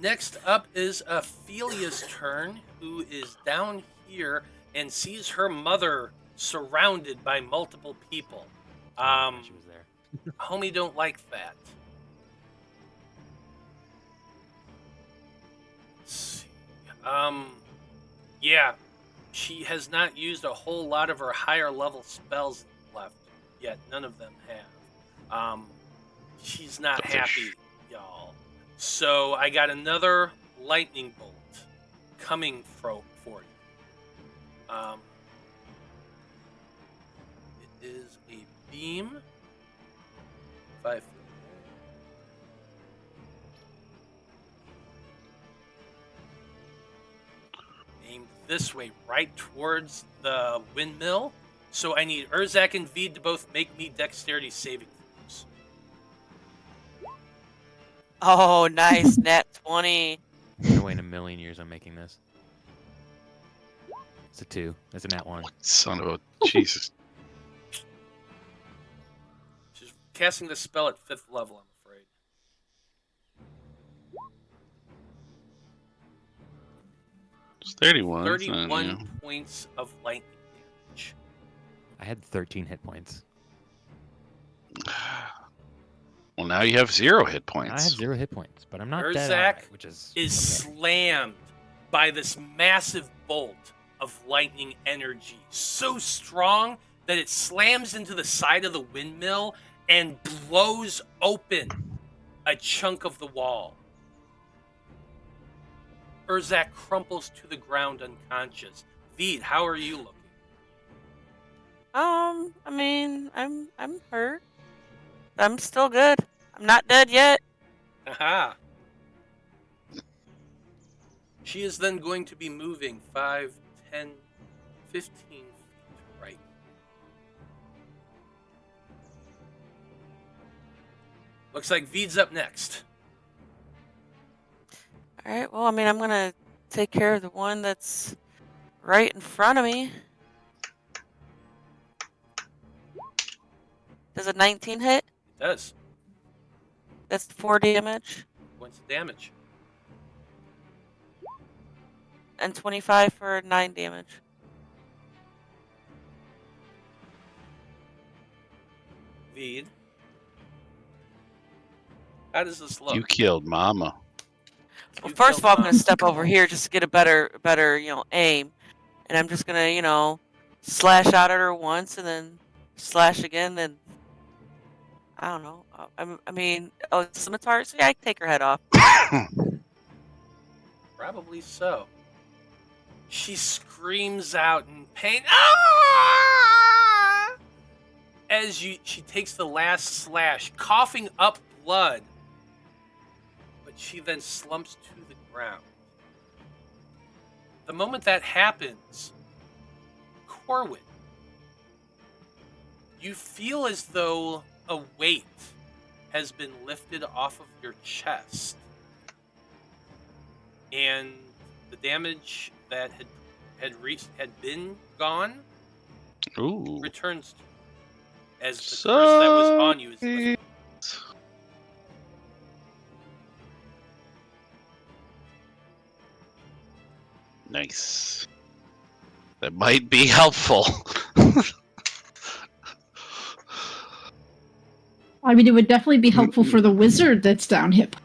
Next up is Ophelia's turn, who is down here and sees her mother surrounded by multiple people. She was there. Homie don't like that. Let's see. Yeah, she has not used a whole lot of her higher level spells left yet. None of them have. She's not happy, y'all. So I got another lightning bolt coming for you. It is a beam. 5 foot. Aimed this way, right towards the windmill. So I need Urzak and Vide to both make me dexterity saving throws. Oh, nice. Nat 20. No way in a million years I'm making this. It's a 2. That's a nat 1. Son of a Jesus. She's casting the spell at 5th level, I'm afraid. It's 31. 31 points of lightning damage. I had 13 hit points. Well, now you have 0 hit points. I have 0 hit points, but I'm not dead Urzak outright, which is is okay. slammed by this massive bolt of lightning energy, so strong that it slams into the side of the windmill and blows open a chunk of the wall. Urzak crumples to the ground unconscious. Vide, how are you looking? I mean, I'm hurt. I'm still good. I'm not dead yet. Aha. She is then going to be moving 5, 10, 15 feet right. Looks like Vide's up next. All right. Well, I mean, I'm gonna take care of the one that's right in front of me. Does a 19 hit? It does. That's 4 damage. Points of damage. And 25 for 9 damage. Vide. How does this look? You killed Mama. Well, You first of killed all, I'm gonna Mom. step over here just to get a better, aim, and I'm just gonna, slash out at her once and then slash again. Then I don't know. Scimitar. So yeah, I can take her head off. Probably so. She screams out in pain. Ah! As she takes the last slash, coughing up blood. But she then slumps to the ground. The moment that happens, Corwan, you feel as though a weight has been lifted off of your chest. And the damage that had been gone Ooh. returns to you, as the curse that was on you is lifted. Nice. That might be helpful. I mean, it would definitely be helpful for the wizard that's down hip.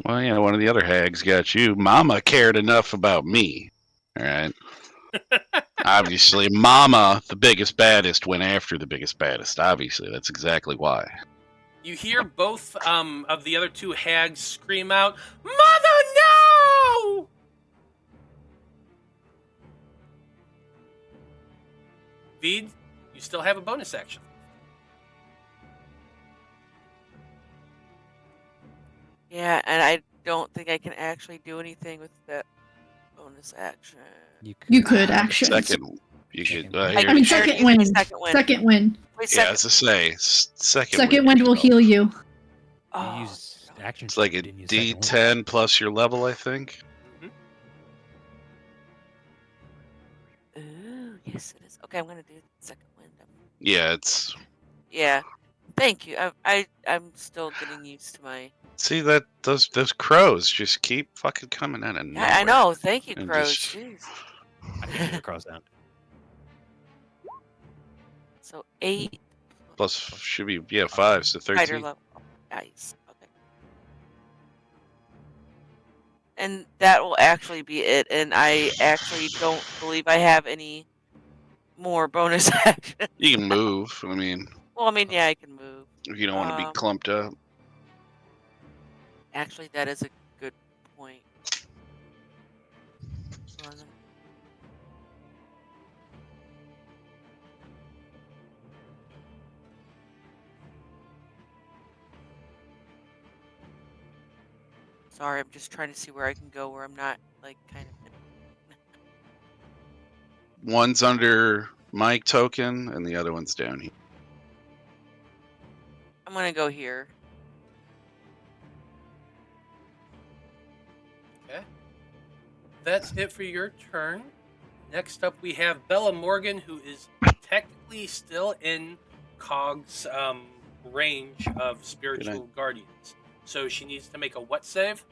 Well, yeah, one of the other hags got you. Mama cared enough about me. All right. Obviously, Mama, the biggest baddest, went after the biggest baddest. Obviously, that's exactly why. You hear both of the other 2 hags scream out, "Mother, no!" Vide, you still have a bonus action. Yeah, and I don't think I can actually do anything with that bonus action. You could actually. Second, you could. I mean, second wind. Second wind. Wait, Yeah, as I say, second. Second wind will heal you. You Oh, use action. It's like a didn't use second wind. D10 plus your level, I think. Ooh, yes, it is. Okay, I'm gonna do second wind. Yeah, it's. Yeah, thank you. I'm still getting used to my. See that those crows just keep fucking coming in and. I know. Thank you, And crows. just- Jeez. I can the cross down. So 8 Plus should be 5, so fighter 13. level. Nice. Okay. And that will actually be it. And I actually don't believe I have any more bonus action. You can move. I mean, Well, I mean, yeah, I can move. if you don't want to be clumped up. Actually, that is a good point. Hold on. Sorry, I'm just trying to see where I can go where I'm not, like, kind of. One's under Mike token, and the other one's down here. I'm gonna go here. that's it for your turn. Next up, we have Bella Morgan, who is technically still in Cog's range of spiritual guardians. So she needs to make a what save?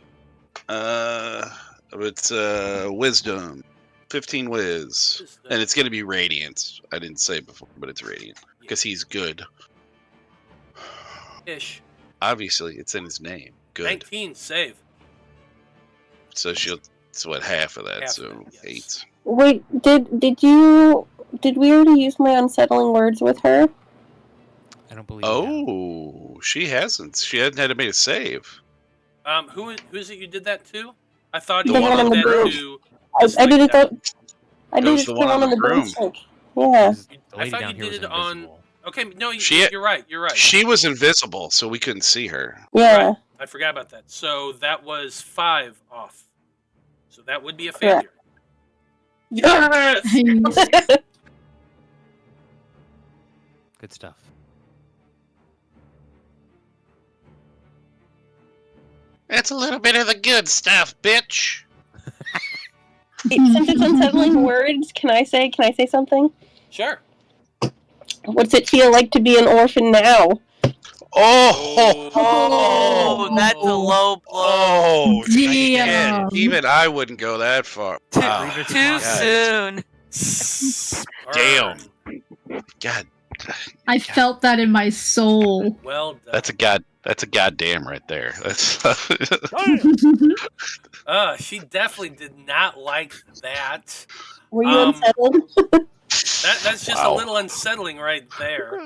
It's wisdom. 15 whiz. Wisdom. And it's going to be radiant. I didn't say before, but it's radiant. Because he's good. Ish. Obviously, it's in his name. Good. 19 save. So it's what, half of that, Half so of it, yes. 8. Wait, did we already use my unsettling words with her? I don't believe. we have. She hasn't. She hadn't had to make a save. Who is it you did that to? I thought The you one did on the that broom. to. I did it that. I did it the to one on the broom. broomstick. Yeah. The I lady thought down you here did was it on. invisible. Okay, no, She- you're right. You're right. She was invisible, so we couldn't see her. Yeah. Right. I forgot about that. So that was 5 off. So that would be a failure. Yes! Nice. Good stuff. It's a little bit of the good stuff, bitch. Since it's unsettling words, can I say something? Sure. What's it feel like to be an orphan now? Oh, that's a low blow. Oh, shit. Damn. Even I wouldn't go that far. Too, Wow. too God. soon. Damn. God, I felt that in my soul. Well done. that's a goddamn right there. That's She definitely did not like that. Were you unsettled? That's just a Wow. little unsettling right there.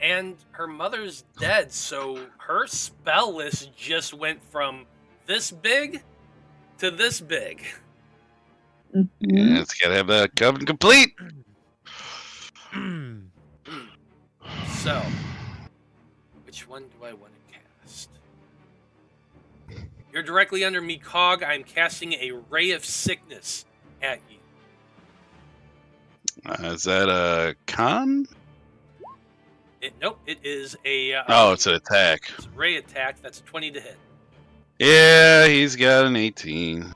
And her mother's dead, so her spell list just went from this big to this big. yeah, it's gotta have that coven complete. So, which one do I want to cast? You're directly under me, Cog. I'm casting a Ray of Sickness at you. Is that a con? Nope, it is a. It's an attack. It's a Ray attack. That's 20 to hit. Yeah, he's got an 18.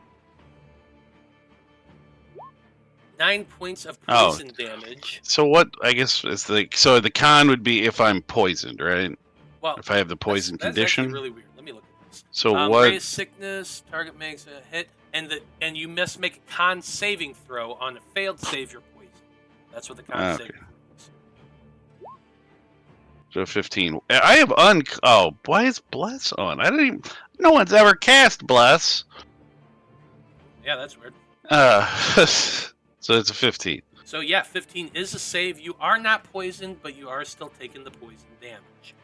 9 points of poison damage. So what? I guess is the con would be if I'm poisoned, right? Well, If I have the poison that's condition. actually really weird. Let me look at this. So what? Ray of Sickness. Target makes a hit, and you must make a con saving throw. On a failed save, you're poisoned. That's what the con Okay. saving throw is. So 15. I have why is Bless on? I don't even. No one's ever cast Bless. Yeah, that's weird. So it's a 15. So yeah, 15 is a save. You are not poisoned, but you are still taking the poison damage.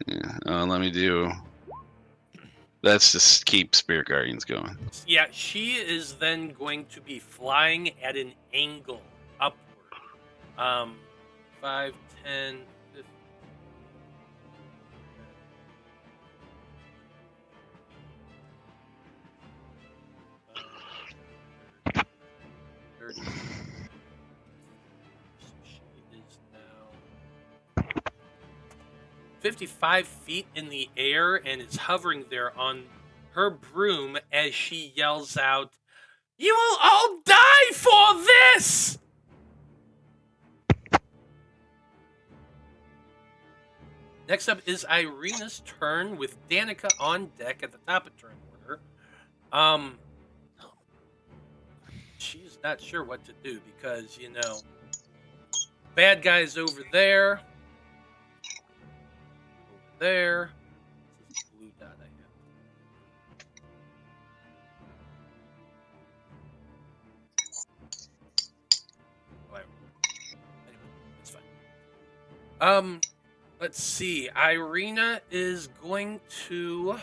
Yeah. Let me do. That's just keep Spirit Guardians going. Yeah, she is then going to be flying at an angle upward. 5, 10, 15. 30. So she is now 55 feet in the air and is hovering there on her broom as she yells out, "You will all die for this!" Next up is Irina's turn with Danika on deck at the top of turn order. She's not sure what to do because, bad guys over there. Over there. This is the blue dot I have. Whatever. Anyway, it's fine. Let's see. Irina is going to.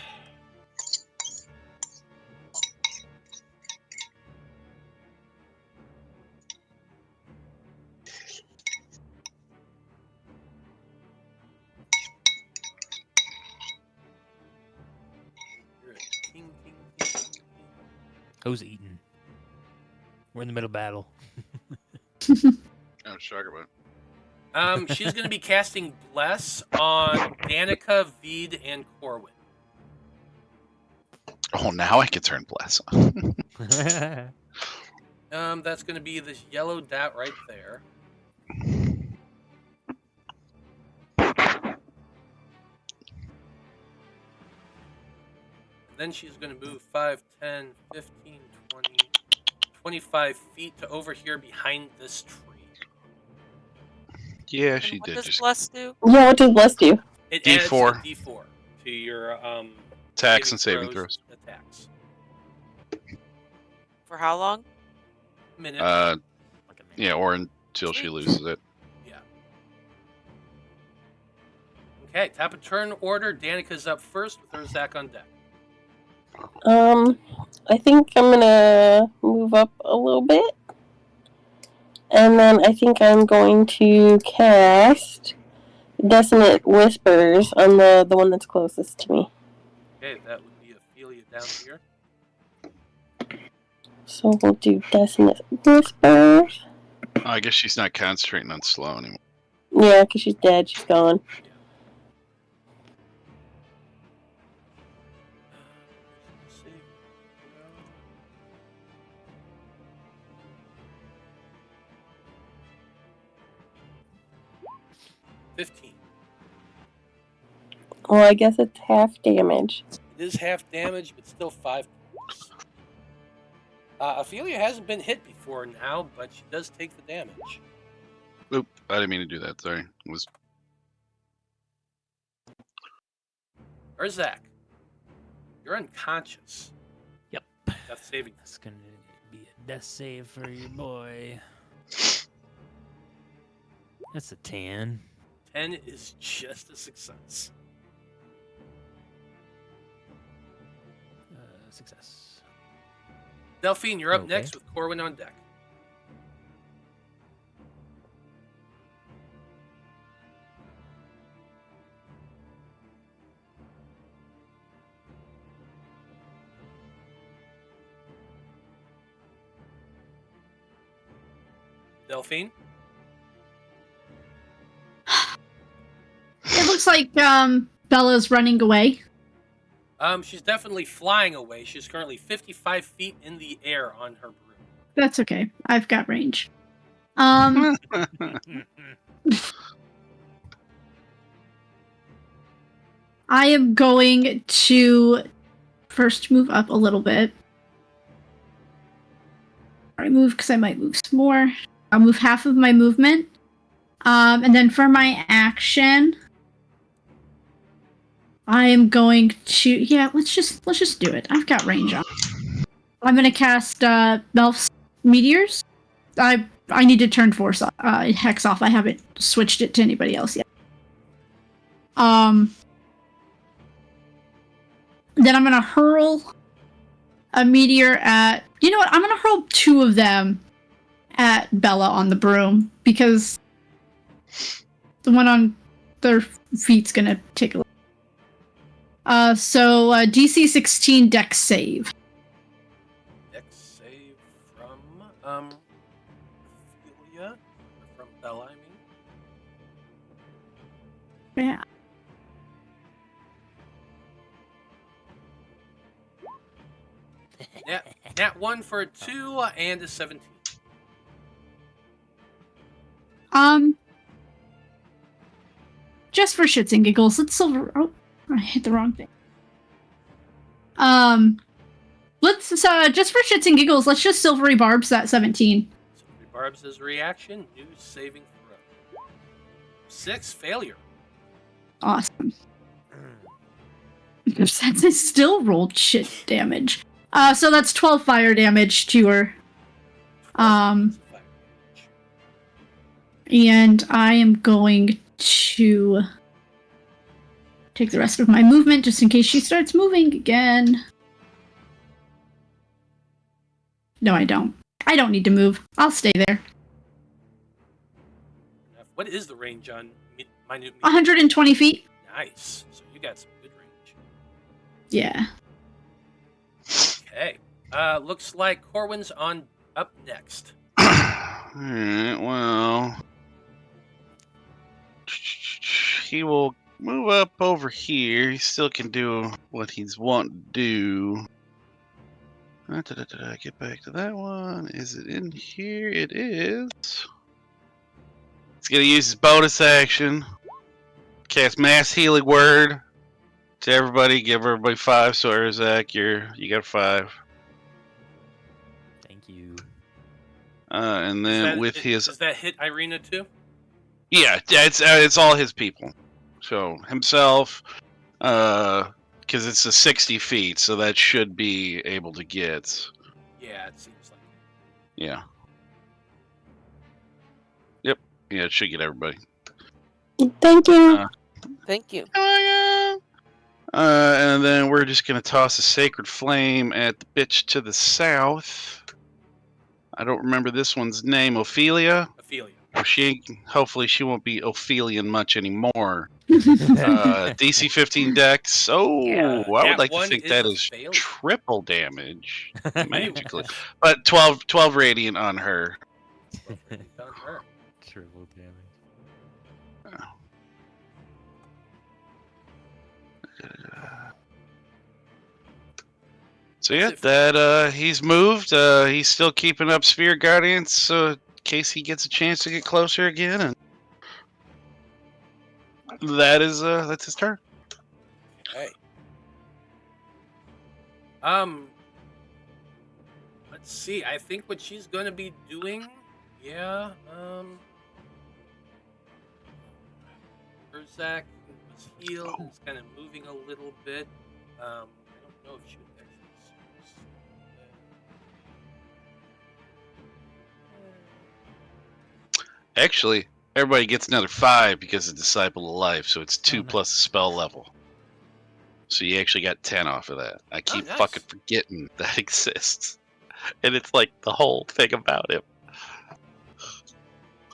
You're a ting, ting, ting, ting. Who's eating? We're in the middle of battle. Oh, sugar about. She's going to be casting Bless on Danika, Vide, and Corwan. Oh, now I can turn bless. That's going to be this yellow dot right there. Then she's going to move 5, 10, 15, 20, 25 feet to over here behind this tree. Yeah, And she what did. does Just Bless do? Yeah, what does Bless do? It D4. adds a D4 to your attacks and saving throws. attacks. For how long? Minute. Yeah, or until she Sweet. loses it. Yeah. Okay, top of turn order. Danika's up first with Urzak on deck. I think I'm gonna move up a little bit. And then I think I'm going to cast Dissonant Whispers on the one that's closest to me. Okay, that would be Ophelia down here. So we'll do Dissonant Whispers. Oh, I guess she's not concentrating on slow anymore. Yeah, because she's dead. She's gone. Yeah. 15. Well, I guess it's half damage. It is half damage, but still 5 points. Ophelia hasn't been hit before now, but she does take the damage. Oop, I didn't mean to do that. Sorry. It was Urzak, you're unconscious. Yep. Death saving. That's gonna be a death save for your boy. That's a 10. 10 is just a success. Success. Delphine, you're up Okay. next with Corwan on deck. Delphine? It looks like Bella's running away. She's definitely flying away. She's currently 55 feet in the air on her broom. That's okay. I've got range. Oh, I am going to first move up a little bit. I move because I might move some more. I'll move half of my movement. And then for my action, I am going to let's just do it. I've got range on. I'm gonna cast Belf's Meteors. I need to turn Force Hex off. I haven't switched it to anybody else yet. Then I'm gonna hurl a meteor at. You know what? I'm gonna hurl 2 of them at Bella on the broom because the one on their feet's gonna take a. So DC 16 Dex save. Dex save from Ophelia, or from Bella, I mean. Yeah. Yeah, nat 1 for a 2 and a 17. Just for shits and giggles, let's silver. Oh, I hit the wrong thing. Let's just for shits and giggles, let's just silvery barbs that 17. Silvery Barbs as a reaction. New saving throw. 6 failure. Awesome. Since I still rolled shit damage. So that's 12 fire damage to her. 12 points of fire damage. And I am going to take the rest of my movement just in case she starts moving again. No, I don't. I don't need to move. I'll stay there. What is the range on minute? 120 feet. Nice. So you got some good range. Yeah. Okay. Looks like Corwan's up next. Alright, well. He will move up over here. He still can do what he's wanting to do. Get back to that one. Is it in here? It is. It's gonna use his bonus action. Cast mass healing word to everybody. Give everybody 5. So Urzak, you got 5. Thank you. And then does that hit Irina too? Yeah, it's all his people. So himself, because it's a 60 feet, so that should be able to get. Yeah, it seems like. Yeah. Yep. Yeah, it should get everybody. Thank you. Thank you. And then we're just gonna toss a sacred flame at the bitch to the south. I don't remember this one's name. Ophelia. Ophelia. Hopefully she won't be Ophelian much anymore. DC 15 dex. Oh, Yeah, I would that like to one think is that a is failure. triple damage magically. But 12 radiant on her. On her. Triple damage. So yeah, that he's moved. He's still keeping up Sphere Guardians, so in case he gets a chance to get closer again, and that's his turn. Okay. Let's see. I think what she's gonna be doing, Urzak was healed. It's kind of moving a little bit. I don't know if she would Actually, everybody gets another 5 because of Disciple of Life, so it's 2 plus the spell level. So you actually got 10 off of that. I keep fucking forgetting that exists. And it's like the whole thing about him.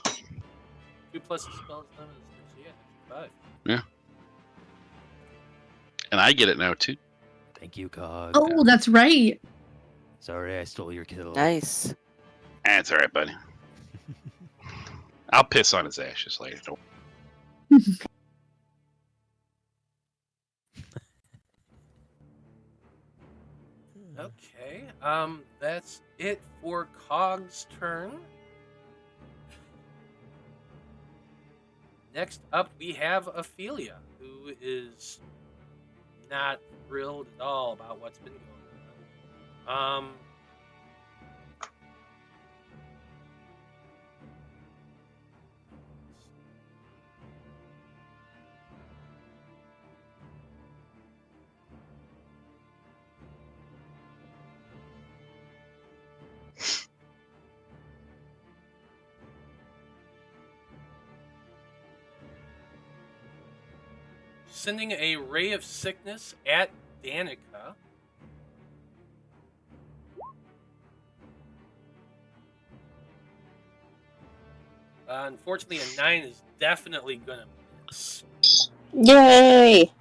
2 plus the spells level is 5. Yeah. And I get it now too. Thank you, Cog. Oh, that's right. Sorry, I stole your kill. Nice. That's all right, buddy. I'll piss on his ashes later. Okay. That's it for Cog's turn. Next up, we have Ophelia, who is not thrilled at all about what's been going on. Sending a ray of sickness at Danika. Unfortunately, a 9 is definitely gonna miss. Yay!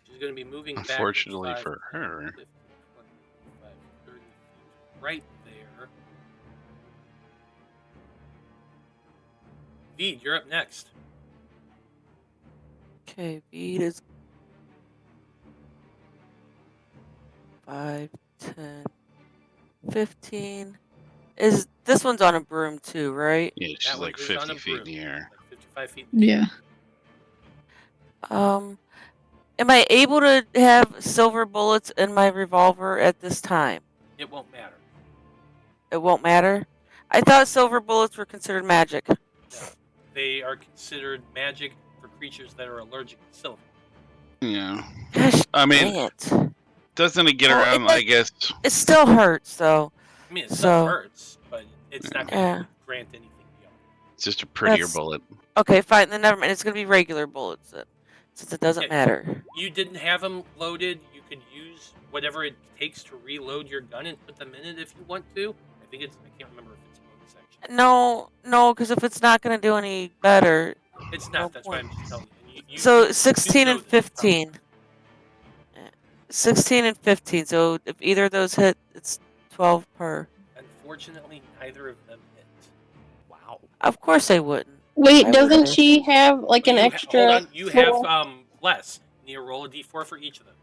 She's gonna be moving back. Unfortunately for her. 50, 25, 30 feet right there. Vide, you're up next. Okay, Vide is 5, 10, 15. Is this one's on a broom too, right? Yeah, she's like 50 feet in the air. Like 55 feet. Yeah. Am I able to have silver bullets in my revolver at this time? It won't matter. It won't matter? I thought silver bullets were considered magic. No, they are considered magic for creatures that are allergic to silver. Yeah. Gosh, I mean, dang it. Doesn't it get around, I guess? It still hurts, though. I mean, it still hurts, but it's not going to grant anything beyond. It's just a prettier bullet. Okay, fine. Then never mind. It's going to be regular bullets, then, since it doesn't matter. You didn't have them loaded. You could use whatever it takes to reload your gun and put them in it if you want to. I think it's... I can't remember if it's bonus action. No, because if it's not going to do any better... It's not. That's why I'm just telling you. So, 16 and 15. 16 and 15. So, if either of those hit, it's 12 per. Unfortunately, neither of them hit. Wow. Of course they wouldn't. Wait, doesn't she have like an extra? Hold on. You have less. You need to roll a d4 for each of those.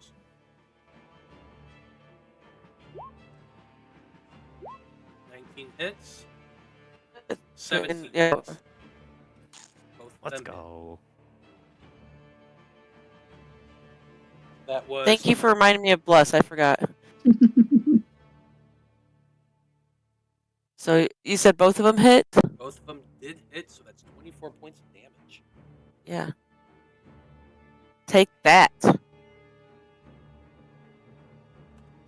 18 hits. And, 17 yeah. hits. Both of Let's them hit. go. That was Thank you for reminding me of Bless. I forgot. So you said both of them hit? both of them did hit, so that's 24 points of damage. Yeah. Take that.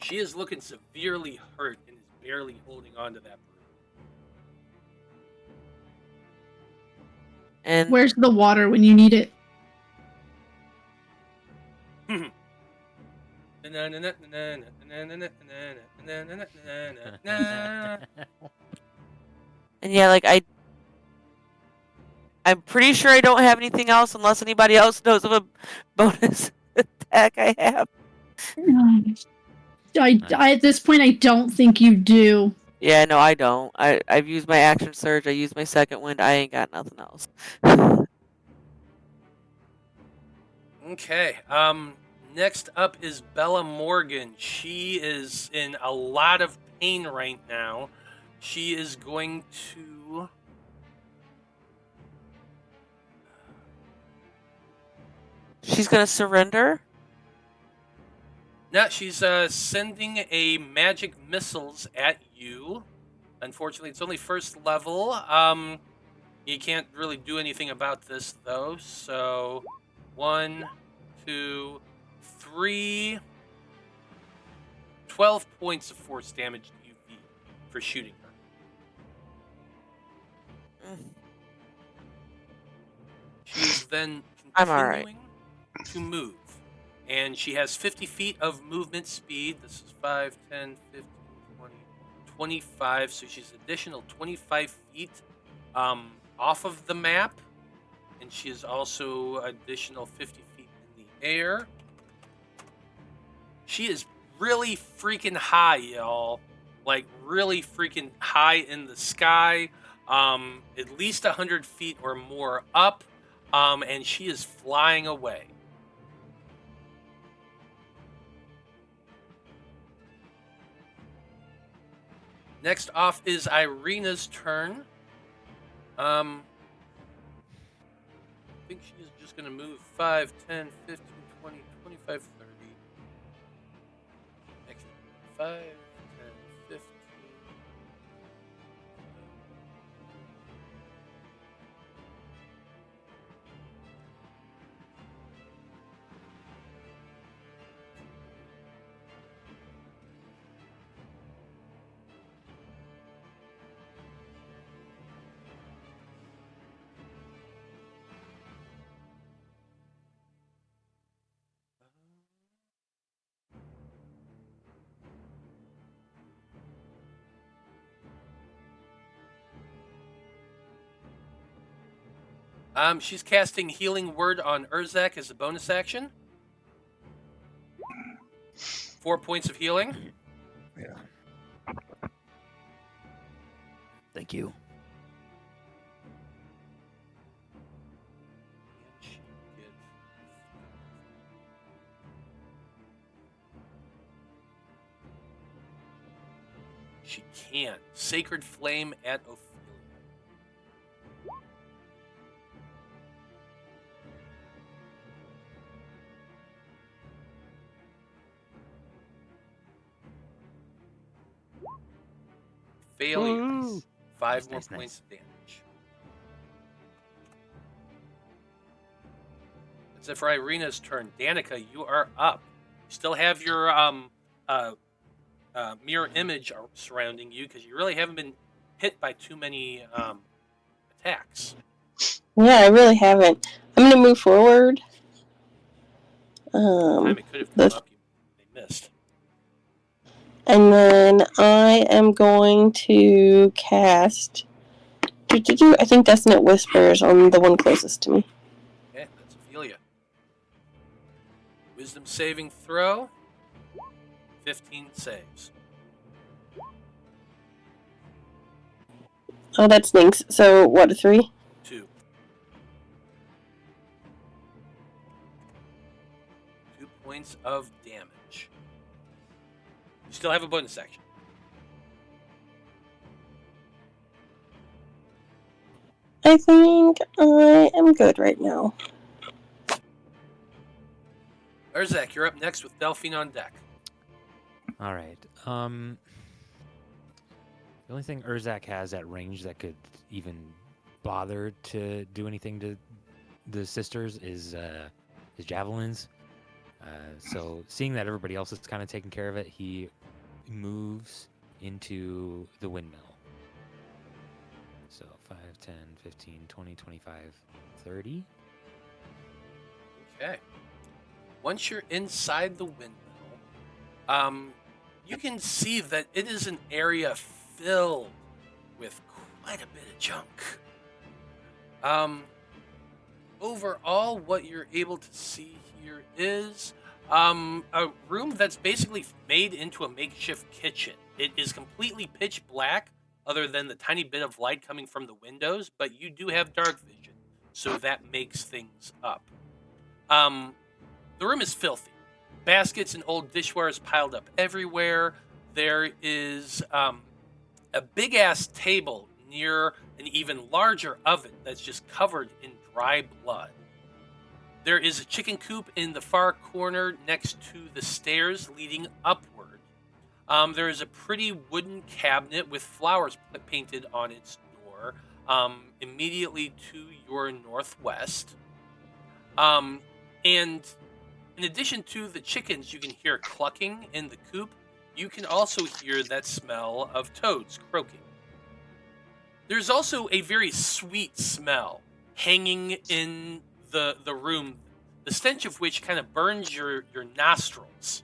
She is looking severely hurt and is barely holding on to that broom. And Where's the water when you need it? and yeah, like I'm pretty sure I don't have anything else unless anybody else knows of a bonus attack I have. I at this point I don't think you do. Yeah, no, I don't. I've used my action surge. I used my second wind. I ain't got nothing else. Okay. Next up is Bella Morgan. She is in a lot of pain right now. She is going to. She's gonna surrender. No, she's sending a magic missiles at you. Unfortunately, it's only first level. You can't really do anything about this though. So, 1, 2, 3, 12 points of force damage to UV for shooting her. Mm. She's then I'm alright. continuing to move. And she has 50 feet of movement speed. This is 5, 10, 15, 20, 25. So she's additional 25 feet off of the map. And she is also additional 50 feet in the air. She is really freaking high, y'all. Like, really freaking high in the sky. At least 100 feet or more up. And she is flying away. Next off is Irina's turn. I think she's just going to move 5, 10, 15, 20, 25, 30. Actually, 5, 10, 15. She's casting Healing Word on Urzak as a bonus action. 4 points of healing. Yeah. Thank you. And she gets... She can. Sacred Flame at Ophelia. Failures. Woo! 5 Nice, more nice, points of damage. That's it for Irina's turn. Danika, you are up. You still have your mirror image surrounding you because you really haven't been hit by too many attacks. Yeah, I really haven't. I'm gonna move forward. Time it could have come up, they missed. And then I am going to cast. I think Dissonant Whispers on the one closest to me. Okay, that's Ophelia. Wisdom saving throw. 15 saves. Oh, that stinks. So, what, a 3? 2. 2 points of damage. You still have a bonus action. I think I am good right now. Urzak, you're up next with Delphine on deck. All right. The only thing Urzak has at range that could even bother to do anything to the sisters is his javelins. So seeing that everybody else is kind of taking care of it, he moves into the windmill. So 5, 10, 15, 20, 25, 30. Okay. Once you're inside the windmill, you can see that it is an area filled with quite a bit of junk. Overall, what you're able to see here is a room that's basically made into a makeshift kitchen. It is completely pitch black, other than the tiny bit of light coming from the windows, but you do have dark vision, so that makes things up. The room is filthy. Baskets and old dishware is piled up everywhere. There is a big-ass table near an even larger oven that's just covered in dry blood. There is a chicken coop in the far corner next to the stairs leading upward. There is a pretty wooden cabinet with flowers painted on its door immediately to your northwest. And in addition to the chickens, you can hear clucking in the coop. You can also hear that smell of toads croaking. There's also a very sweet smell hanging in the room, the stench of which kind of burns your nostrils.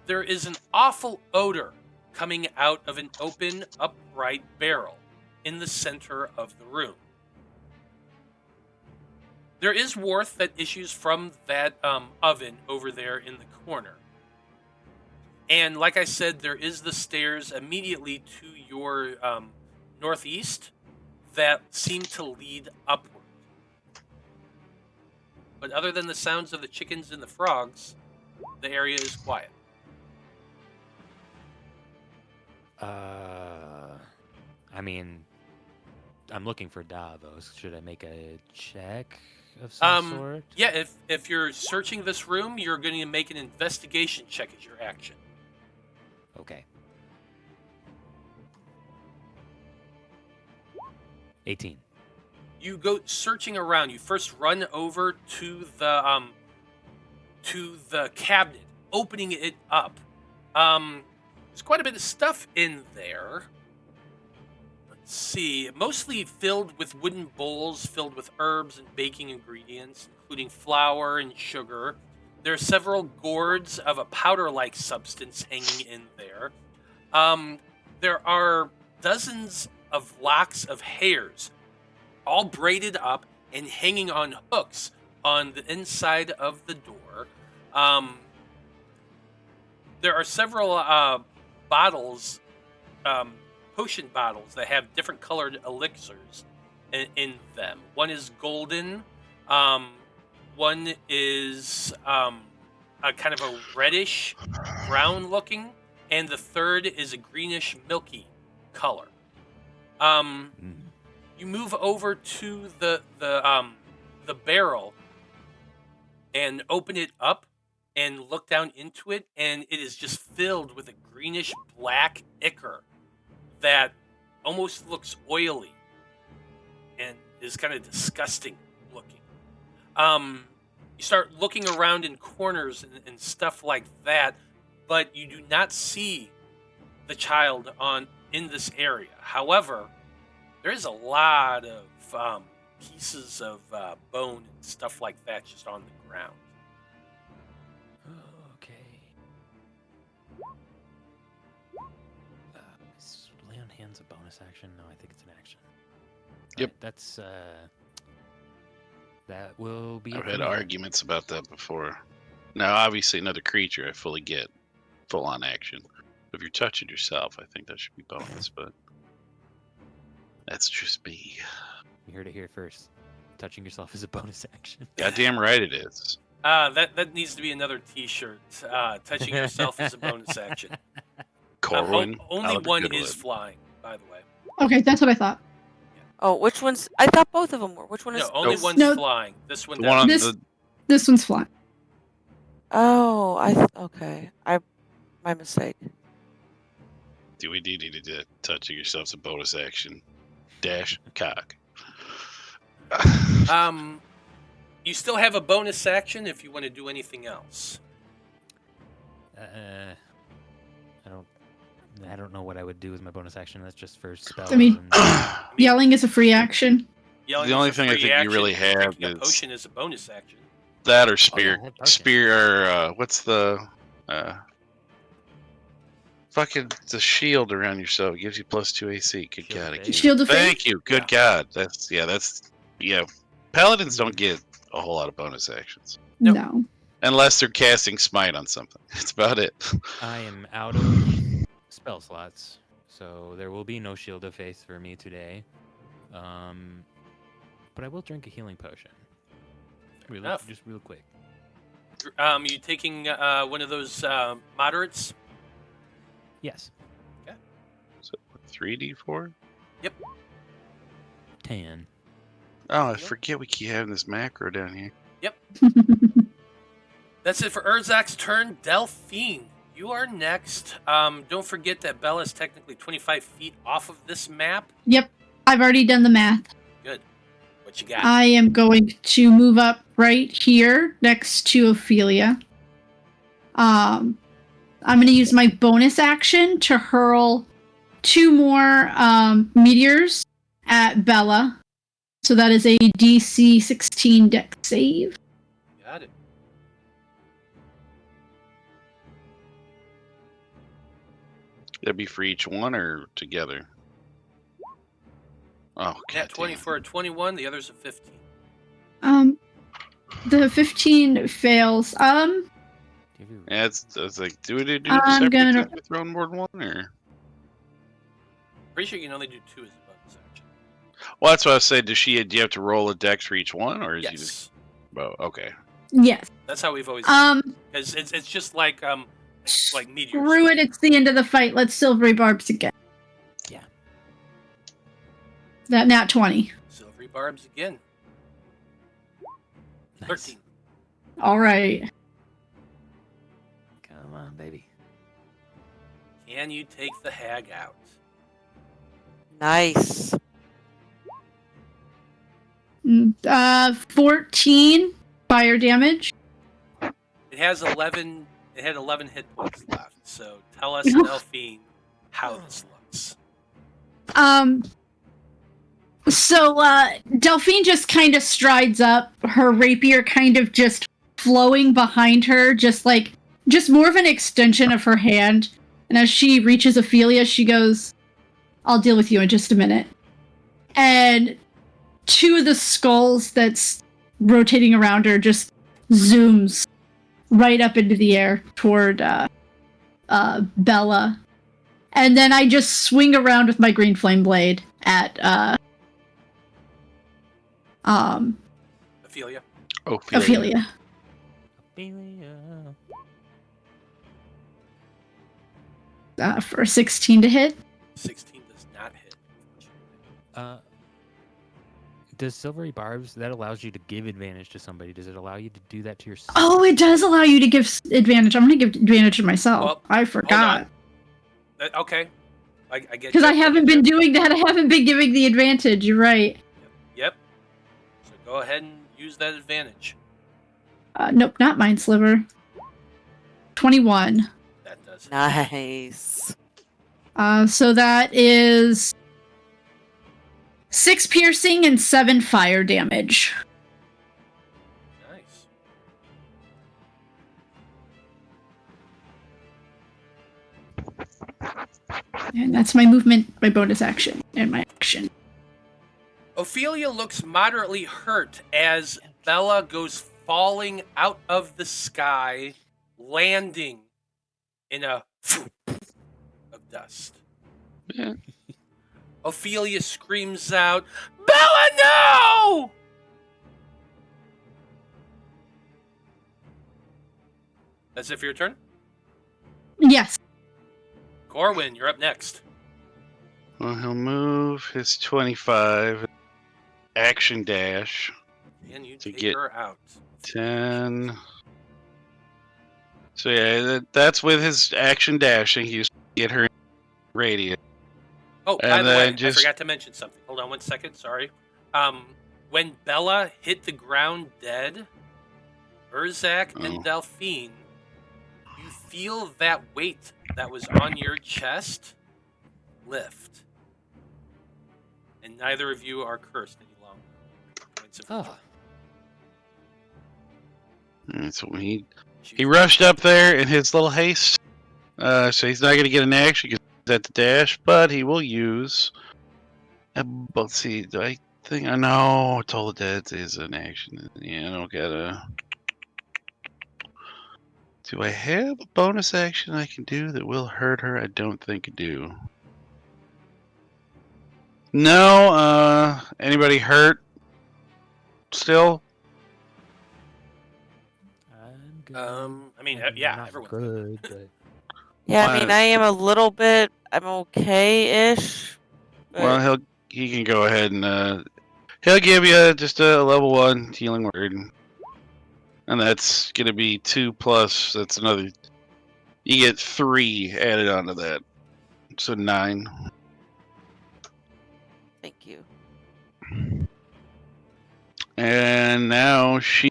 There is an awful odor coming out of an open, upright barrel in the center of the room. There is warmth that issues from that oven over there in the corner. And like I said, there is the stairs immediately to your northeast that seem to lead upward. But other than the sounds of the chickens and the frogs, the area is quiet. I mean, I'm looking for Davos. Should I make a check of some sort? Yeah, if you're searching this room, you're going to make an investigation check as your action. Okay. 18. You go searching around. You first run over to the cabinet, opening it up. There's quite a bit of stuff in there. Let's see, mostly filled with wooden bowls filled with herbs and baking ingredients, including flour and sugar. There are several gourds of a powder-like substance hanging in there. There are dozens of locks of hairs, all braided up and hanging on hooks on the inside of the door. There are several bottles, potion bottles that have different colored elixirs in them. One is golden, one is a kind of a reddish brown looking, and the third is a greenish milky color. You move over to the barrel and open it up and look down into it, and it is just filled with a greenish black ichor that almost looks oily and is kind of disgusting looking. You start looking around in corners and stuff like that, but you do not see the child in this area. However, there is a lot of pieces of bone and stuff like that just on the ground. Okay. Is lay on hands a bonus action? No, I think it's an action. Yep. Right, that's that will be. I've had arguments about that before. Now, obviously, another creature, I fully get full-on action. If you're touching yourself, I think that should be bonus, but that's just me. You heard it here first. Touching yourself is a bonus action. Goddamn right it is. That needs to be another T-shirt. Touching yourself is a bonus action. Corwan. Only out of one Goodwood. is flying, by the way. Okay, that's what I thought. Oh, which one's? I thought both of them were. Which one is? No, only Nope. one's No. flying. This one The one doesn't. on This one's flying. Oh, okay. My mistake. do we need to touching yourself's a bonus action. Dash cock. You still have a bonus action if you want to do anything else. I don't know what I would do with my bonus action. That's just for spells. I mean- I mean, Yelling is a free action. yelling The is only a thing I free think you action, really have drinking a is- potion is a bonus action. That or spear. I have potion. Spear, what's the fucking the shield around yourself? It gives you +2 AC. Good Shield God, of I Faith? can't. Shield of Faith? Thank you. Good God. That's Paladins don't get a whole lot of bonus actions. Nope. No. Unless they're casting smite on something. That's about it. I am out of spell slots, so there will be no Shield of Faith for me today. But I will drink a healing potion. enough. Just real quick. You taking one of those moderates? Yes. 3d4? 10. Oh, I Yep. forget we keep having this macro down here. That's it for Urzak's turn. Delphine, you are next. Don't forget that Bella is technically 25 feet off of this map. Yep. I've already done the math. Good. What you got? I am going to move up right here next to Ophelia. I'm going to use my bonus action to hurl 2 more meteors at Bella. So that is a DC 16 dex save. Got it. That'd be for each one or together? Oh, Nat God 20 damn. for a 21, the other's a 15. The 15 fails. Yeah, it's like, do we do I'm separate gonna- things with throwing more than one, or? Pretty sure you can only do 2 as a bonus action. Well, that's what I said. Do you have to roll a dex for each one, or is you just? Yes. Oh, okay. Yes. That's how we've always. Because it's just like meteors. Screw it, it's the end of the fight. Let's silvery barbs again. Yeah. That nat 20. Silvery barbs again. Nice. 13. All right. Come on, baby. Can you take the hag out? Nice. 14 fire damage. It has 11. It had 11 hit points left. So tell us, Delphine, how this looks. So Delphine just kind of strides up, her rapier kind of just flowing behind her, just more of an extension of her hand. And as she reaches Ophelia, she goes, "I'll deal with you in just a minute." And 2 of the skulls that's rotating around her just zooms right up into the air toward Bella. And then I just swing around with my green flame blade at Ophelia. Ophelia. For a 16 to hit. 16 does not hit. Unfortunately. Does Silvery Barbs, that allows you to give advantage to somebody. Does it allow you to do that to yourself? Oh, it does allow you to give advantage. I'm going to give advantage to myself. Well, I forgot. Okay. I get Because you. I haven't been doing that. I haven't been giving the advantage. You're right. Yep. So go ahead and use that advantage. Nope, not Mind Sliver. 21. That does it. Nice. So that is 6 piercing and 7 fire damage. Nice. And that's my movement, my bonus action, and my action. Ophelia looks moderately hurt as Bella goes falling out of the sky, landing in a of dust. Yeah. Ophelia screams out, "Bella, no!" That's it for your turn? Yes. Corwan, you're up next. Well, he'll move his 25 action dash And you to take get her out. 10. So yeah, that's with his action dashing. He used to get her radiant. Oh, by And the way, then I just- forgot to mention something. Hold on 1 second. Sorry. When Bella hit the ground dead, Urzak and Delphine, you feel that weight that was on your chest lift. And neither of you are cursed any longer. Points of Oh, And so he She- rushed up there in his little haste. So he's not going to get an action because he's at the dash, but he will use. Let's see. Do I think I know? Toll the Dead is an action. Yeah, I don't gotta. Do I have a bonus action I can do that will hurt her? I don't think I do. No. Anybody hurt? Still? I'm good. I mean, I'm yeah, not everyone's good, but Yeah, I mean, I am a little bit. I'm okay-ish. Well, he can go ahead and he'll give you just a level 1 healing word, and that's gonna be 2 plus. That's another. You get 3 added onto that, so 9. Thank you. And now she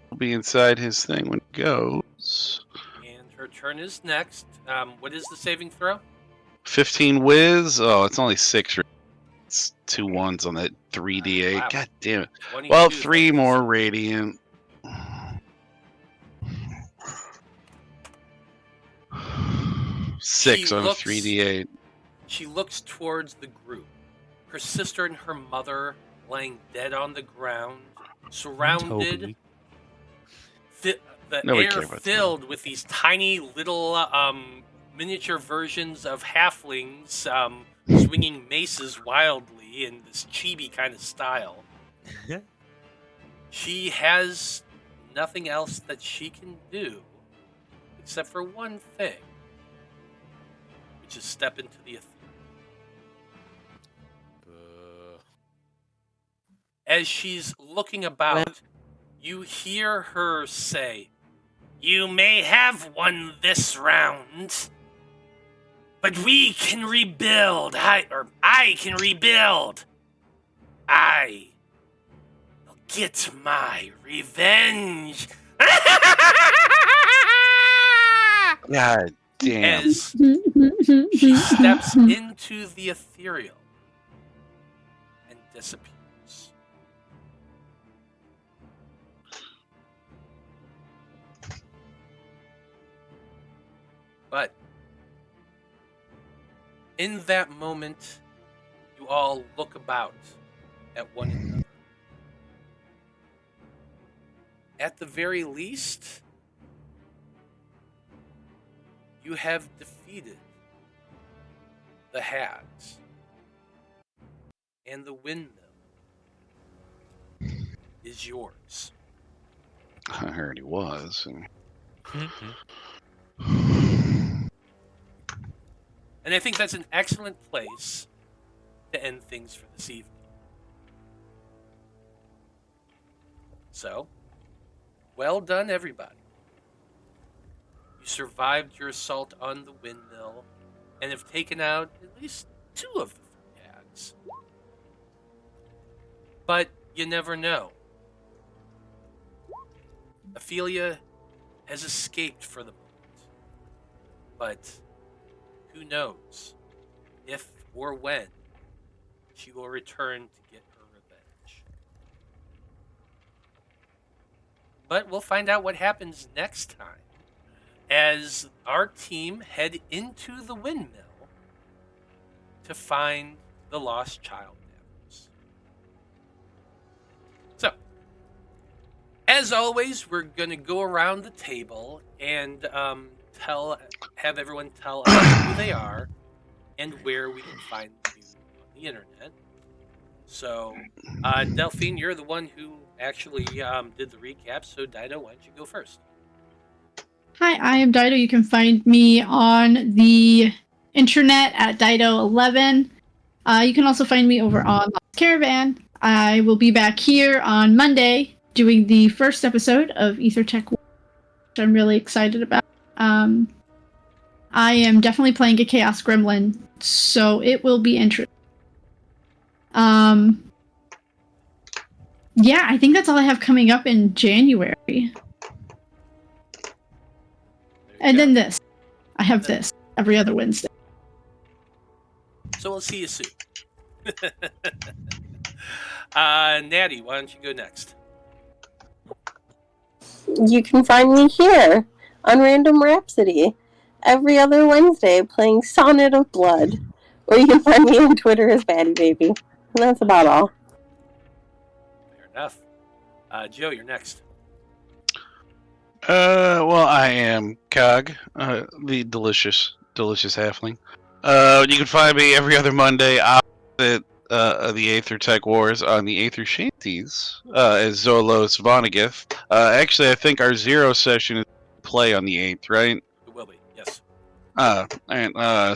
will be inside his thing when it goes. And her turn is next. What is the saving throw? 15 whiz. Oh, it's only 6. It's 2 1s on that 3d8. Wow. God damn it. 22, Well, thank 3 you, more sir. radiant. 6 She on looks- 3d8. She looks towards the group. Her sister and her mother lying dead on the ground, surrounded. Toby. The Nobody air cares about filled with these tiny little miniature versions of halflings swinging maces wildly in this chibi kind of style. She has nothing else that she can do except for one thing, which is step into the ethereal. As she's looking about, you hear her say, "You may have won this round, but we can rebuild. I can rebuild. I will get my revenge." God damn. As she steps into the ethereal and disappears. But in that moment, you all look about at one another. At the very least, you have defeated the Hags, and the windmill is yours. I heard he was. And I think that's an excellent place to end things for this evening. So, well done, everybody. You survived your assault on the windmill and have taken out at least 2 of the 3 hags. But you never know. Ophelia has escaped for the moment. But who knows if or when she will return to get her revenge. But we'll find out what happens next time as our team head into the windmill to find the lost child Davos. So, as always, we're going to go around the table and have everyone tell us who they are and where we can find you on the internet. So, Delphine, you're the one who actually did the recap, so Dyto, why don't you go first? Hi, I am Dyto. You can find me on the internet at Dyto11. You can also find me over on Lost Caravan. I will be back here on Monday doing the first episode of EtherTech, which I'm really excited about. I am definitely playing a Chaos Gremlin, so it will be interesting. Yeah, I think that's all I have coming up in January. And then this. I have this every other Wednesday. So we'll see you soon. Natty, why don't you go next? You can find me here on Random Rhapsody every other Wednesday playing Sonnet of Blood. Or you can find me on Twitter as Baddie Baby. And that's about all. Fair enough. Joe, you're next. Well, I am Cog, the delicious halfling. You can find me every other Monday opposite the Aether Tech Wars on the Aether Shanties as Zolos Vonnegut. Actually, I think our 0 session is play on the 8th, right? It will be, yes.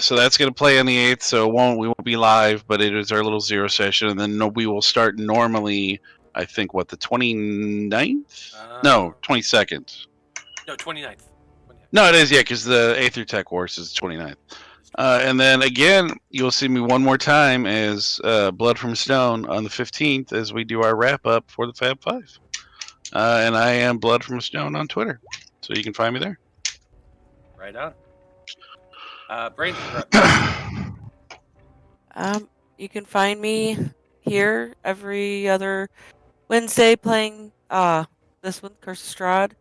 So that's going to play on the 8th, so we won't be live, but it is our little 0 session, and then we will start normally, I think, the 29th? No, 22nd. No, 29th. No, it is, yeah, because the Aether Tech Wars is 29th. And then again, you'll see me one more time as Blood from Stone on the 15th as we do our wrap up for the Fab 5. And I am Blood from Stone on Twitter, so you can find me there. Right on. Brandie, You can find me here every other Wednesday playing this one, Curse of Strahd.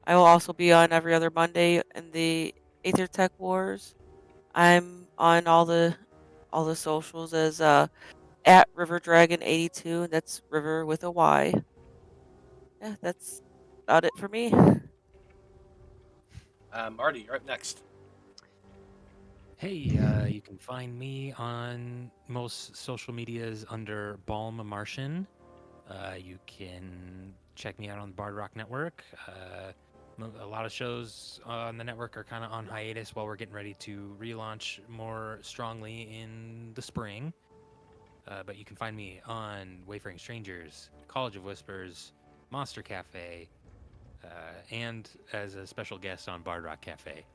I will also be on every other Monday in the Aether Tech Wars. I'm on all the socials as at River Dragon 82. That's River with a Y. Yeah, that's about it for me. Marty, you're up next. Hey, you can find me on most social medias under Balmer Martian. You can check me out on the Bard Rock Network. A lot of shows on the network are kind of on hiatus while we're getting ready to relaunch more strongly in the spring. But you can find me on Wayfaring Strangers, College of Whispers, Monster Cafe, and as a special guest on Bard Rock Cafe.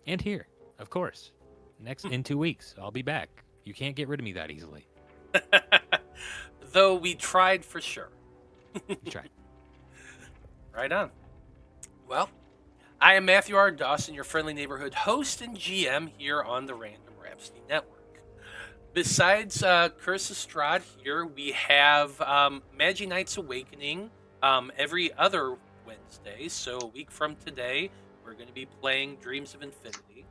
And here, of course. In 2 weeks, I'll be back. You can't get rid of me that easily. Though we tried for sure. You tried. Right on. Well, I am Matthew R. Dawson, your friendly neighborhood host and GM here on the Random Rhapsody Network. Besides Curse of Strahd here, we have Magi Knight's Awakening every other Wednesday. So a week from today, we're going to be playing Dreams of Infinity.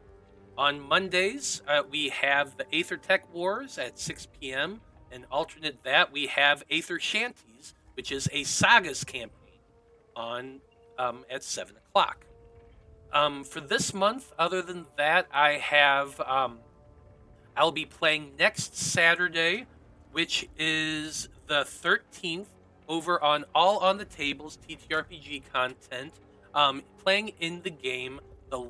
On Mondays, we have the Aether Tech Wars at 6 p.m. And alternate that, we have Aether Shanties, which is a Sagas campaign, on at 7 o'clock. For this month, other than that, I have I'll be playing next Saturday, which is the 13th, over on All on the Tables TTRPG content, playing in the game the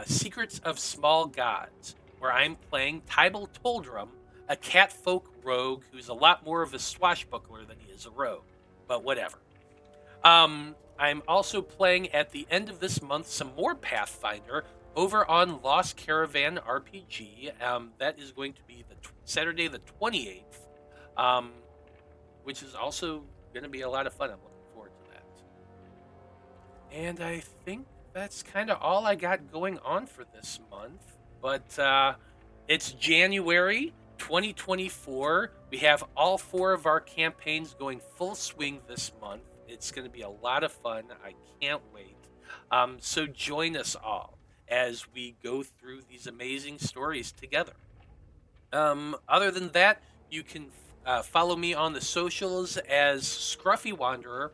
Secrets of Small Gods, where I'm playing Tybal Toldrum, a catfolk rogue who's a lot more of a swashbuckler than he is a rogue, but whatever. I'm also playing at the end of this month some more Pathfinder over on Lost Caravan RPG. That is going to be Saturday the 28th, which is also going to be a lot of fun. I'm looking forward to that. And I think that's kind of all I got going on for this month. But it's January 2024. We have all 4 of our campaigns going full swing this month. It's going to be a lot of fun. I can't wait. So join us all as we go through these amazing stories together. Other than that, you can follow me on the socials as Scruffy Wanderer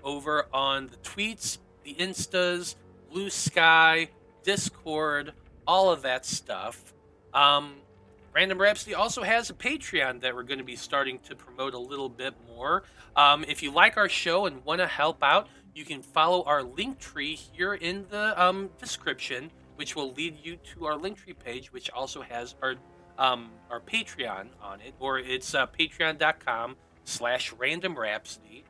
over on the tweets, the Instas, Blue Sky, Discord, all of that stuff. Random Rhapsody also has a Patreon that we're going to be starting to promote a little bit more. If you like our show and want to help out, you can follow our link tree here in the description, which will lead you to our link tree page, which also has our our Patreon on it, or it's patreon.com/randomrhapsody.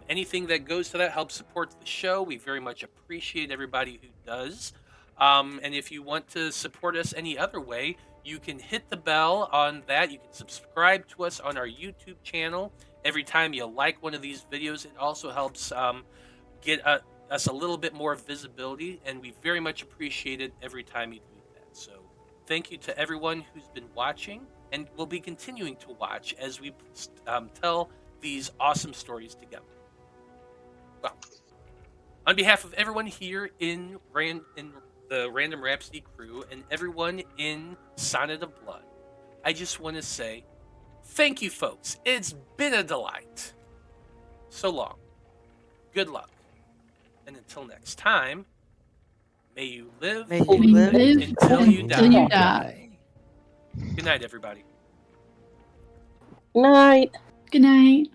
Anything that goes to that helps support the show. We very much appreciate everybody who does. And if you want to support us any other way, you can hit the bell on that. You can subscribe to us on our YouTube channel. Every time you like one of these videos, it also helps get us a little bit more visibility, and we very much appreciate it every time you do that. So thank you to everyone who's been watching and will be continuing to watch as we tell these awesome stories together. Well, on behalf of everyone here in the Random Rhapsody crew and everyone in Sonnet of Blood, I just want to say thank you, folks. It's been a delight. So long. Good luck. And until next time, may you live, May you live until you die. until you die. Good night, everybody. Night. Good night.